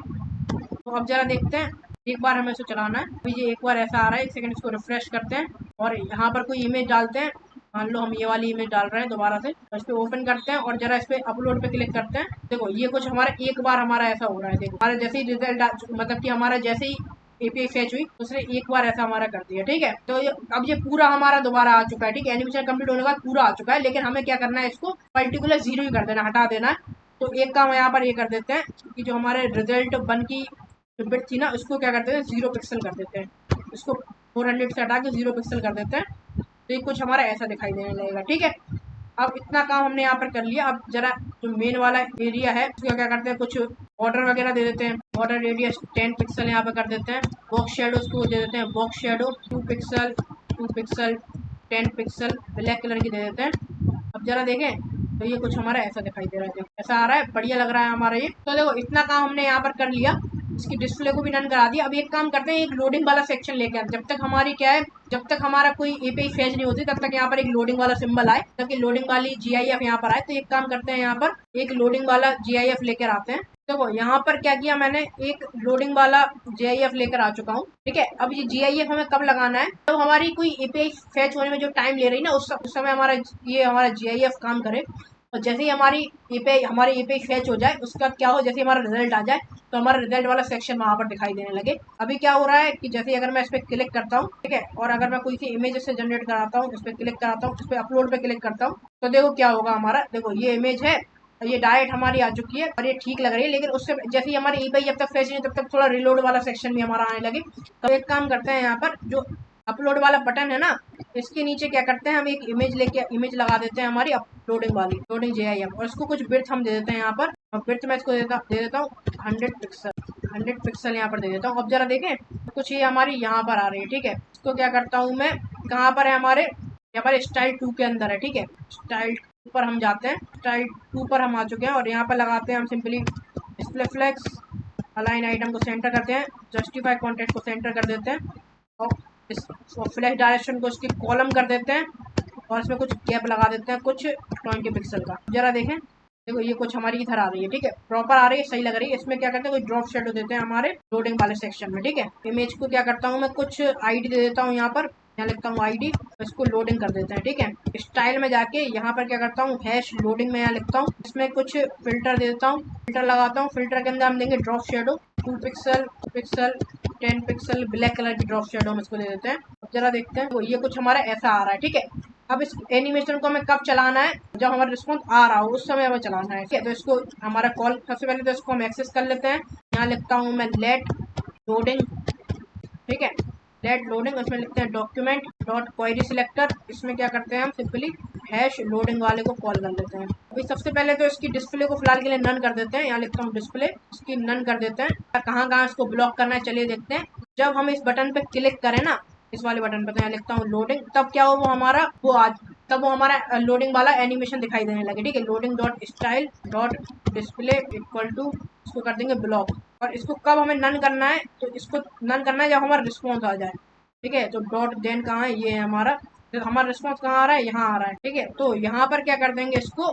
तो अब जरा देखते हैं, एक बार हमें इसको चलाना है, अभी ये एक बार ऐसा आ रहा है, एक सेकंड इसको रिफ्रेश करते हैं, और यहाँ पर कोई इमेज डालते हैं, मान लो हम ये वाली इमेज डाल रहे हैं दोबारा से, तो इस पर ओपन करते हैं, और जरा इस पे अपलोड पे क्लिक करते हैं। देखो ये कुछ हमारा एक बार हमारा ऐसा हो रहा है, देखो हमारे जैसे ही रिजल्ट, मतलब कि हमारा जैसे ही एपीआई फेच हुई उसने एक बार ऐसा हमारा कर दिया, ठीक है। तो अब ये पूरा हमारा दोबारा आ चुका है, ठीक है, एनिमेशन कंप्लीट होने के बाद पूरा आ चुका है, लेकिन हमें क्या करना है, इसको पर्टिकुलर 0 ही कर देना, हटा देना है। तो एक काम यहाँ पर ये कर देते हैं कि जो हमारे रिजल्ट 1 की जो बिट थी ना, उसको क्या करते हैं, 0 पिक्सल कर देते हैं, इसको 400 से हटा के 0 पिक्सल कर देते हैं, तो ये कुछ हमारा ऐसा दिखाई देने लगेगा, ठीक है। अब इतना काम हमने यहाँ पर कर लिया। अब जरा जो मेन वाला एरिया है उसका क्या करते हैं, कुछ ऑर्डर वगैरह दे देते हैं, बॉर्डर रेडियस 10 पिक्सल यहाँ पे कर देते हैं। बॉक्स शेडो उसको दे देते हैं box shadow 2 pixel 2 pixel 10 pixel black colour की दे देते हैं। अब जरा देखें तो ये कुछ हमारा ऐसा दिखाई दे रहा है, देखो ऐसा आ रहा है, बढ़िया लग रहा है हमारा ये। तो देखो इतना काम हमने यहाँ पर कर लिया, इसकी डिस्प्ले को भी रन करा दिया। अब एक काम करते हैं, एक लोडिंग वाला सेक्शन लेके आते, जब तक हमारी क्या है, जब तक हमारा कोई एपीआई फेच नहीं होती तब तक यहाँ पर एक लोडिंग वाला सिंबल आए, तब कि लोडिंग वाली जीआईएफ यहाँ पर आए। तो एक काम करते हैं, यहाँ पर एक लोडिंग वाला जीआईएफ लेकर आते हैं। देखो यहाँ पर क्या किया मैंने, एक लोडिंग वाला जीआईएफ लेकर आ चुका हूँ, ठीक है। अब ये जीआईएफ हमें कब लगाना है, तो हमारी कोई एपीआई फेच होने में जो टाइम ले रही है ना, उस समय हमारा ये हमारा जीआईएफ काम करे। और जैसे ही हमारी एपीआई फेच हो जाए, उसका क्या हो, जैसे हमारा रिजल्ट आ जाए तो हमारा रिजल्ट वाला सेक्शन वहां पर दिखाई देने लगे। अभी क्या हो रहा है कि जैसे अगर मैं इस पर क्लिक करता हूँ, ठीक है, और अगर मैं कोई सी इमेज से जनरेट कराता हूँ, इस पर क्लिक कराता हूँ, इस पर अपलोड पे क्लिक करता हूँ, तो देखो क्या होगा हमारा, देखो ये इमेज है, ये डायरेक्ट हमारी आ चुकी है और ये ठीक लग रही है। लेकिन उससे जैसे ही हमारी ईपीआई जब तक फेच नहीं तब तक थोड़ा रिलोड वाला सेक्शन भी हमारा आने लगे। तो एक काम करते हैं, यहाँ पर जो अपलोड वाला बटन है ना, इसके नीचे क्या करते हैं, हम एक इमेज लगा देते हैं हमारी अपलोडिंग वाली, लोडिंग जेआईएम, और इसको कुछ बिर्थ हम दे देते हैं यहाँ पर। और बिर्थ में इसको दे देता हूँ 100 पिक्सल यहाँ पर दे देता हूँ। अब जरा देखें कुछ ये हमारी यहाँ पर आ रही है, ठीक है। इसको क्या करता हूँ मैं, कहाँ पर है हमारे स्टाइल 2 के अंदर है, ठीक है। स्टाइल 2 पर हम जाते हैं, स्टाइल 2 पर हम आ चुके हैं और यहाँ पर लगाते हैं हम simply display flex, align item को सेंटर करते हैं, जस्टिफाई कॉन्टेंट को सेंटर कर देते हैं, और इस फ्लैश डायरेक्शन को इसकी कॉलम कर देते हैं, और इसमें कुछ गैप लगा देते हैं कुछ 20 पिक्सल का। जरा देखें, देखो ये कुछ हमारी इधर आ रही है, ठीक है, प्रॉपर आ रही है, सही लग रही है। इसमें क्या करते हैं, कोई ड्रॉप शेडो देते हैं हमारे लोडिंग वाले सेक्शन में, ठीक है। इमेज को क्या करता हूँ मैं, कुछ आईडी दे देता हूँ, यहाँ पर यहाँ लिखता हूँ आईडी, इसको लोडिंग कर देते हैं, ठीक है। स्टाइल में जाके यहाँ पर क्या करता हूँ, हैश लोडिंग में यहाँ लिखता हूँ, इसमें कुछ फिल्टर दे देता हूँ, फिल्टर लगाता हूँ। फिल्टर के अंदर हम देंगे drop shadow 2 pixel pixel 10 pixel black colour की ड्रॉप शेडो हम इसको दे देते हैं। अब जरा देखते हैं, तो ये कुछ हमारा ऐसा आ रहा है, ठीक है। अब इस एनिमेशन को हमें कब चलाना है, जब हमारा रिस्पॉन्स आ रहा हो उस समय हमें चलाना है, ठीक है। तो इसको हमारा कॉल, सबसे पहले तो इसको हम एक्सेस कर लेते हैं। यहाँ लिखता हूँ मैं लेट लोडिंग, ठीक है, लेट लोडिंग, इसमें लिखते हैं डॉक्यूमेंट डॉट क्वेरी सिलेक्टर। इसमें क्या करते हैं हम, सिंपली हैश लोडिंग वाले को कॉल कर लेते हैं। अभी सबसे पहले तो इसकी डिस्प्ले को फिलहाल के लिए नन कर देते हैं। यहाँ लिखता हूँ डिस्प्ले, इसकी नन कर देते हैं। कहाँ कहाँ इसको ब्लॉक करना है चलिए देखते हैं। जब हम इस बटन पे क्लिक करें ना, इस वाले बटन पे, तो यहाँ लिखता हूँ लोडिंग, तब क्या हो, वो हमारा वो आज तब वो हमारा लोडिंग वाला एनिमेशन दिखाई देने लगे, ठीक है। Loading dot style dot display equal to, इसको कर देंगे ब्लॉक। और इसको कब हमें नन करना है, तो इसको नन करना है जब हमारा रिस्पॉन्स आ जाए, ठीक है। तो डॉट देन कहाँ है, ये है हमारा, तो हमारा रिस्पॉन्स कहाँ आ रहा है, यहाँ आ रहा है, ठीक है। तो यहाँ पर क्या कर देंगे, इसको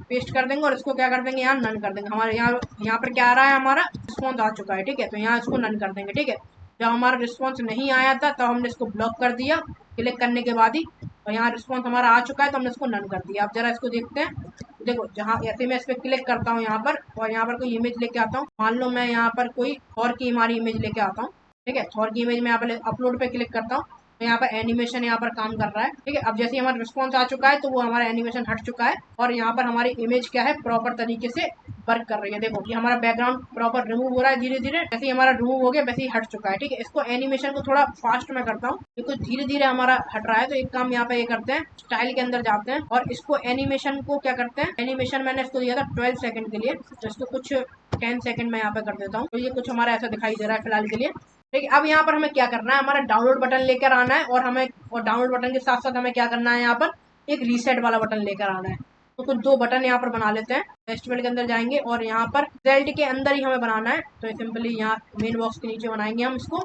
पेस्ट कर देंगे और इसको क्या कर देंगे, यहाँ नन कर देंगे। हमारे यहाँ पर क्या आ रहा है, हमारा रिस्पॉन्स आ चुका है, ठीक है। तो यहाँ इसको नन कर देंगे, ठीक है। जब हमारा रिस्पॉन्स नहीं आया था तब हमने इसको ब्लॉक कर दिया क्लिक करने के बाद ही, और यहाँ रिस्पॉन्स हमारा आ चुका है तो हमने इसको नन कर दिया। अब जरा इसको देखते हैं, देखो जहाँ ऐसे मैं इस पर क्लिक करता हूँ यहाँ पर, और यहाँ पर कोई इमेज लेके आता हूँ, मान लो मैं यहाँ पर कोई थॉर की हमारी इमेज लेके आता हूँ, ठीक है। थॉर की इमेज में यहाँ पर अपलोड पे क्लिक करता हूँ, तो यहाँ पर एनिमेशन यहाँ पर काम कर रहा है, ठीक है। अब जैसे हमारा रिस्पॉन्स आ चुका है तो वो हमारा एनिमेशन हट चुका है, और यहाँ पर हमारी इमेज क्या है, प्रॉपर तरीके से वर्क कर रही है। देखो ये हमारा बैकग्राउंड प्रॉपर रिमूव हो रहा है धीरे धीरे, जैसे ही हमारा रिमूव हो गया वैसे ही हट चुका है, ठीक है। इसको एनिमेशन को थोड़ा फास्ट में करता हूँ क्योंकि धीरे धीरे हमारा हट रहा है। तो एक काम यहाँ पे ये करते हैं, स्टाइल के अंदर जाते हैं और इसको एनिमेशन को क्या करते हैं, एनिमेशन मैंने इसको दिया था 12 सेकंड के लिए, तो इसको कुछ 10 सेकंड में यहाँ पे कर देता हूँ। तो ये कुछ हमारा ऐसा दिखाई दे रहा है फिलहाल के लिए, ठीक है। अब यहाँ पर हमें क्या करना है, हमारा डाउनलोड बटन लेकर आना है, और डाउनलोड बटन के साथ साथ हमें क्या करना है, यहाँ पर एक रीसेट वाला बटन लेकर आना है। तो कुछ 2 बटन यहाँ पर बना लेते हैं। फेस्टिवल के अंदर जाएंगे और यहाँ पर रिजल्ट के अंदर ही हमें बनाना है, तो सिंपली यहाँ मेन बॉक्स के नीचे बनाएंगे हम इसको।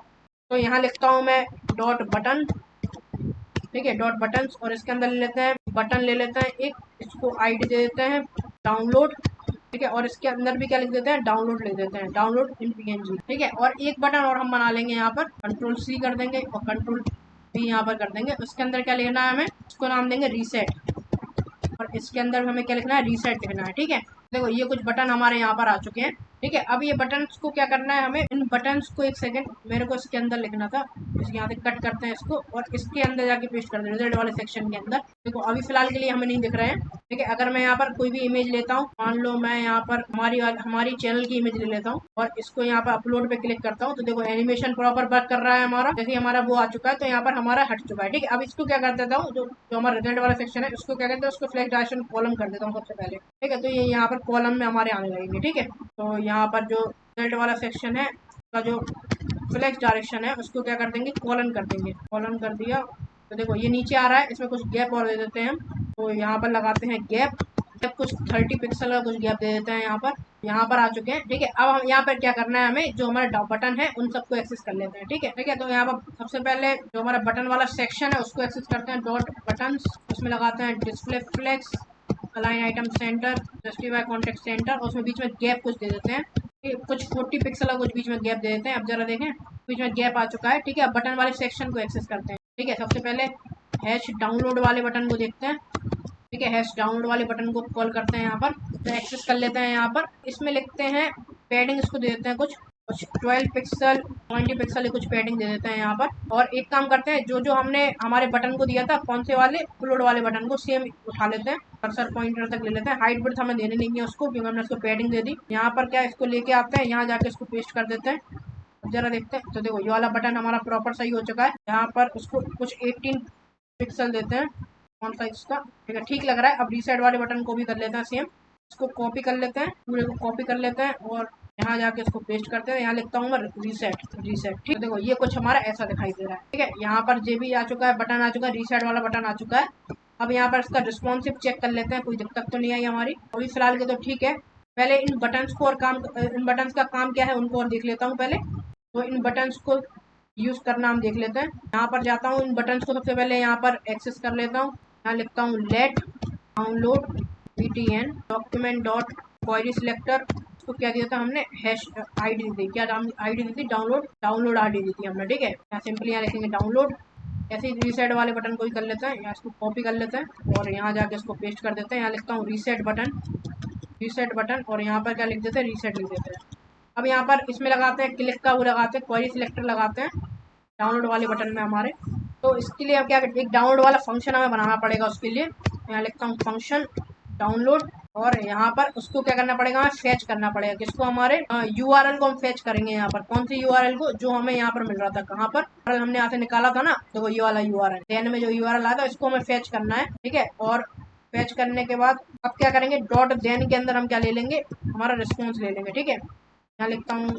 तो यहाँ लिखता हूँ मैं डॉट बटन, ठीक है, डॉट बटन, और इसके अंदर ले लेते हैं बटन, ले लेते हैं एक, इसको आईडी दे देते हैं डाउनलोड, ठीक है। और इसके अंदर भी क्या लिख देते हैं, डाउनलोड लिख देते हैं, डाउनलोड इन पीएनजी, ठीक है। और एक बटन और हम बना लेंगे यहाँ पर, कंट्रोल सी कर देंगे और कंट्रोल भी यहाँ पर कर देंगे। उसके अंदर क्या लिखना है हमें, इसको नाम देंगे रीसेट, और इसके अंदर हमें क्या लिखना है, रीसेट लिखना है, ठीक है। देखो ये कुछ बटन हमारे यहाँ पर आ चुके हैं, ठीक है। अब ये बटन्स को क्या करना है, हमें इन बटन्स को, एक सेकंड, मेरे को इसके अंदर लिखना था, इसके यहाँ से कट करते हैं इसको और इसके अंदर जाके पेस्ट कर दें रिजल्ट वाले सेक्शन के अंदर। देखो अभी फिलहाल के लिए हमें नहीं दिख रहे हैं, ठीक है। अगर मैं यहाँ पर कोई भी इमेज लेता हूँ, मान लो मैं यहाँ पर हमारी चैनल की इमेज ले लेता हूँ और इसको यहाँ पर अपलोड पे क्लिक करता हूँ, तो देखो एनिमेशन प्रॉपर वर्क कर रहा है हमारा, जैसे हमारा वो आ चुका है तो यहाँ पर हमारा हट चुका है, ठीक है। अब इसको क्या कर देता हूँ, जो हमारा रिजल्ट वाला सेक्शन है उसको क्या करते हैं, उसको फ्लैश डायरेक्शन कॉलम कर देता हूँ सबसे पहले, ठीक है। तो ये यहाँ पर कॉलम में हमारे आने लगेंगे, ठीक है। तो यहाँ पर जो रिजल्ट वाला सेक्शन है का जो फ्लेक्स डायरेक्शन है उसको क्या कर देंगे, कॉलन कर देंगे। कॉलन कर दिया तो देखो ये नीचे आ रहा है, इसमें कुछ गैप और दे देते हैं हम। तो यहाँ पर लगाते हैं गैप, कुछ 30 पिक्सल का कुछ गैप दे देते हैं यहाँ पर आ चुके हैं। ठीक है, अब हम यहाँ पर क्या करना है, हमें जो हमारा बटन है उन सबको एक्सेस कर लेते हैं। ठीक है, तो यहाँ पर सबसे पहले जो हमारा बटन वाला सेक्शन है उसको एक्सेस करते हैं, डॉट बटन्स, उसमें लगाते हैं display flex, align item centre, justify content centre, और उसमें बीच में गैप कुछ दे देते हैं, कुछ 40 पिक्सल का कुछ बीच में गैप दे देते हैं। अब जरा देखें, बीच में गैप आ चुका है। ठीक है, अब बटन वाले सेक्शन को एक्सेस करते हैं। ठीक है, सबसे पहले हैश डाउनलोड वाले बटन को देखते हैं। ठीक है, हैश डाउनलोड वाले बटन को कॉल करते हैं, यहाँ पर तो एक्सेस कर लेते हैं। यहाँ पर इसमें लिखते हैं पैडिंग, इसको दे देते हैं कुछ 12 पिक्सल 20 पिक्सल कुछ पैडिंग दे देते हैं यहाँ पर। और एक काम करते हैं, जो हमने हमारे बटन को दिया था, कौन से वाले, अपलोड वाले बटन को सेम उठा लेते हैं, कर्सर पॉइंटर तक ले लेते हैं। हाइट विड्थ हमें देने नहीं है उसको, क्योंकि हमने उसको पैडिंग दे दी। यहाँ पर क्या, इसको लेके आते हैं, यहाँ जाके इसको पेस्ट कर देते हैं। जरा देखते हैं, तो देखो ये वाला बटन हमारा प्रॉपर सही हो चुका है। यहाँ पर उसको कुछ 18 पिक्सल देते हैं फॉन्ट साइज का। ठीक है, ठीक लग रहा है। अब रीसेट वाले बटन को भी कर लेते हैं सेम, इसको कॉपी कर लेते हैं, पूरे को कॉपी कर लेते हैं और यहाँ जाके इसको पेस्ट करते हैं। यहाँ लिखता हूँ मैं रीसेट। ठीक है, देखो ये कुछ हमारा ऐसा दिखाई दे रहा है। ठीक है, यहाँ पर जे भी आ चुका है, बटन आ चुका है, रीसेट वाला बटन आ चुका है। अब यहाँ पर इसका रिस्पॉन्सिव चेक कर लेते हैं, कोई दिक्कत तो नहीं आई हमारी अभी फिलहाल के, तो ठीक है। पहले इन बटन्स को और इन बटन्स का काम क्या है उनको और देख लेता हूँ पहले। तो इन बटन्स को यूज करना हम देख लेते हैं। यहाँ पर जाता हूँ, इन बटन्स को सबसे पहले यहाँ पर एक्सेस कर लेता हूँ। यहाँ लिखता हूँ let download btn document dot query selector, उसको क्या दिया था हमने, हैश आईडी दी थी, क्या आईडी दी थी, डाउनलोड आईडी दी थी हमने। ठीक है, यहाँ सिंपली यहाँ लिखेंगे डाउनलोड। ऐसे ही रीसेट वाले बटन को ही कर लेते हैं, यहाँ इसको कॉपी कर लेते हैं और यहाँ जाके इसको पेस्ट कर देते हैं। यहाँ लिखता हूँ रीसेट बटन और यहाँ पर क्या लिख देते हैं, रीसेट लिख देते हैं। अब यहाँ पर इसमें लगाते हैं क्लिक का वो लगाते हैं, क्वेरी सिलेक्टर लगाते हैं डाउनलोड वाले बटन में हमारे। तो इसके लिए अब क्या, एक डाउनलोड वाला फंक्शन हमें बनाना पड़ेगा उसके लिए। यहाँ लिखता हूँ फंक्शन डाउनलोड और यहाँ पर उसको क्या करना पड़ेगा, हमें फेच करना पड़ेगा। किसको, हमारे यूआरएल को हम फेच करेंगे। यहाँ पर कौन सी यूआरएल को, जो हमें यहाँ पर मिल रहा था, कहाँ पर हमने यहाँ से निकाला था ना, तो वो ये वाला यूआरएल, एन में जो यूआरएल आया था, इसको हमें फेच करना है। ठीक है, और फेच करने के बाद अब क्या करेंगे, डॉट देन के अंदर हम क्या ले लेंगे, हमारा रिस्पॉन्स ले लेंगे। ठीक है, यहाँ लिखता हूँ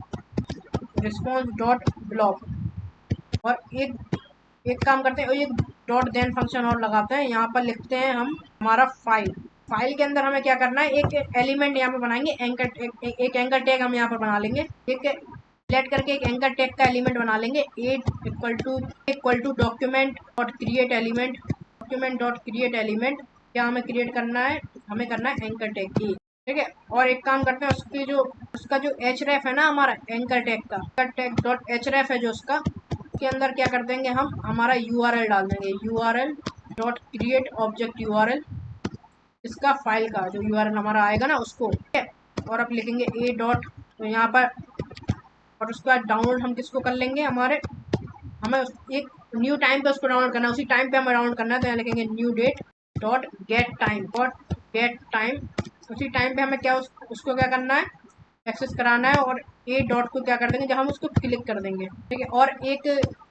रिस्पॉन्स डॉट ब्लॉक और एक काम करते हैं, एक डॉट देन फंक्शन और लगाते हैं। यहाँ पर लिखते हैं हम हमारा फाइल के अंदर हमें क्या करना है, एक एलिमेंट यहाँ पर बनाएंगे, एक एंकर टैग हम यहाँ पर बना लेंगे। एक लेट करके एक एंकर टैग का एलिमेंट बना लेंगे, equal to document dot create element. क्या हमें क्रिएट करना है, हमें करना है एंकर टैग की। ठीक है, और एक काम करते हैं, उसका जो href है ना, हमारा एंकर टैग डॉट href है जो उसका, के अंदर क्या कर देंगे, हम हमारा यूआरएल डाल देंगे, URL dot create object URL, इसका फाइल का जो यूआरएल हमारा आएगा ना उसको। ठीक है, और अब लिखेंगे ए डॉट, तो यहाँ पर, और उसके बाद डाउनलोड हम किसको कर लेंगे, हमें एक न्यू टाइम पे उसको डाउनलोड करना है, उसी टाइम पे हमें डाउनलोड करना है। तो यहाँ लिखेंगे new date dot get time, उसी टाइम पे हमें क्या उसको क्या करना है, एक्सेस कराना है। और ए डॉट को क्या कर देंगे, जब हम उसको क्लिक कर देंगे। ठीक है, और एक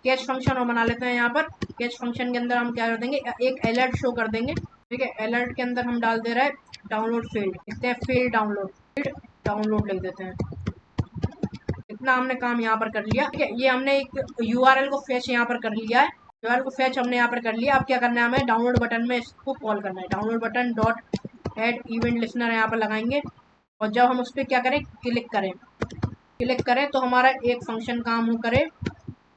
कैच फंक्शन और बना लेते हैं। यहाँ पर कैच फंक्शन के अंदर हम क्या कर देंगे, एक अलर्ट शो कर देंगे। ठीक है, अलर्ट के अंदर हम डाल दे रहे हैं डाउनलोड फील्ड, लिखते हैं फील्ड डाउनलोड लिख देते हैं। इतना हमने काम यहाँ पर कर लिया। ठीक है, ये हमने एक यूआरएल को फेच यहाँ पर कर लिया है, यूआरएल को फेच हमने यहाँ पर कर लिया। अब क्या करना है, हमें डाउनलोड बटन में इसको कॉल करना है, download button dot add event listener यहाँ पर लगाएंगे। और जब हम उस पर क्या करें, क्लिक करें तो हमारा एक फंक्शन काम करे।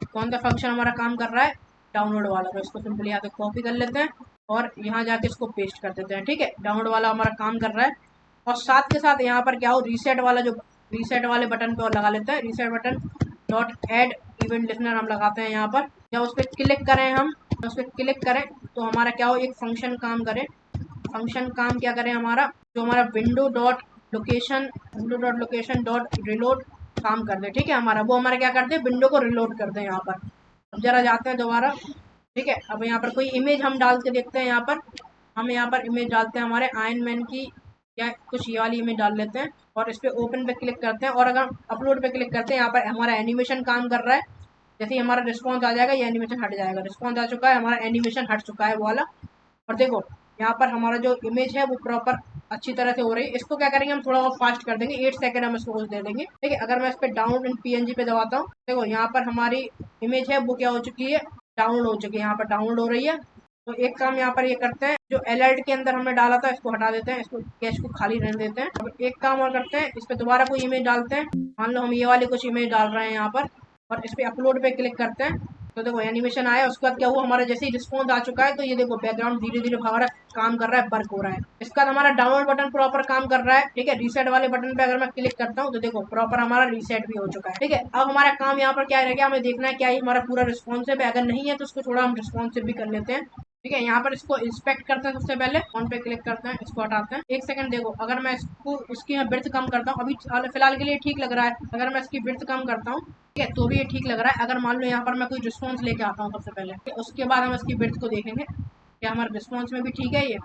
कौन सा फंक्शन हमारा काम कर रहा है, डाउनलोड वाला। तो इसको सिंपली यहाँ पे कॉपी कर लेते हैं और यहाँ जाके इसको पेस्ट कर देते हैं। ठीक है, डाउनलोड वाला हमारा काम कर रहा है। और साथ के साथ यहाँ पर क्या हो, रीसेट वाले बटन पे और लगा लेते हैं, reset button dot add event listener हम लगाते हैं यहाँ पर। जब उस पर क्लिक करें तो हमारा क्या हो, एक फंक्शन काम करे। फंक्शन काम क्या करें, हमारा जो हमारा window dot location dot reload काम कर दे। ठीक है, वो हमारा क्या करते हैं, विंडो को रिलोड करते हैं यहाँ पर। अब जरा जाते हैं दोबारा। ठीक है, अब यहाँ पर कोई इमेज हम डाल के देखते हैं। हम यहाँ पर इमेज डालते हैं हमारे आयरन मैन की, या कुछ ये वाली इमेज डाल लेते हैं और इस पर ओपन पे क्लिक करते हैं। और अगर अपलोड पे क्लिक करते हैं, यहाँ पर हमारा एनिमेशन काम कर रहा है। जैसे ही हमारा रिस्पॉन्स आ जाएगा, ये एनिमेशन हट जाएगा। रिस्पॉन्स आ चुका है, हमारा एनिमेशन हट चुका है वो वाला। और देखो यहाँ पर हमारा जो इमेज है वो प्रॉपर अच्छी तरह से हो रही है। इसको क्या करेंगे हम थोड़ा और फास्ट कर देंगे, 8 सेकंड हम इसको कुछ दे देंगे। ठीक है, अगर मैं इस पर डाउनलोड इन पीएनजी पे दबाता हूँ, देखो यहाँ पर हमारी इमेज है वो क्या हो चुकी है, डाउनलोड हो चुकी है, यहाँ पर डाउनलोड हो रही है। तो एक काम यहाँ पर ये करते हैं, जो अलर्ट के अंदर हमने डाला था इसको हटा देते हैं, इसको कैश को खाली रहने देते हैं। अब एक काम और करते हैं, इस पे दोबारा कोई इमेज डालते हैं। मान लो हम ये वाली कुछ इमेज डाल रहे हैं यहाँ पर, और इस पे अपलोड पे क्लिक करते हैं। तो देखो एनिमेशन आया, उसके बाद क्या हुआ, हमारा जैसे ही रिस्पॉन्स आ चुका है, तो ये देखो बैकग्राउंड धीरे धीरे भाग रहा है, काम कर रहा है, वर्क हो रहा है। इसके बाद हमारा डाउनलोड बटन प्रॉपर काम कर रहा है। ठीक है, रीसेट वाले बटन पे अगर मैं क्लिक करता हूँ तो देखो प्रॉपर हमारा रीसेट भी हो चुका है। ठीक है, अब हमारा काम यहाँ पर क्या रह गया, हमें देखना है क्या ये हमारा पूरा रिस्पॉन्सिव है, अगर नहीं है तो उसको थोड़ा हम रिस्पॉन्सिव भी कर लेते हैं। ठीक है, यहाँ पर इसको इंस्पेक्ट करते हैं, सबसे पहले ऑन पे क्लिक करते हैं, इसको हटाते हैं। एक सेकंड देखो, अगर मैं इसको इसकी ब्रेड्थ कम करता हूँ, अभी फिलहाल के लिए ठीक लग रहा है। अगर मैं इसकी ब्रेड्थ कम करता हूँ, ठीक है, तो भी ये ठीक लग रहा है। अगर मान लो यहाँ पर मैं कोई रिस्पॉन्स लेके आता हूँ सबसे पहले, उसके बाद हम इसकी ब्रेड्थ को देखेंगे क्या हमारे रिस्पॉन्स में भी ठीक है। ये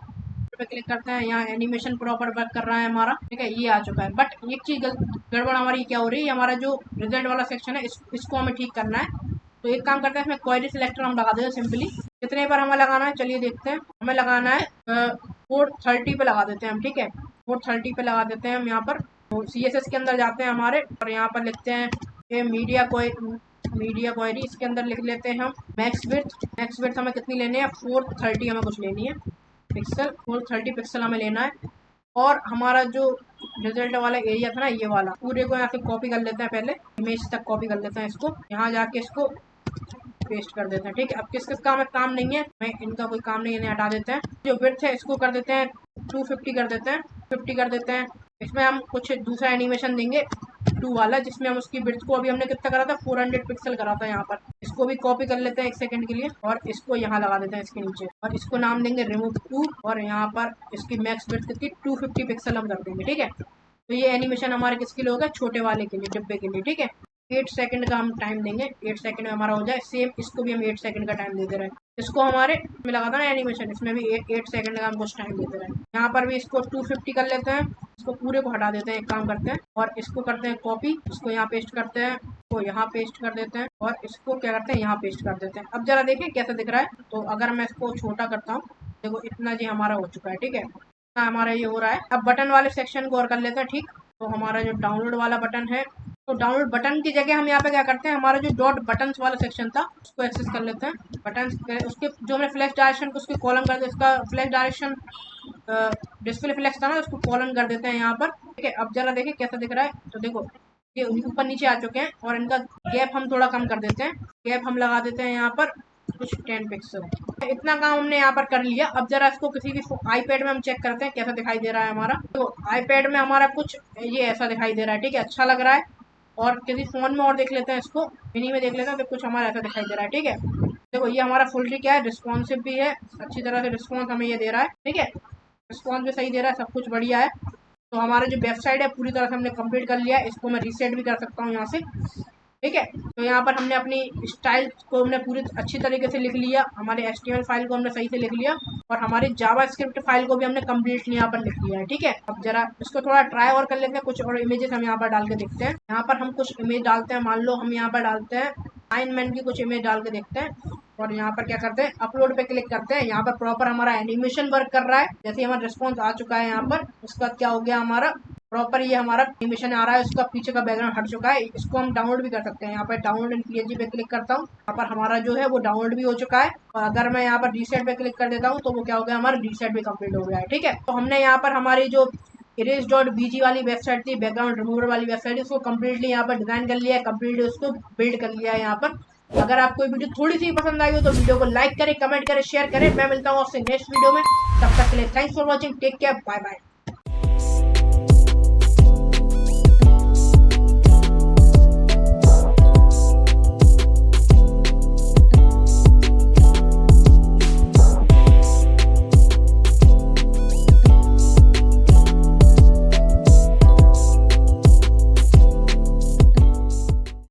पे क्लिक करते हैं, यहाँ एनिमेशन प्रॉपर वर्क कर रहा है हमारा। ठीक है, ये आ चुका है, बट एक चीज गड़बड़ हमारी क्या हो रही है, हमारा जो रिजल्ट वाला सेक्शन है इसको हमें ठीक करना है। तो एक काम करते हैं, इसमें क्वेरी सिलेक्टर हम लगा देते हैं सिंपली। कितने पर हमें लगाना है, चलिए देखते हैं। हमें लगाना है 430 पे लगा देते हैं हम। ठीक है, 430 पे लगा देते हैं हम यहाँ पर। तो CSS के अंदर जाते हैं हमारे, और यहाँ पर लिखते हैं ये मीडिया क्वेरी, इसके अंदर लिख लेते हैं हम मैक्स विड्थ हमें कितनी लेनी है, 430 हमें कुछ लेनी है पिक्सल, 430 पिक्सल हमें लेना है। और हमारा जो रिजल्ट वाला एरिया था ना, ये वाला पूरे को यहाँ से कॉपी कर लेते हैं, पहले इमेज तक कॉपी कर लेते हैं इसको, यहाँ जाके इसको पेस्ट कर देते हैं। ठीक है, अब किस किस का हमें काम नहीं है, मैं इनका कोई काम नहीं है, इन्हें हटा देते हैं। जो विड्थ है इसको कर देते हैं 250 कर देते हैं, 50 कर देते हैं। इसमें हम कुछ दूसरा एनिमेशन देंगे 2 वाला, जिसमें हम उसकी विड्थ को अभी हमने कितना करा था, 400 पिक्सल करा था यहाँ पर। इसको भी कॉपी कर लेते हैं 1 सेकंड के लिए, और इसको यहाँ लगा देते हैं इसके नीचे, और इसको नाम देंगे रिमूव 2, और यहाँ पर इसकी मैक्स विड्थ कितनी 250 पिक्सल हम कर देंगे। ठीक है, तो ये एनिमेशन हमारे किसके लिए होगा, छोटे वाले के लिए, डिब्बे के लिए। ठीक है, 8 सेकंड का हम टाइम देंगे, 8 सेकंड में हमारा हो जाए। सेम इसको भी हम 8 सेकंड का टाइम देते रहे। इसको हमारे में लगा था ना एनिमेशन, इसमें भी 8 सेकंड का हम कुछ टाइम देते रहे। यहाँ पर भी इसको 250 कर लेते हैं, इसको पूरे को हटा देते हैं। एक काम करते हैं, और इसको करते हैं कॉपी, इसको यहाँ पेस्ट करते हैं, तो यहाँ पेस्ट कर देते हैं, और इसको क्या करते हैं, यहाँ पेस्ट कर देते हैं। अब जरा देखिए कैसा दिख रहा है। तो अगर मैं इसको छोटा करता हूँ, देखो इतना जी हमारा हो चुका है। ठीक है, इतना हमारा ये हो रहा है। अब बटन वाले सेक्शन को और कर लेते हैं। ठीक, तो हमारा जो डाउनलोड वाला बटन है, तो डाउनलोड बटन की जगह हम यहाँ पे क्या करते हैं, हमारा जो डॉट बटन्स वाला सेक्शन था उसको एक्सेस कर लेते हैं। बटन्स उसके जो हमने फ्लैश डायरेक्शन को उसके कॉलम कर दिया, उसका फ्लैश डायरेक्शन डिस्प्ले फ्लैश था ना, उसको कॉलम कर देते हैं यहाँ पर। ठीक है, अब जरा देखिए कैसा दिख रहा है। तो देखो ये ऊपर नीचे आ चुके हैं, और इनका गैप हम थोड़ा कम कर देते हैं। गैप हम लगा देते हैं यहाँ पर कुछ 10 पिक्सल। इतना काम हमने यहाँ पर कर लिया। अब जरा इसको किसी भी आईपैड में हम चेक करते हैं कैसा दिखाई दे रहा है हमारा। तो आईपैड में हमारा कुछ ये ऐसा दिखाई दे रहा है। ठीक है, अच्छा लग रहा है। और किसी फोन में और देख लेते हैं, इसको मिनी में देख लेते हैं, तो कुछ हमारा ऐसा दिखाई दे रहा है। ठीक है, देखो ये हमारा फुल क्या है, रिस्पॉन्सिव भी है, अच्छी तरह से रिस्पॉन्स हमें ये दे रहा है। ठीक है, रिस्पॉन्स भी सही दे रहा है, सब कुछ बढ़िया है। तो हमारा जो वेबसाइट है पूरी तरह से हमने कंप्लीट कर लिया है। इसको मैं रीसेट भी कर सकता हूँ यहाँ से। ठीक है, तो यहाँ पर हमने अपनी स्टाइल को हमने पूरी अच्छी तरीके से लिख लिया, हमारे HTML फाइल को हमने सही से लिख लिया, और हमारी जावास्क्रिप्ट फाइल को भी हमने कम्प्लीटली यहाँ पर लिख लिया है। ठीक है, अब जरा इसको थोड़ा ट्राई और कर लेते हैं, कुछ और इमेजेस हम यहाँ पर डाल के देखते हैं। यहाँ पर हम कुछ इमेज डालते हैं, मान लो हम यहाँ पर डालते हैं आयरन मैन की कुछ इमेज डाल के देखते हैं। और यहाँ पर क्या करते हैं, अपलोड पे क्लिक करते हैं। यहाँ पर प्रॉपर हमारा एनिमेशन वर्क कर रहा है, जैसे हमारा रिस्पॉन्स आ चुका है यहाँ पर। उसके बाद क्या हो गया, हमारा प्रॉपर ये हमारा एनिमेशन आ रहा है, उसका पीछे का बैकग्राउंड हट चुका है। इसको हम डाउनलोड भी कर सकते हैं। यहाँ पर डाउनलोड इन PNG पे क्लिक करता हूँ, यहाँ पर हमारा जो है वो डाउनलोड भी हो चुका है। और अगर मैं यहाँ पर रीसेट पे क्लिक कर देता हूँ, तो वो क्या हो गया, हमारा रीसेट भी कंप्लीट हो गया है। ठीक है, तो हमने यहाँ पर हमारी जो erase.bg वाली वेबसाइट थी, बैकग्राउंड रिमूवर वाली वेबसाइट, उसको कम्प्लीटली यहाँ पर डिजाइन कर लिया है, कम्प्लीटली उसको बिल्ड कर लिया है यहाँ पर। अगर आपको वीडियो थोड़ी सी पसंद आई हो तो वीडियो को लाइक करें, कमेंट करें, शेयर करें। मैं मिलता हूँ आपसे नेक्स्ट वीडियो में, तब तक के लिए thanks for watching, take care, bye bye.